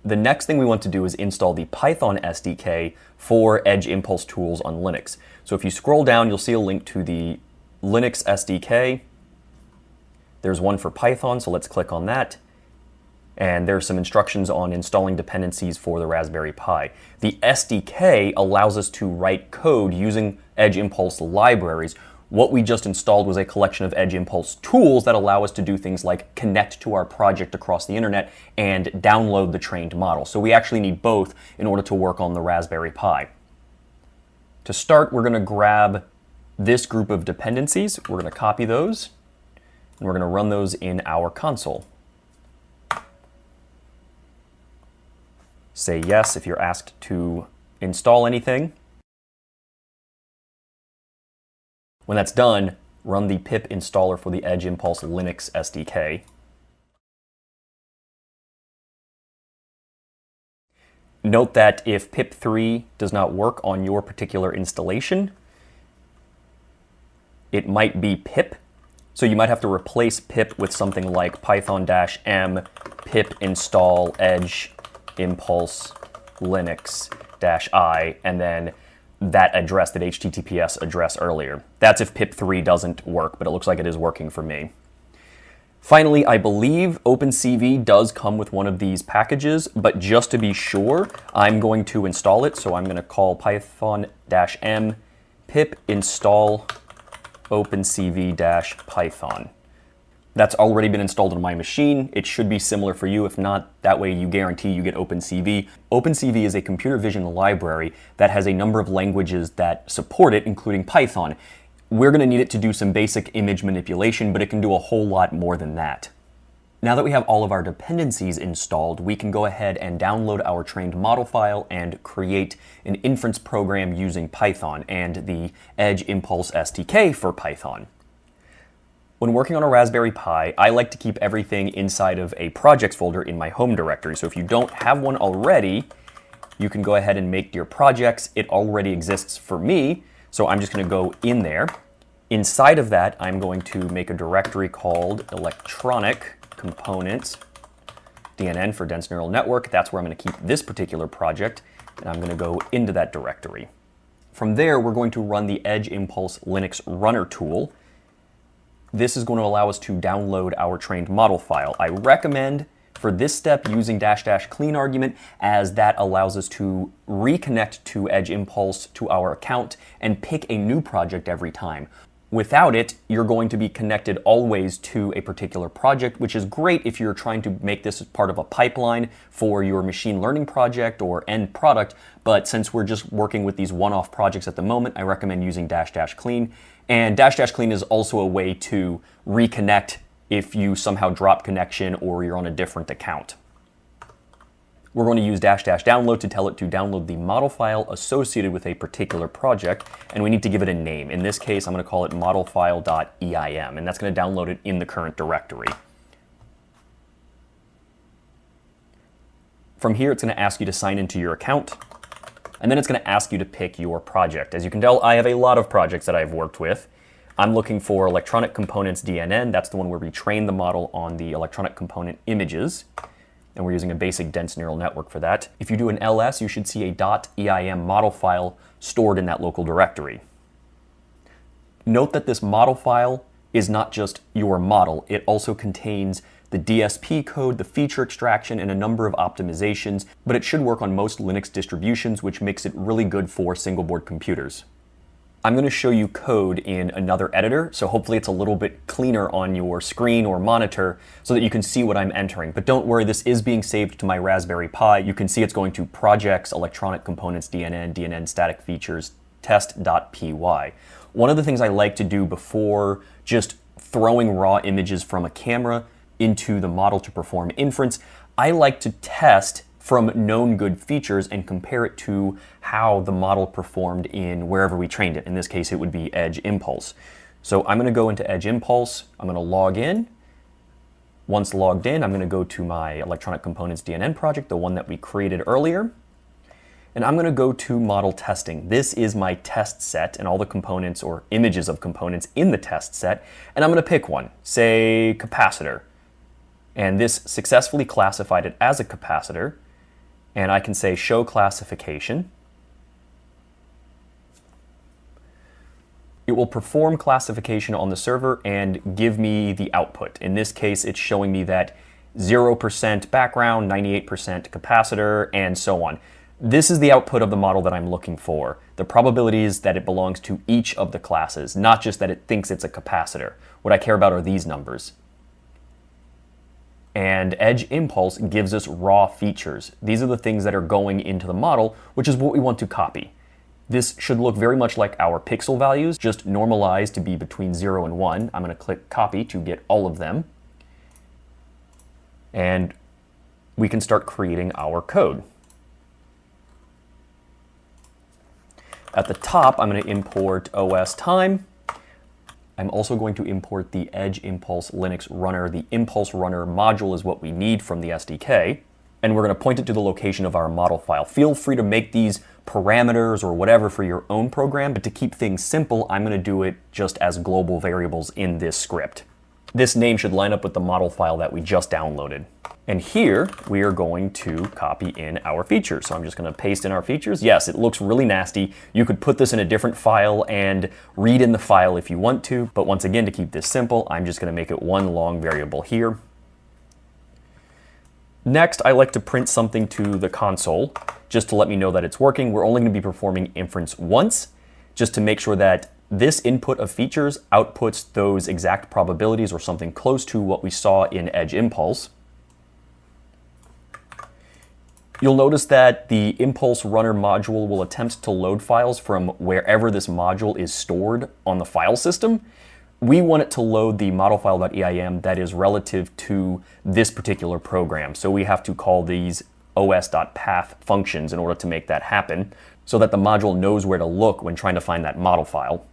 A: The next thing we want to do is install the Python SDK for Edge Impulse tools on Linux. So if you scroll down, you'll see a link to the Linux SDK. There's one for Python, so let's click on that. And there's some instructions on installing dependencies for the Raspberry Pi. The SDK allows us to write code using Edge Impulse libraries. What we just installed was a collection of Edge Impulse tools that allow us to do things like connect to our project across the internet and download the trained model. So we actually need both in order to work on the Raspberry Pi. To start, we're going to grab this group of dependencies. We're going to copy those, and we're going to run those in our console. Say yes if you're asked to install anything. When that's done, run the pip installer for the Edge Impulse Linux SDK. Note that if pip3 does not work on your particular installation, it might be pip. So you might have to replace pip with something like python-m pip install edge impulse linux-i, and then that address, that HTTPS address earlier. That's if pip3 doesn't work, but it looks like it is working for me. Finally, I believe OpenCV does come with one of these packages, but just to be sure, I'm going to install it. So I'm going to call python-m pip install OpenCV-Python. That's already been installed on my machine. It should be similar for you. If not, that way you guarantee you get OpenCV. OpenCV is a computer vision library that has a number of languages that support it, including Python. We're going to need it to do some basic image manipulation, but it can do a whole lot more than that. Now that we have all of our dependencies installed, we can go ahead and download our trained model file and create an inference program using Python and the Edge Impulse SDK for Python. When working on a Raspberry Pi, I like to keep everything inside of a projects folder in my home directory. So if you don't have one already, you can go ahead and make your projects. It already exists for me, so I'm just going to go in there. Inside of that, I'm going to make a directory called electronic components DNN for dense neural network. That's where I'm going to keep this particular project, and I'm going to go into that directory. From there, we're going to run the Edge Impulse Linux runner tool. This is going to allow us to download our trained model file. I recommend for this step using -- clean argument, as that allows us to reconnect to Edge Impulse to our account and pick a new project every time. Without it, you're going to be connected always to a particular project, which is great if you're trying to make this as part of a pipeline for your machine learning project or end product. But since we're just working with these one-off projects at the moment, I recommend using -- clean. And -- clean is also a way to reconnect if you somehow drop connection or you're on a different account. We're going to use -- download to tell it to download the model file associated with a particular project, and we need to give it a name. In this case, I'm going to call it modelfile.eim, and that's going to download it in the current directory. From here, it's going to ask you to sign into your account, and then it's going to ask you to pick your project. As you can tell, I have a lot of projects that I've worked with. I'm looking for electronic components DNN. That's the one where we train the model on the electronic component images. And we're using a basic dense neural network for that. If you do an ls, you should see a .eim model file stored in that local directory. Note that this model file is not just your model. It also contains the DSP code, the feature extraction, and a number of optimizations, but it should work on most Linux distributions, which makes it really good for single board computers. I'm going to show you code in another editor, so hopefully it's a little bit cleaner on your screen or monitor so that you can see what I'm entering. But don't worry, this is being saved to my Raspberry Pi. You can see it's going to projects, electronic components, DNN static features, test.py. One of the things I like to do before just throwing raw images from a camera into the model to perform inference, I like to test from known good features and compare it to how the model performed in wherever we trained it. In this case, it would be Edge Impulse. So I'm going to go into Edge Impulse. I'm going to log in. Once logged in, I'm going to go to my electronic components DNN project, the one that we created earlier. And I'm going to go to model testing. This is my test set and all the components or images of components in the test set. And I'm going to pick one, say capacitor. And this successfully classified it as a capacitor. And I can say show classification. It will perform classification on the server and give me the output. In this case, it's showing me that 0% background, 98% capacitor, and so on. This is the output of the model that I'm looking for. The probability is that it belongs to each of the classes, not just that it thinks it's a capacitor. What I care about are these numbers. And Edge Impulse gives us raw features. These are the things that are going into the model, which is what we want to copy. This should look very much like our pixel values, just normalized to be between 0 and 1. I'm going to click copy to get all of them. And we can start creating our code. At the top, I'm going to import OS time. I'm also going to import the Edge Impulse Linux runner. The Impulse runner module is what we need from the SDK. And we're going to point it to the location of our model file. Feel free to make these parameters or whatever for your own program, but to keep things simple, I'm going to do it just as global variables in this script. This name should line up with the model file that we just downloaded. And here we are going to copy in our features. So I'm just going to paste in our features. Yes, it looks really nasty. You could put this in a different file and read in the file if you want to. But once again, to keep this simple, I'm just going to make it one long variable here. Next, I like to print something to the console just to let me know that it's working. We're only going to be performing inference once, just to make sure that this input of features outputs those exact probabilities or something close to what we saw in Edge Impulse. You'll notice that the Impulse Runner module will attempt to load files from wherever this module is stored on the file system. We want it to load the modelfile.eim that is relative to this particular program. So we have to call these os.path functions in order to make that happen, so that the module knows where to look when trying to find that model file.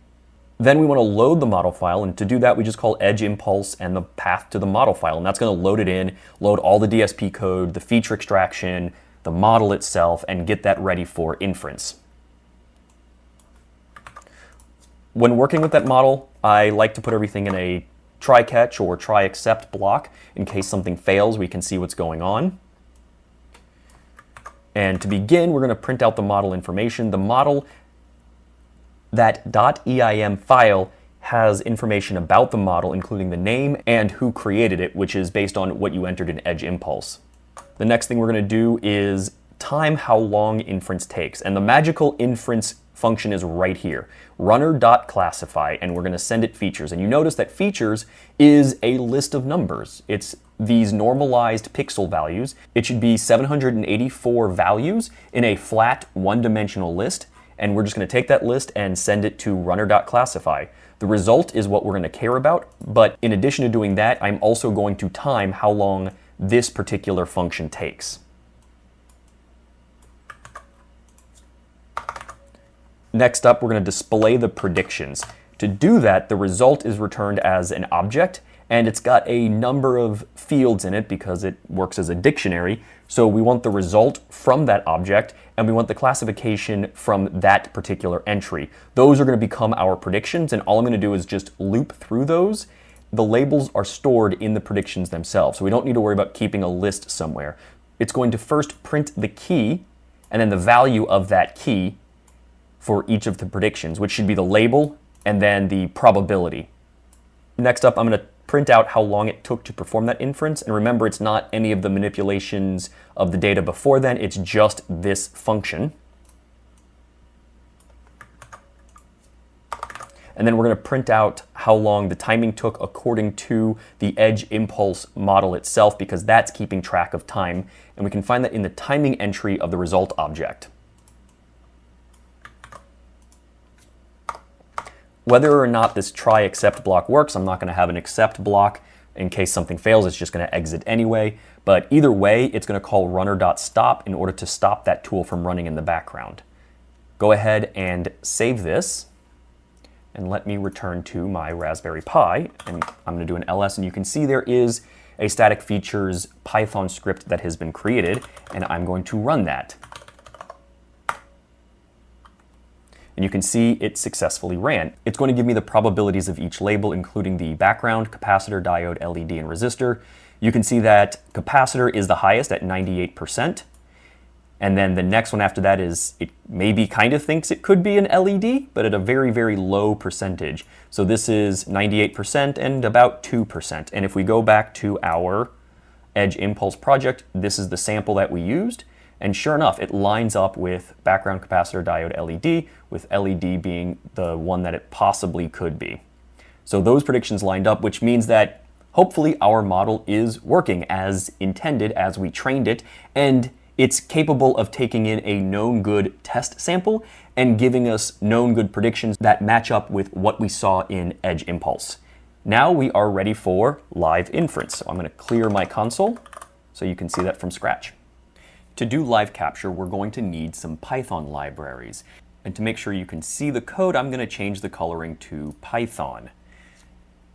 A: Then we want to load the model file, and to do that we just call Edge Impulse and the path to the model file, and that's going to load it in, load all the DSP code, the feature extraction, the model itself, and get that ready for inference. When working with that model, I like to put everything in a try catch or try except block. In case something fails, we can see what's going on. And to begin, we're going to print out the model information. The model, that .eim file, has information about the model, including the name and who created it, which is based on what you entered in Edge Impulse. The next thing we're going to do is time how long inference takes. And the magical inference function is right here, runner.classify, and we're going to send it features. And you notice that features is a list of numbers. It's these normalized pixel values. It should be 784 values in a flat one-dimensional list. And we're just going to take that list and send it to runner.classify. The result is what we're going to care about. But in addition to doing that, I'm also going to time how long this particular function takes. Next up, we're going to display the predictions. To do that, the result is returned as an object, and it's got a number of fields in it because it works as a dictionary. So we want the result from that object, and we want the classification from that particular entry. Those are going to become our predictions, and all I'm going to do is just loop through those. The labels are stored in the predictions themselves, so we don't need to worry about keeping a list somewhere. It's going to first print the key, and then the value of that key for each of the predictions, which should be the label and then the probability. Next up, I'm going to print out how long it took to perform that inference. And remember, it's not any of the manipulations of the data before then, it's just this function. And then we're going to print out how long the timing took according to the Edge Impulse model itself, because that's keeping track of time. And we can find that in the timing entry of the result object. Whether or not this try except block works, I'm not going to have an except block. In case something fails, it's just going to exit anyway. But either way, it's going to call runner.stop in order to stop that tool from running in the background. Go ahead and save this. And let me return to my Raspberry Pi. And I'm going to do an ls, and you can see there is a static features Python script that has been created, and I'm going to run that. And you can see it successfully ran. It's going to give me the probabilities of each label, including the background, capacitor, diode, LED, and resistor. You can see that capacitor is the highest at 98%, And then the next one after that is, it maybe kind of thinks it could be an LED, but at a very, very low percentage. So this is 98% and about 2%. And if we go back to our Edge Impulse project, this is the sample that we used. And sure enough, it lines up with background capacitor diode LED, with LED being the one that it possibly could be. So those predictions lined up, which means that hopefully our model is working as intended as we trained it, and it's capable of taking in a known good test sample and giving us known good predictions that match up with what we saw in Edge Impulse. Now we are ready for live inference. So I'm going to clear my console so you can see that from scratch. To do live capture, we're going to need some Python libraries. And to make sure you can see the code, I'm going to change the coloring to Python.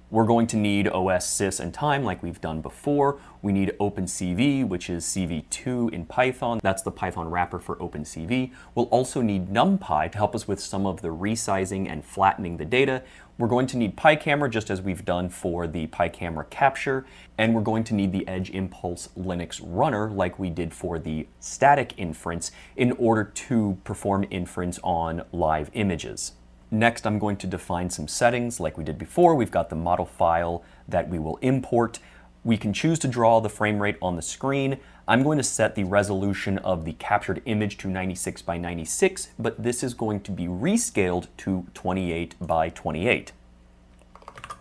A: We're going to need OS, sys, and time like we've done before. We need OpenCV, which is CV2 in Python. That's the Python wrapper for OpenCV. We'll also need NumPy to help us with some of the resizing and flattening the data. We're going to need PyCamera, just as we've done for the PyCamera capture. And we're going to need the Edge Impulse Linux runner like we did for the static inference in order to perform inference on live images. Next, I'm going to define some settings like we did before. We've got the model file that we will import. We can choose to draw the frame rate on the screen. I'm going to set the resolution of the captured image to 96 by 96, but this is going to be rescaled to 28 by 28.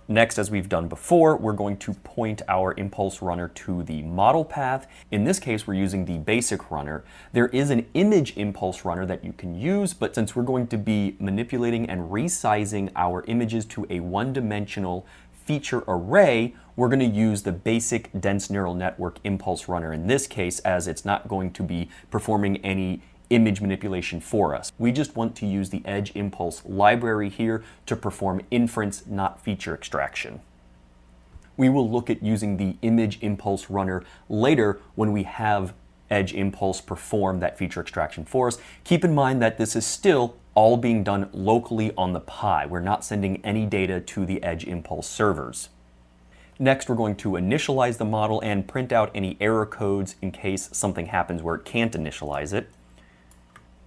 A: Next, as we've done before, we're going to point our impulse runner to the model path. In this case, we're using the basic runner. There is an image impulse runner that you can use, but since we're going to be manipulating and resizing our images to a one-dimensional feature array, we're going to use the basic dense neural network impulse runner in this case, as it's not going to be performing any image manipulation for us. We just want to use the Edge Impulse library here to perform inference, not feature extraction. We will look at using the image impulse runner later when we have Edge Impulse perform that feature extraction for us. Keep in mind that this is still all being done locally on the Pi. We're not sending any data to the Edge Impulse servers. Next, we're going to initialize the model and print out any error codes in case something happens where it can't initialize it.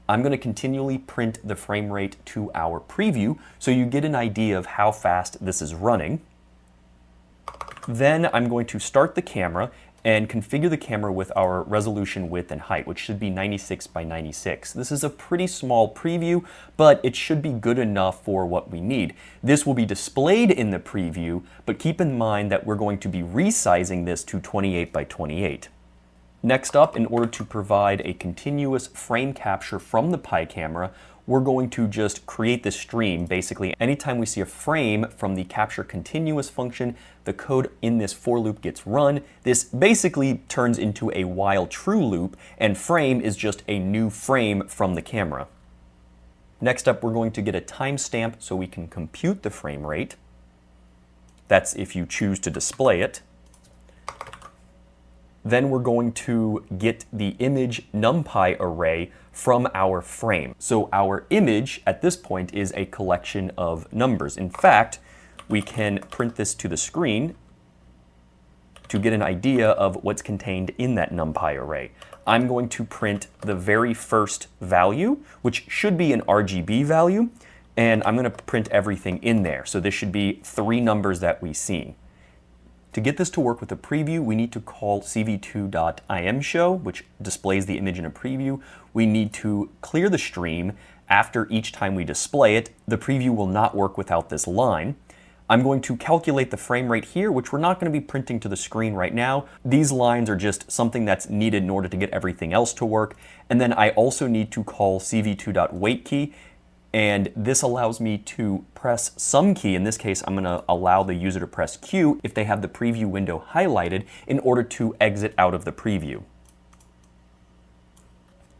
A: I'm going to continually print the frame rate to our preview so you get an idea of how fast this is running. Then I'm going to start the camera and configure the camera with our resolution, width, and height, which should be 96 by 96. This is a pretty small preview, but it should be good enough for what we need. This will be displayed in the preview, but keep in mind that we're going to be resizing this to 28 by 28. Next up, in order to provide a continuous frame capture from the PyCamera, we're going to just create this stream. Basically, anytime we see a frame from the capture continuous function, the code in this for loop gets run. This basically turns into a while true loop, and frame is just a new frame from the camera. Next up, we're going to get a timestamp so we can compute the frame rate. That's if you choose to display it. Then we're going to get the image NumPy array from our frame. So our image at this point is a collection of numbers. In fact, we can print this to the screen to get an idea of what's contained in that NumPy array. I'm going to print the very first value, which should be an RGB value, and I'm going to print everything in there. So this should be 3 numbers that we see. To get this to work with a preview, we need to call cv2.imshow, which displays the image in a preview. We need to clear the stream after each time we display it. The preview will not work without this line. I'm going to calculate the frame rate here, which we're not going to be printing to the screen right now. These lines are just something that's needed in order to get everything else to work. And then I also need to call cv2.waitKey. And this allows me to press some key. In this case, I'm going to allow the user to press Q if they have the preview window highlighted in order to exit out of the preview.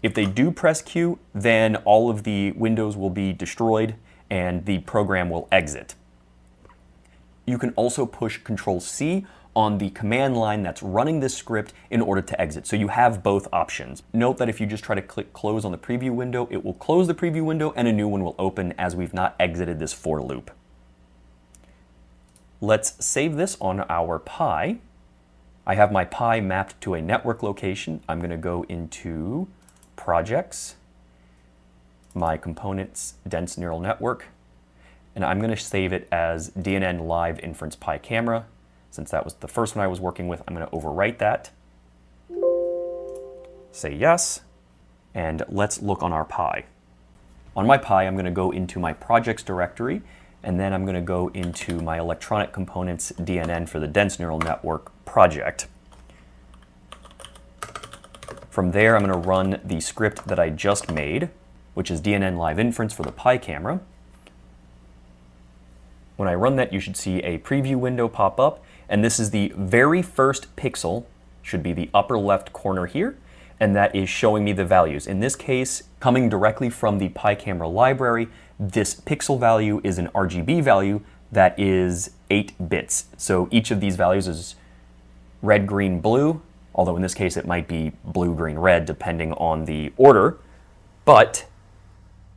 A: If they do press Q, then all of the windows will be destroyed and the program will exit. You can also push Control-C on the command line that's running this script in order to exit. So you have both options. Note that if you just try to click close on the preview window, it will close the preview window and a new one will open as we've not exited this for loop. Let's save this on our Pi. I have my Pi mapped to a network location. I'm going to go into projects, my components dense neural network, and I'm going to save it as DNN Live Inference Pi Camera. Since that was the first one I was working with, I'm going to overwrite that. Say yes, and let's look on our Pi. On my Pi, I'm going to go into my projects directory, and then I'm going to go into my electronic components DNN for the dense neural network project. From there, I'm going to run the script that I just made, which is DNN Live Inference for the Pi camera. When I run that, you should see a preview window pop up, and this is the very first pixel, should be the upper left corner here, and that is showing me the values. In this case, coming directly from the Pi camera library, this pixel value is an RGB value that is 8 bits. So each of these values is red, green, blue, although in this case it might be blue, green, red, depending on the order. But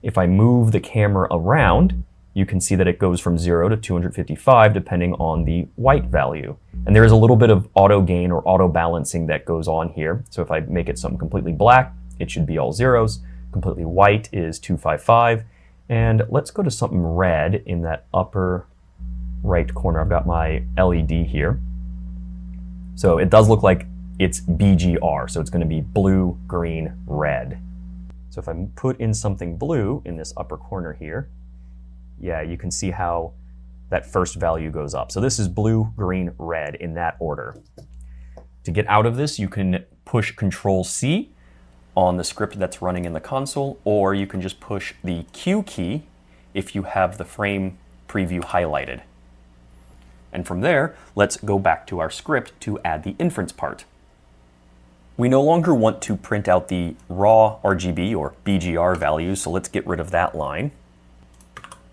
A: if I move the camera around, you can see that it goes from 0 to 255 depending on the white value. And there is a little bit of auto gain or auto balancing that goes on here. So if I make it something completely black, it should be all zeros. Completely white is 255. And let's go to something red in that upper right corner. I've got my LED here. So it does look like it's BGR. So it's going to be blue, green, red. So if I put in something blue in this upper corner here, yeah, you can see how that first value goes up. So this is blue, green, red in that order. To get out of this, you can push Control-C on the script that's running in the console, or you can just push the Q key if you have the frame preview highlighted. And from there, let's go back to our script to add the inference part. We no longer want to print out the raw RGB or BGR values, so let's get rid of that line.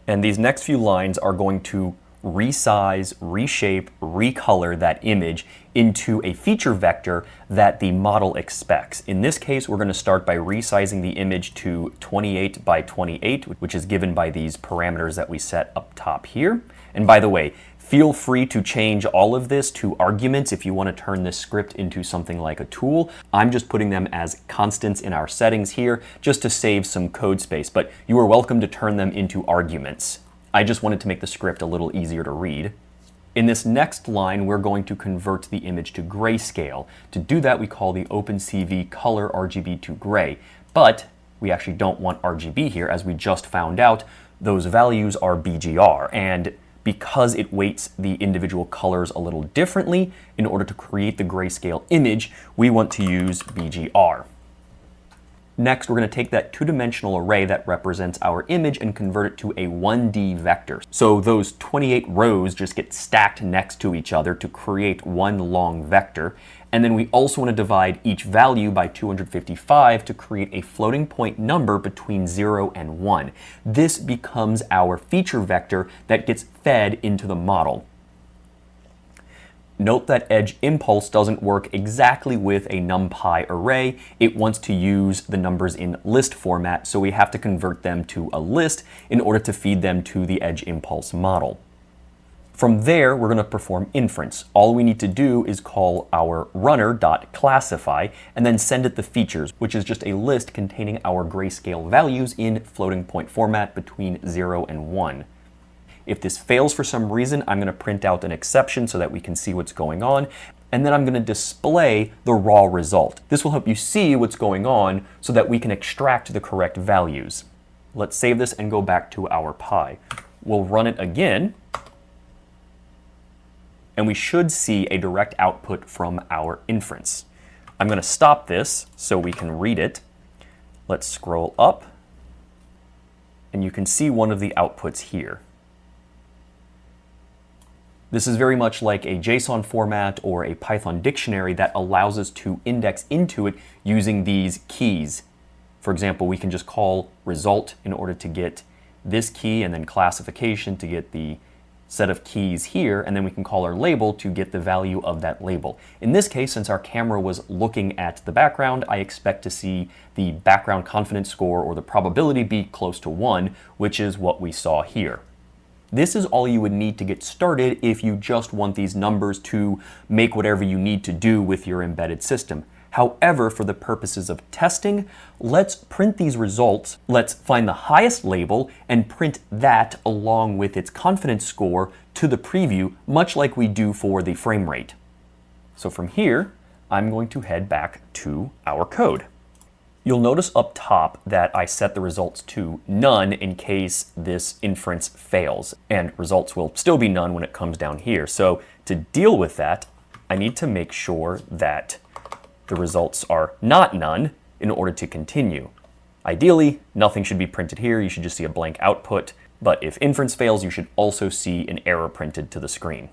A: And these next few lines are going to resize, reshape, recolor that image into a feature vector that the model expects. In this case, we're going to start by resizing the image to 28 by 28, which is given by these parameters that we set up top here. And by the way, feel free to change all of this to arguments if you want to turn this script into something like a tool. I'm just putting them as constants in our settings here just to save some code space, but you are welcome to turn them into arguments. I just wanted to make the script a little easier to read. In this next line, we're going to convert the image to grayscale. To do that, we call the OpenCV color RGB to gray, but we actually don't want RGB here. As we just found out, those values are BGR, and because it weights the individual colors a little differently, in order to create the grayscale image, we want to use BGR. Next, we're going to take that two-dimensional array that represents our image and convert it to a 1D vector. So those 28 rows just get stacked next to each other to create one long vector. And then we also want to divide each value by 255 to create a floating point number between 0 and 1. This becomes our feature vector that gets fed into the model. Note that edge impulse doesn't work exactly with a NumPy array. It wants to use the numbers in list format, so we have to convert them to a list in order to feed them to the edge impulse model. From there, we're going to perform inference. All we need to do is call our runner.classify and then send it the features, which is just a list containing our grayscale values in floating point format between 0 and 1. If this fails for some reason, I'm going to print out an exception so that we can see what's going on, and then I'm going to display the raw result. This will help you see what's going on so that we can extract the correct values. Let's save this and go back to our Pi. We'll run it again, and we should see a direct output from our inference. I'm going to stop this so we can read it. Let's scroll up, and you can see one of the outputs here. This is very much like a JSON format or a Python dictionary that allows us to index into it using these keys. For example, we can just call result in order to get this key, and then classification to get the set of keys here, and then we can call our label to get the value of that label. In this case, since our camera was looking at the background, I expect to see the background confidence score or the probability be close to 1, which is what we saw here. This is all you would need to get started if you just want these numbers to make whatever you need to do with your embedded system. However, for the purposes of testing, let's print these results. Let's find the highest label and print that along with its confidence score to the preview, much like we do for the frame rate. So from here, I'm going to head back to our code. You'll notice up top that I set the results to none in case this inference fails, and results will still be none when it comes down here. So to deal with that, I need to make sure that the results are not none in order to continue. Ideally, nothing should be printed here. You should just see a blank output. But if inference fails, you should also see an error printed to the screen.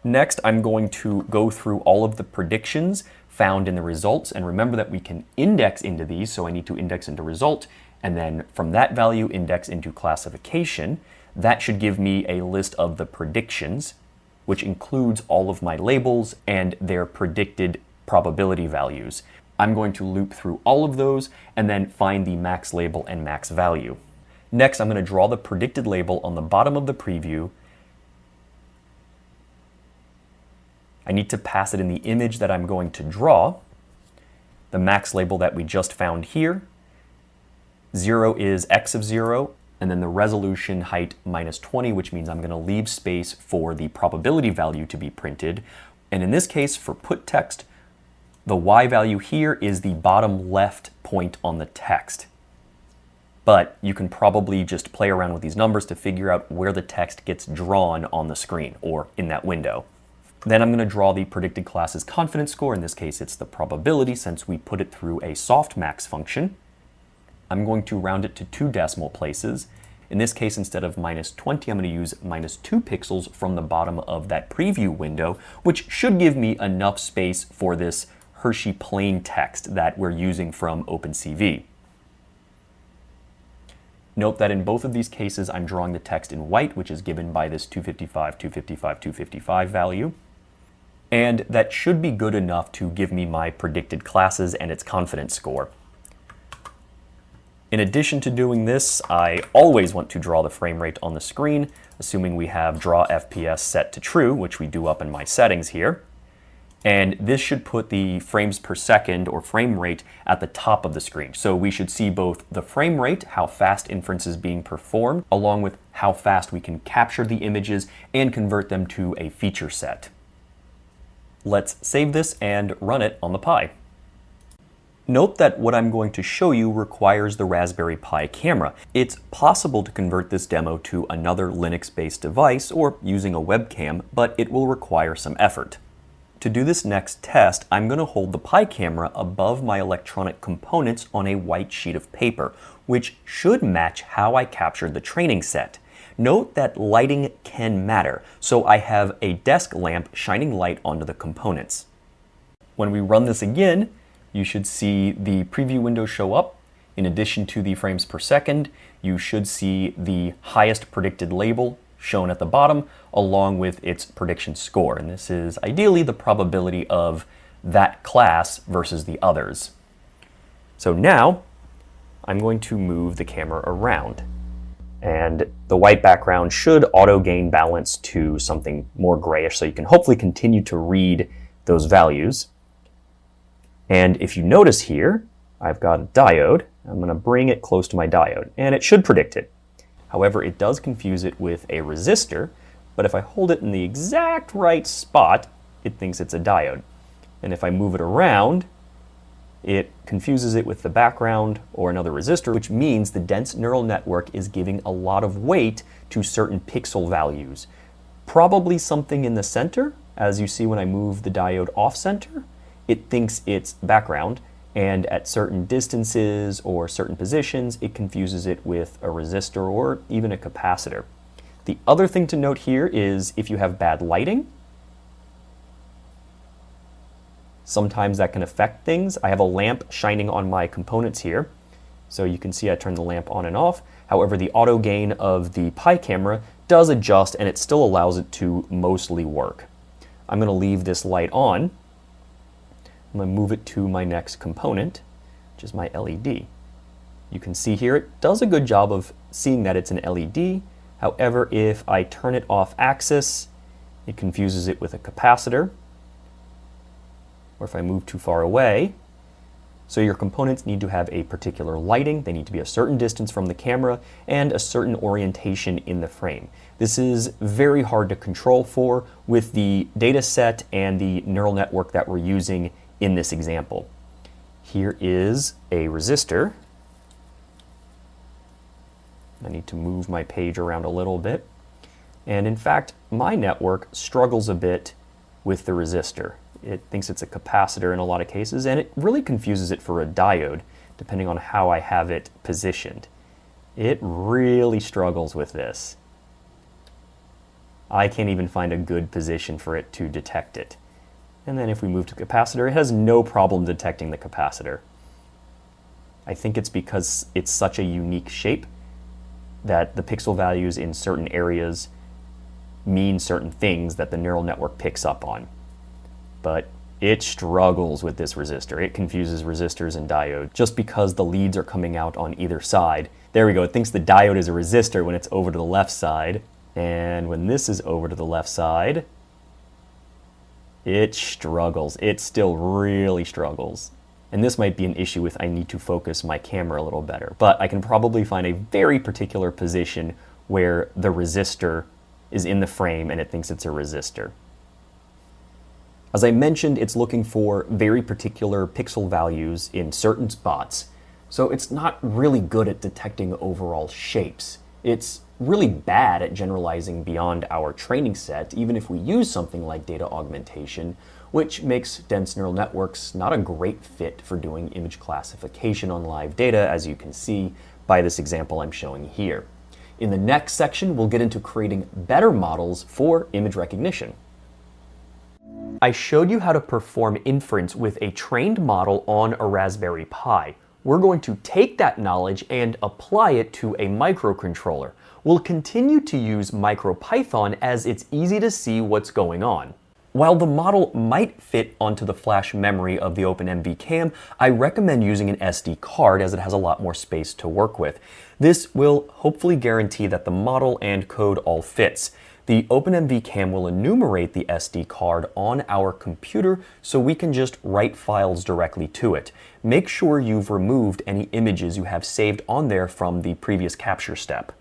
A: Next, I'm going to go through all of the predictions found in the results. And remember that we can index into these. So I need to index into result. And then from that value, index into classification. That should give me a list of the predictions, which includes all of my labels and their predicted probability values. I'm going to loop through all of those and then find the max label and max value. Next, I'm going to draw the predicted label on the bottom of the preview. I need to pass it in the image that I'm going to draw. The max label that we just found here. 0 is x of 0. And then the resolution height -20, which means I'm going to leave space for the probability value to be printed. And in this case, for put text, the y value here is the bottom left point on the text. But you can probably just play around with these numbers to figure out where the text gets drawn on the screen or in that window. Then I'm going to draw the predicted class's confidence score. In this case, it's the probability since we put it through a softmax function. I'm going to round it to 2 decimal places. In this case, instead of -20, I'm going to use -2 pixels from the bottom of that preview window, which should give me enough space for this Hershey plain text that we're using from OpenCV. Note that in both of these cases, I'm drawing the text in white, which is given by this 255, 255, 255 value. And that should be good enough to give me my predicted classes and its confidence score. In addition to doing this, I always want to draw the frame rate on the screen, assuming we have draw FPS set to true, which we do up in my settings here. And this should put the frames per second or frame rate at the top of the screen. So we should see both the frame rate, how fast inference is being performed, along with how fast we can capture the images and convert them to a feature set. Let's save this and run it on the Pi. Note that what I'm going to show you requires the Raspberry Pi camera. It's possible to convert this demo to another Linux-based device or using a webcam, but it will require some effort. To do this next test, I'm going to hold the Pi camera above my electronic components on a white sheet of paper, which should match how I captured the training set. Note that lighting can matter, so I have a desk lamp shining light onto the components. When we run this again, you should see the preview window show up. In addition to the frames per second, you should see the highest predicted label shown at the bottom, along with its prediction score. And this is ideally the probability of that class versus the others. So now I'm going to move the camera around. And the white background should auto gain balance to something more grayish, so you can hopefully continue to read those values. And if you notice here, I've got a diode. I'm going to bring it close to my diode, and it should predict it. However, it does confuse it with a resistor, but if I hold it in the exact right spot, it thinks it's a diode. And if I move it around, it confuses it with the background or another resistor, which means the dense neural network is giving a lot of weight to certain pixel values. Probably something in the center, as you see when I move the diode off-center. It thinks it's background, and at certain distances or certain positions, it confuses it with a resistor or even a capacitor. The other thing to note here is if you have bad lighting, sometimes that can affect things. I have a lamp shining on my components here, so you can see I turn the lamp on and off. However, the auto gain of the Pi camera does adjust, and it still allows it to mostly work. I'm going to leave this light on. I'm going to move it to my next component, which is my LED. You can see here it does a good job of seeing that it's an LED. However, if I turn it off axis, it confuses it with a capacitor. or if I move too far away. So your components need to have a particular lighting, they need to be a certain distance from the camera, and a certain orientation in the frame. This is very hard to control for with the data set and the neural network that we're using in this example. Here is a resistor. I need to move my page around a little bit. And in fact, my network struggles a bit with the resistor. It thinks it's a capacitor in a lot of cases, and it really confuses it for a diode, depending on how I have it positioned. It really struggles with this. I can't even find a good position for it to detect it. And then if we move to capacitor, it has no problem detecting the capacitor. I think it's because it's such a unique shape that the pixel values in certain areas mean certain things that the neural network picks up on. But it struggles with this resistor. It confuses resistors and diodes just because the leads are coming out on either side. There we go. It thinks the diode is a resistor when it's over to the left side. And when this is over to the left side, it struggles. It still really struggles. And this might be an issue with I need to focus my camera a little better. But I can probably find a very particular position where the resistor is in the frame and it thinks it's a resistor. As I mentioned, it's looking for very particular pixel values in certain spots, so it's not really good at detecting overall shapes. It's really bad at generalizing beyond our training set, even if we use something like data augmentation, which makes dense neural networks not a great fit for doing image classification on live data, as you can see by this example I'm showing here. In the next section, we'll get into creating better models for image recognition. I showed you how to perform inference with a trained model on a Raspberry Pi. We're going to take that knowledge and apply it to a microcontroller. We'll continue to use MicroPython as it's easy to see what's going on. While the model might fit onto the flash memory of the OpenMV cam, I recommend using an SD card as it has a lot more space to work with. This will hopefully guarantee that the model and code all fits. The OpenMV cam will enumerate the SD card on our computer so we can just write files directly to it. Make sure you've removed any images you have saved on there from the previous capture step.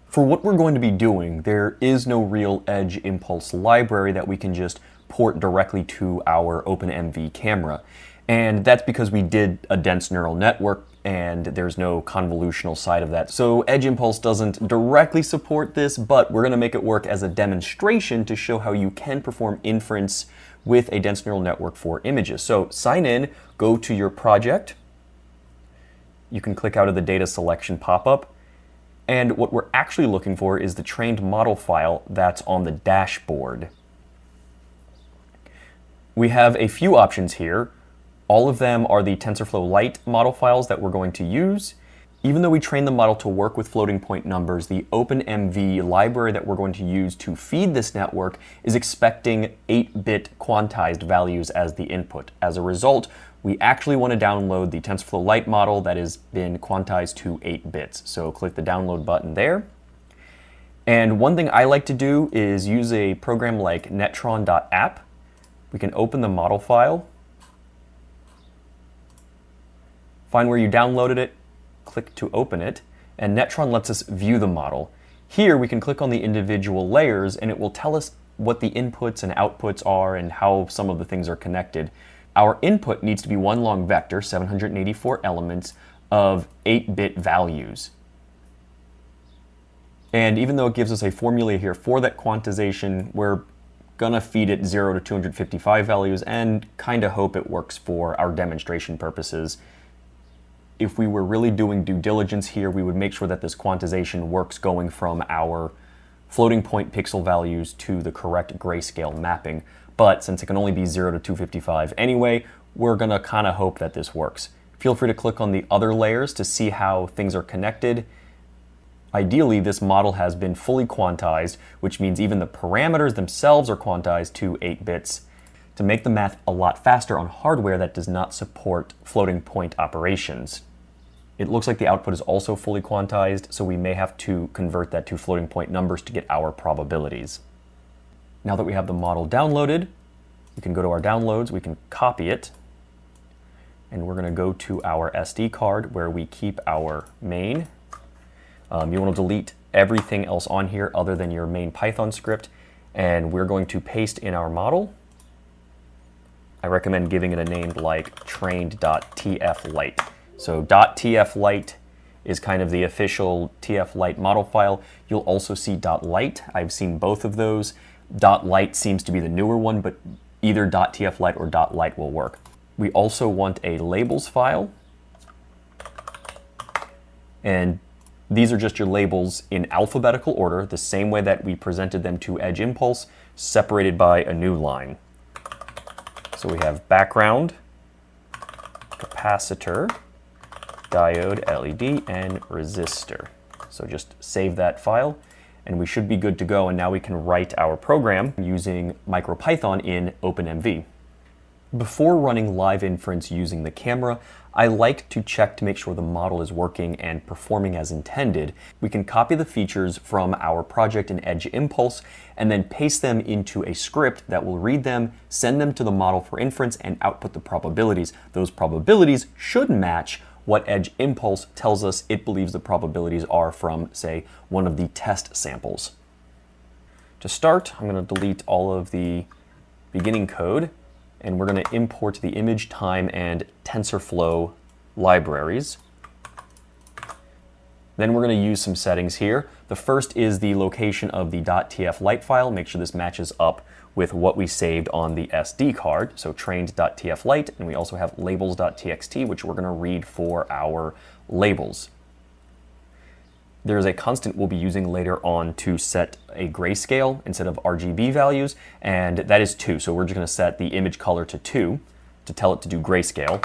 A: For what we're going to be doing, there is no real edge impulse library that we can just port directly to our OpenMV camera. And that's because we did a dense neural network and there's no convolutional side of that. So Edge Impulse doesn't directly support this, but we're going to make it work as a demonstration to show how you can perform inference with a dense neural network for images. So sign in, go to your project. You can click out of the data selection pop-up. And what we're actually looking for is the trained model file that's on the dashboard. We have a few options here. All of them are the TensorFlow Lite model files that we're going to use. Even though we trained the model to work with floating point numbers, the OpenMV library that we're going to use to feed this network is expecting 8-bit quantized values as the input. As a result, we actually want to download the TensorFlow Lite model that has been quantized to 8 bits. So click the download button there. And one thing I like to do is use a program like netron.app. We can open the model file, find where you downloaded it, click to open it, and Netron lets us view the model. Here we can click on the individual layers and it will tell us what the inputs and outputs are and how some of the things are connected. Our input needs to be one long vector, 784 elements, of 8-bit values. And even though it gives us a formula here for that quantization, we're gonna feed it 0 to 255 values and kind of hope it works for our demonstration purposes. If we were really doing due diligence here, we would make sure that this quantization works going from our floating point pixel values to the correct grayscale mapping. But since it can only be 0 to 255 anyway, we're gonna kind of hope that this works. Feel free to click on the other layers to see how things are connected. Ideally, this model has been fully quantized, which means even the parameters themselves are quantized to 8 bits to make the math a lot faster on hardware that does not support floating point operations. It looks like the output is also fully quantized, so we may have to convert that to floating point numbers to get our probabilities. Now that we have the model downloaded, We can go to our downloads, we can copy it, and we're going to go to our SD card where we keep our main. You want to delete everything else on here other than your main Python script, and we're going to paste in our model. I recommend giving it a name like trained.tflite. So .tflite is kind of the official tflite model file. You'll also see .lite. I've seen both of those. .lite seems to be the newer one, but either .tflite or .lite will work. We also want a labels file, and these are just your labels in alphabetical order, the same way that we presented them to Edge Impulse, separated by a new line. So we have background, capacitor, diode, LED, and resistor. So just save that file, and we should be good to go. And now we can write our program using MicroPython in OpenMV. Before running live inference using the camera, I like to check to make sure the model is working and performing as intended. We can copy the features from our project in Edge Impulse and then paste them into a script that will read them, send them to the model for inference, and output the probabilities. Those probabilities should match what Edge Impulse tells us it believes the probabilities are from, say, one of the test samples. To start, I'm going to delete all of the beginning code, and we're going to import the image, time, and TensorFlow libraries. Then we're going to use some settings here. The first is the location of the .tflite file. Make sure this matches up with what we saved on the SD card. So trained.tflite, and we also have labels.txt, which we're going to read for our labels. There's a constant we'll be using later on to set a grayscale instead of RGB values, and that is 2. So we're just going to set the image color to 2 to tell it to do grayscale.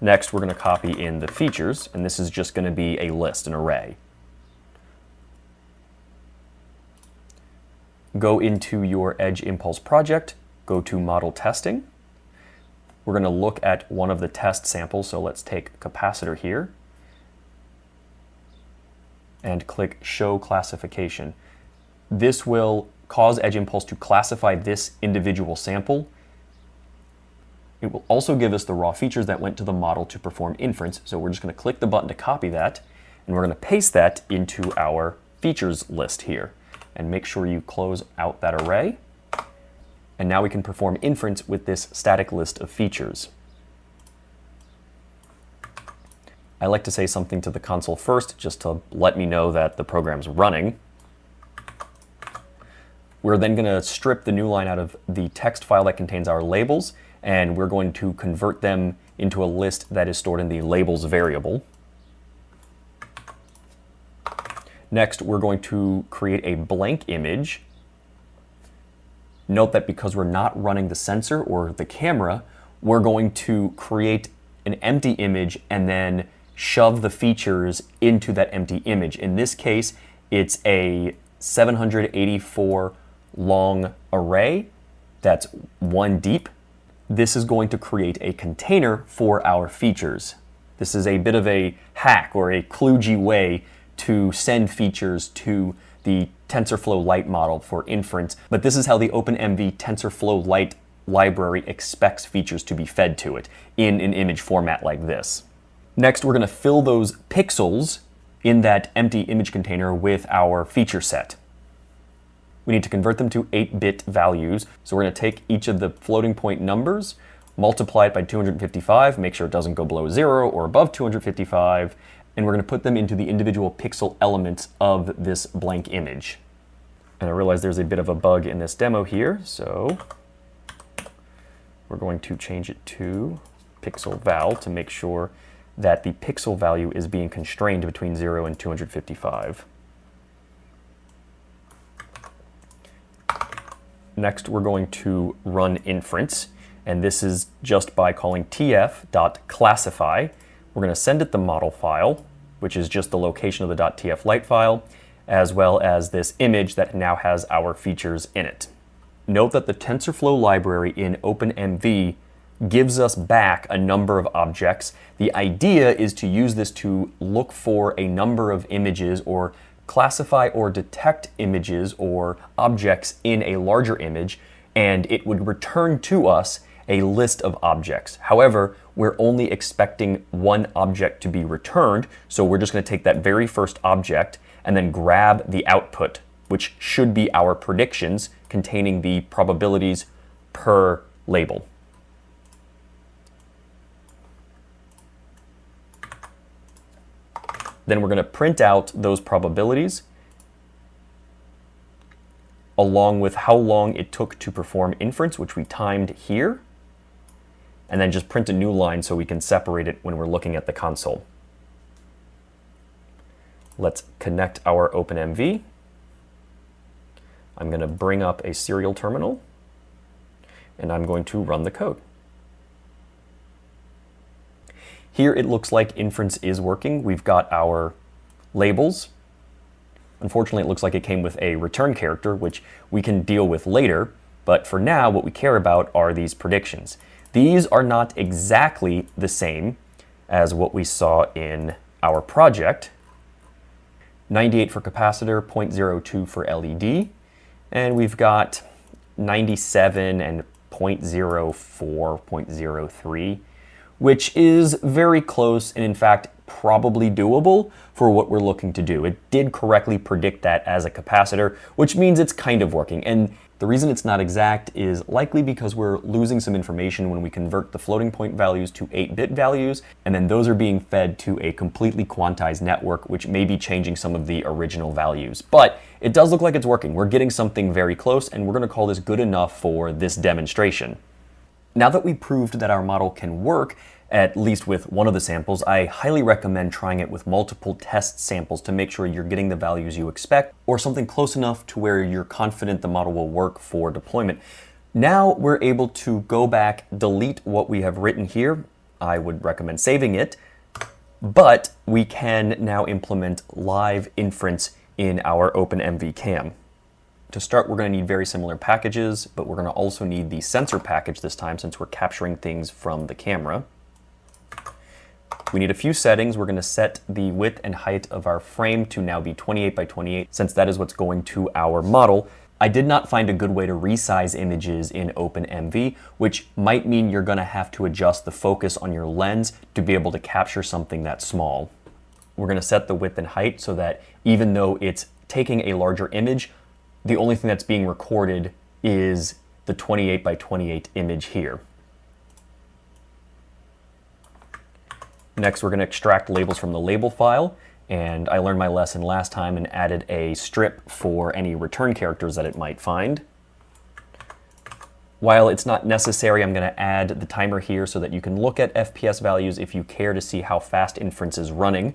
A: Next, we're going to copy in the features, and this is just going to be a list, an array. Go into your Edge Impulse project, go to Model Testing. We're going to look at one of the test samples, so let's take capacitor here and click Show Classification. This will cause Edge Impulse to classify this individual sample. It will also give us the raw features that went to the model to perform inference, so we're just going to click the button to copy that, and we're going to paste that into our features list here. And make sure you close out that array. And now we can perform inference with this static list of features. I like to say something to the console first, just to let me know that the program's running. We're then going to strip the new line out of the text file that contains our labels, and we're going to convert them into a list that is stored in the labels variable. Next, we're going to create a blank image. Note that because we're not running the sensor or the camera, we're going to create an empty image and then shove the features into that empty image. In this case, it's a 784 long array that's 1 deep. This is going to create a container for our features. This is a bit of a hack or a kludgy way to send features to the TensorFlow Lite model for inference, but this is how the OpenMV TensorFlow Lite library expects features to be fed to it in an image format like this. Next, we're going to fill those pixels in that empty image container with our feature set. We need to convert them to 8-bit values, so we're going to take each of the floating point numbers, multiply it by 255, make sure it doesn't go below 0 or above 255, and we're going to put them into the individual pixel elements of this blank image. And I realize there's a bit of a bug in this demo here, so we're going to change it to pixel val to make sure that the pixel value is being constrained between 0 and 255. Next, we're going to run inference, and this is just by calling tf.classify. We're going to send it the model file, which is just the location of the .tflite file, as well as this image that now has our features in it. Note that the TensorFlow library in OpenMV gives us back a number of objects. The idea is to use this to look for a number of images or classify or detect images or objects in a larger image, and it would return to us a list of objects. However, we're only expecting one object to be returned, so we're just going to take that very first object and then grab the output, which should be our predictions containing the probabilities per label. Then we're going to print out those probabilities along with how long it took to perform inference, which we timed here, and then just print a new line so we can separate it when we're looking at the console. Let's connect our OpenMV. I'm going to bring up a serial terminal, and I'm going to run the code. Here it looks like inference is working. We've got our labels. Unfortunately, it looks like it came with a return character, which we can deal with later, but for now, what we care about are these predictions. These are not exactly the same as what we saw in our project. 98 for capacitor, 0.02 for LED, and we've got 97 and 0.04, 0.03, which is very close and in fact probably doable for what we're looking to do. It did correctly predict that as a capacitor, which means it's kind of working. And the reason it's not exact is likely because we're losing some information when we convert the floating point values to 8-bit values, and then those are being fed to a completely quantized network, which may be changing some of the original values. But it does look like it's working. We're getting something very close, and we're going to call this good enough for this demonstration. Now that we proved that our model can work, at least with one of the samples, I highly recommend trying it with multiple test samples to make sure you're getting the values you expect, or something close enough to where you're confident the model will work for deployment. Now we're able to go back, delete what we have written here. I would recommend saving it, but we can now implement live inference in our OpenMV cam. To start, we're going to need very similar packages, but we're going to also need the sensor package this time since we're capturing things from the camera. We need a few settings. We're going to set the width and height of our frame to now be 28 by 28, since that is what's going to our model. I did not find a good way to resize images in OpenMV, which might mean you're going to have to adjust the focus on your lens to be able to capture something that small. We're going to set the width and height so that even though it's taking a larger image, the only thing that's being recorded is the 28 by 28 image here. Next, we're going to extract labels from the label file, and I learned my lesson last time and added a strip for any return characters that it might find. While it's not necessary, I'm going to add the timer here so that you can look at FPS values if you care to see how fast inference is running.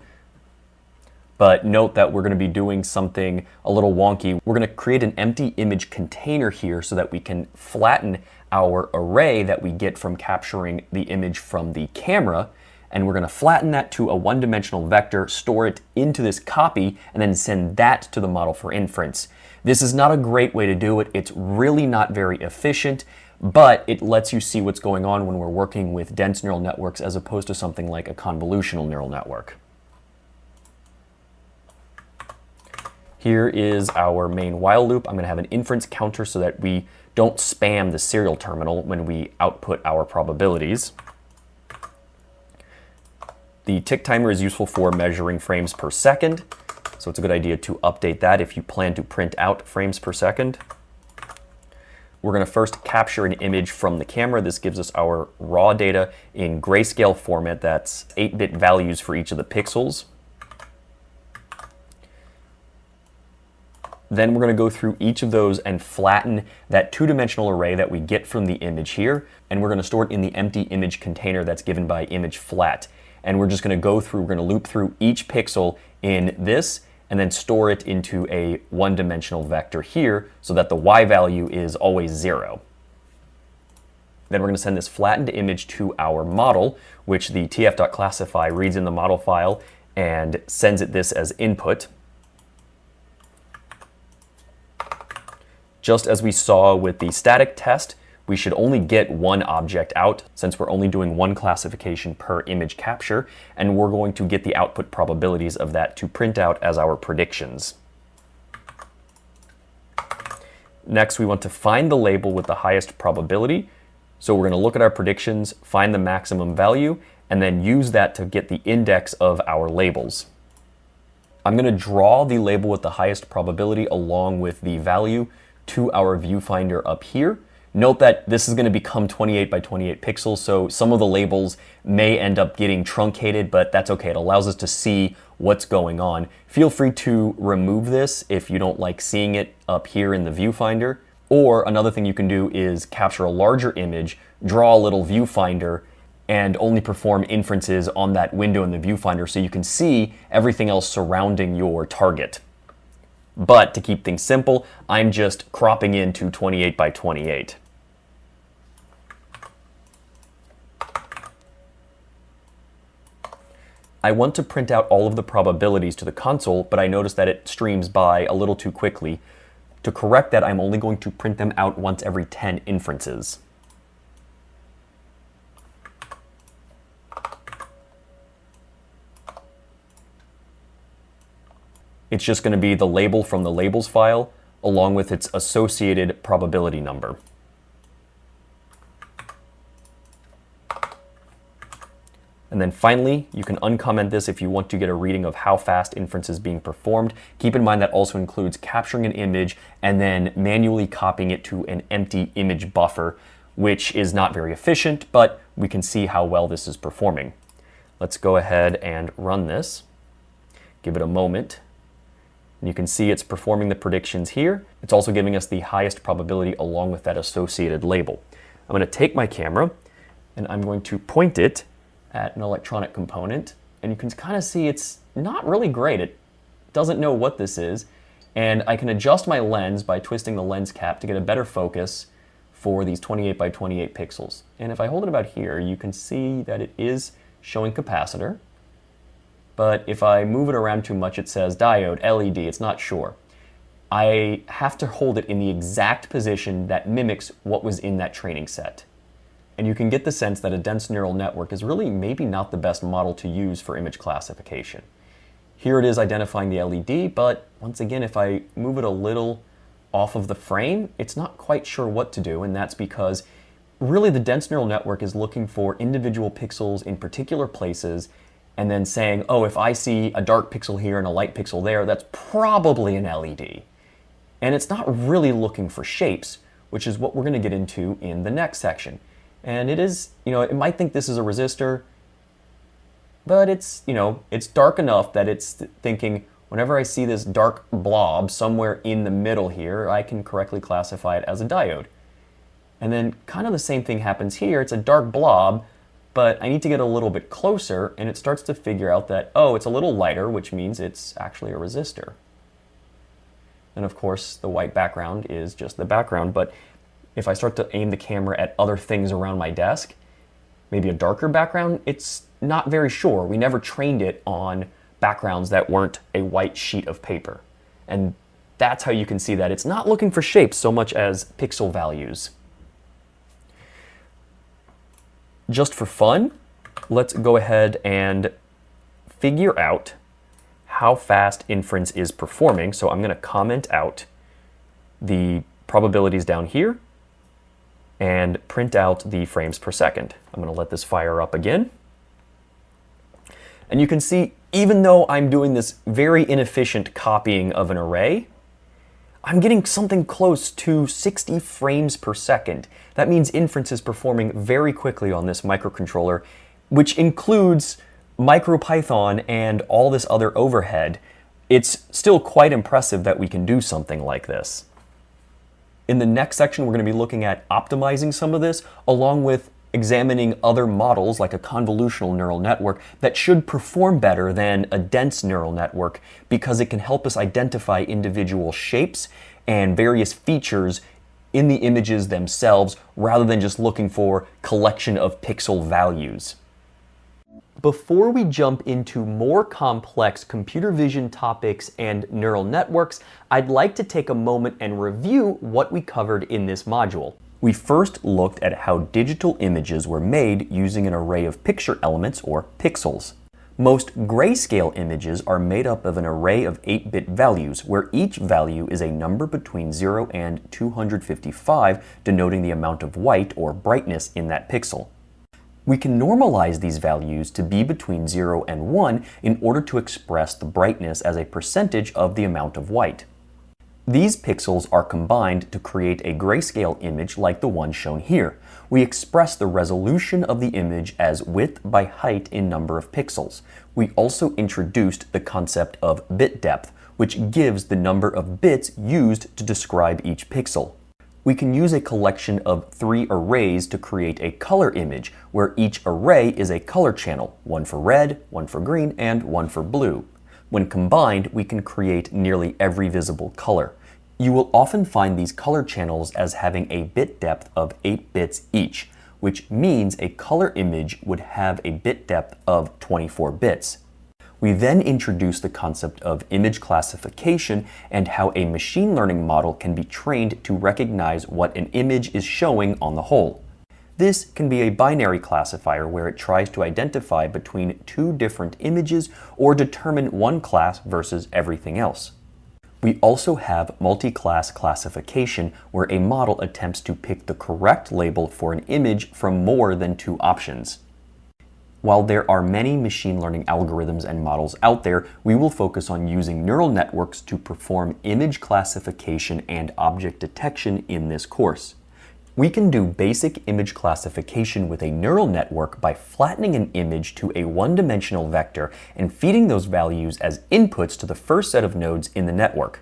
A: But note that we're going to be doing something a little wonky. We're going to create an empty image container here so that we can flatten our array that we get from capturing the image from the camera. And we're going to flatten that to a one-dimensional vector, store it into this copy, and then send that to the model for inference. This is not a great way to do it. It's really not very efficient, but it lets you see what's going on when we're working with dense neural networks as opposed to something like a convolutional neural network. Here is our main while loop. I'm going to have an inference counter so that we don't spam the serial terminal when we output our probabilities. The tick timer is useful for measuring frames per second, so it's a good idea to update that if you plan to print out frames per second. We're going to first capture an image from the camera. This gives us our raw data in grayscale format. That's 8-bit values for each of the pixels. Then we're going to go through each of those and flatten that two-dimensional array that we get from the image here, and we're going to store it in the empty image container that's given by ImageFlat. And we're just going to go through, we're going to loop through each pixel in this and then store it into a one-dimensional vector here so that the Y value is always 0. Then we're going to send this flattened image to our model, which the tf.classify reads in the model file and sends it this as input. Just as we saw with the static test, we should only get one object out since we're only doing one classification per image capture, and we're going to get the output probabilities of that to print out as our predictions. Next, we want to find the label with the highest probability. So we're going to look at our predictions, find the maximum value, and then use that to get the index of our labels. I'm going to draw the label with the highest probability along with the value to our viewfinder up here. Note that this is going to become 28 by 28 pixels, so some of the labels may end up getting truncated, but that's okay. It allows us to see what's going on. Feel free to remove this if you don't like seeing it up here in the viewfinder. Or another thing you can do is capture a larger image, draw a little viewfinder, and only perform inferences on that window in the viewfinder so you can see everything else surrounding your target. But to keep things simple, I'm just cropping into 28 by 28. I want to print out all of the probabilities to the console, but I noticed that it streams by a little too quickly. To correct that, I'm only going to print them out once every 10 inferences. It's just going to be the label from the labels file along with its associated probability number. And then finally, you can uncomment this if you want to get a reading of how fast inference is being performed. Keep in mind that also includes capturing an image and then manually copying it to an empty image buffer, which is not very efficient, but we can see how well this is performing. Let's go ahead and run this. Give it a moment. And you can see it's performing the predictions here. It's also giving us the highest probability along with that associated label. I'm going to take my camera and I'm going to point it at an electronic component, and you can kind of see it's not really great. It doesn't know what this is, and I can adjust my lens by twisting the lens cap to get a better focus for these 28 by 28 pixels. And if I hold it about here, you can see that it is showing capacitor, but if I move it around too much, it says diode, LED, it's not sure. I have to hold it in the exact position that mimics what was in that training set. And you can get the sense that a dense neural network is really maybe not the best model to use for image classification. Here it is identifying the LED, but once again, if I move it a little off of the frame, it's not quite sure what to do, and that's because really the dense neural network is looking for individual pixels in particular places and then saying, oh, if I see a dark pixel here and a light pixel there, that's probably an LED. And it's not really looking for shapes, which is what we're going to get into in the next section. And it is, it might think this is a resistor, but it's, it's dark enough that it's thinking, whenever I see this dark blob somewhere in the middle here, I can correctly classify it as a diode. And then kind of the same thing happens here. It's a dark blob, but I need to get a little bit closer, and it starts to figure out that, oh, it's a little lighter, which means it's actually a resistor. And of course, the white background is just the background, but if I start to aim the camera at other things around my desk, maybe a darker background, it's not very sure. We never trained it on backgrounds that weren't a white sheet of paper. And that's how you can see that it's not looking for shapes so much as pixel values. Just for fun, let's go ahead and figure out how fast inference is performing. So I'm going to comment out the probabilities down here and print out the frames per second. I'm going to let this fire up again. And you can see, even though I'm doing this very inefficient copying of an array, I'm getting something close to 60 frames per second. That means inference is performing very quickly on this microcontroller, which includes MicroPython and all this other overhead. It's still quite impressive that we can do something like this. In the next section, we're going to be looking at optimizing some of this, along with examining other models like a convolutional neural network that should perform better than a dense neural network because it can help us identify individual shapes and various features in the images themselves rather than just looking for collection of pixel values. Before we jump into more complex computer vision topics and neural networks, I'd like to take a moment and review what we covered in this module. We first looked at how digital images were made using an array of picture elements, or pixels. Most grayscale images are made up of an array of 8-bit values, where each value is a number between 0 and 255, denoting the amount of white or brightness in that pixel. We can normalize these values to be between 0 and 1 in order to express the brightness as a percentage of the amount of white. These pixels are combined to create a grayscale image like the one shown here. We express the resolution of the image as width by height in number of pixels. We also introduced the concept of bit depth, which gives the number of bits used to describe each pixel. We can use a collection of 3 arrays to create a color image, where each array is a color channel, one for red, one for green, and one for blue. When combined, we can create nearly every visible color. You will often find these color channels as having a bit depth of 8 bits each, which means a color image would have a bit depth of 24 bits. We then introduce the concept of image classification and how a machine learning model can be trained to recognize what an image is showing on the whole. This can be a binary classifier where it tries to identify between 2 different images or determine one class versus everything else. We also have multi-class classification, where a model attempts to pick the correct label for an image from more than 2 options. While there are many machine learning algorithms and models out there, we will focus on using neural networks to perform image classification and object detection in this course. We can do basic image classification with a neural network by flattening an image to a one-dimensional vector and feeding those values as inputs to the first set of nodes in the network.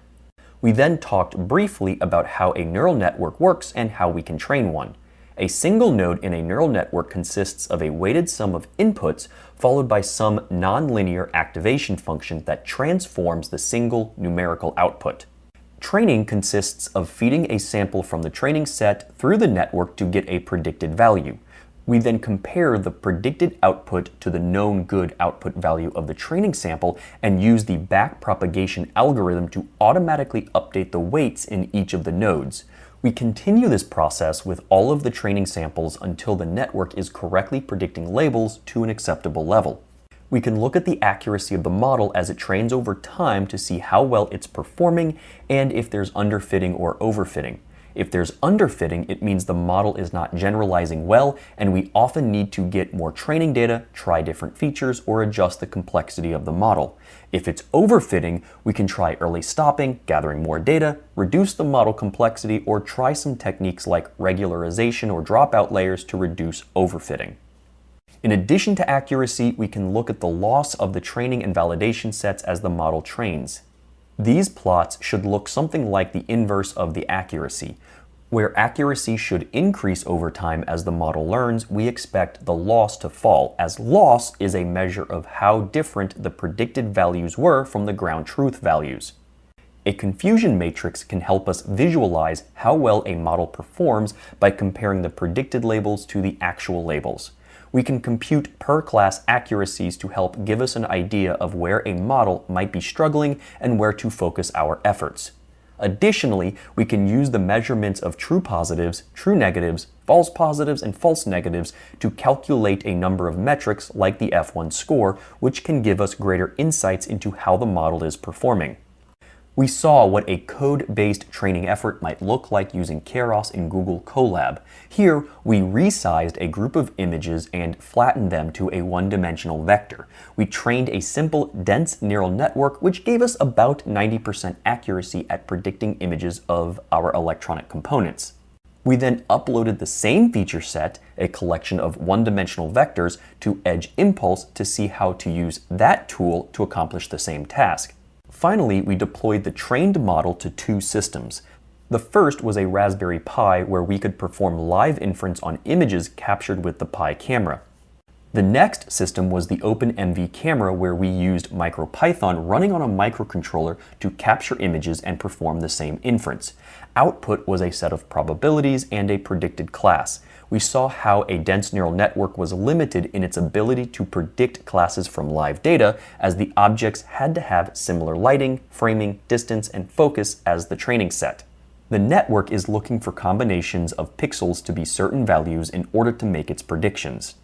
A: We then talked briefly about how a neural network works and how we can train one. A single node in a neural network consists of a weighted sum of inputs followed by some nonlinear activation function that transforms the single numerical output. Training consists of feeding a sample from the training set through the network to get a predicted value. We then compare the predicted output to the known good output value of the training sample and use the backpropagation algorithm to automatically update the weights in each of the nodes. We continue this process with all of the training samples until the network is correctly predicting labels to an acceptable level. We can look at the accuracy of the model as it trains over time to see how well it's performing and if there's underfitting or overfitting. If there's underfitting, it means the model is not generalizing well, and we often need to get more training data, try different features, or adjust the complexity of the model. If it's overfitting, we can try early stopping, gathering more data, reduce the model complexity, or try some techniques like regularization or dropout layers to reduce overfitting. In addition to accuracy, we can look at the loss of the training and validation sets as the model trains. These plots should look something like the inverse of the accuracy. Where accuracy should increase over time as the model learns, we expect the loss to fall, as loss is a measure of how different the predicted values were from the ground truth values. A confusion matrix can help us visualize how well a model performs by comparing the predicted labels to the actual labels. We can compute per-class accuracies to help give us an idea of where a model might be struggling and where to focus our efforts. Additionally, we can use the measurements of true positives, true negatives, false positives, and false negatives to calculate a number of metrics like the F1 score, which can give us greater insights into how the model is performing. We saw what a code-based training effort might look like using Keras in Google Colab. Here, we resized a group of images and flattened them to a one-dimensional vector. We trained a simple, dense neural network, which gave us about 90% accuracy at predicting images of our electronic components. We then uploaded the same feature set, a collection of one-dimensional vectors, to Edge Impulse to see how to use that tool to accomplish the same task. Finally, we deployed the trained model to 2 systems. The first was a Raspberry Pi where we could perform live inference on images captured with the Pi camera. The next system was the OpenMV camera where we used MicroPython running on a microcontroller to capture images and perform the same inference. Output was a set of probabilities and a predicted class. We saw how a dense neural network was limited in its ability to predict classes from live data, as the objects had to have similar lighting, framing, distance, and focus as the training set. The network is looking for combinations of pixels to be certain values in order to make its predictions.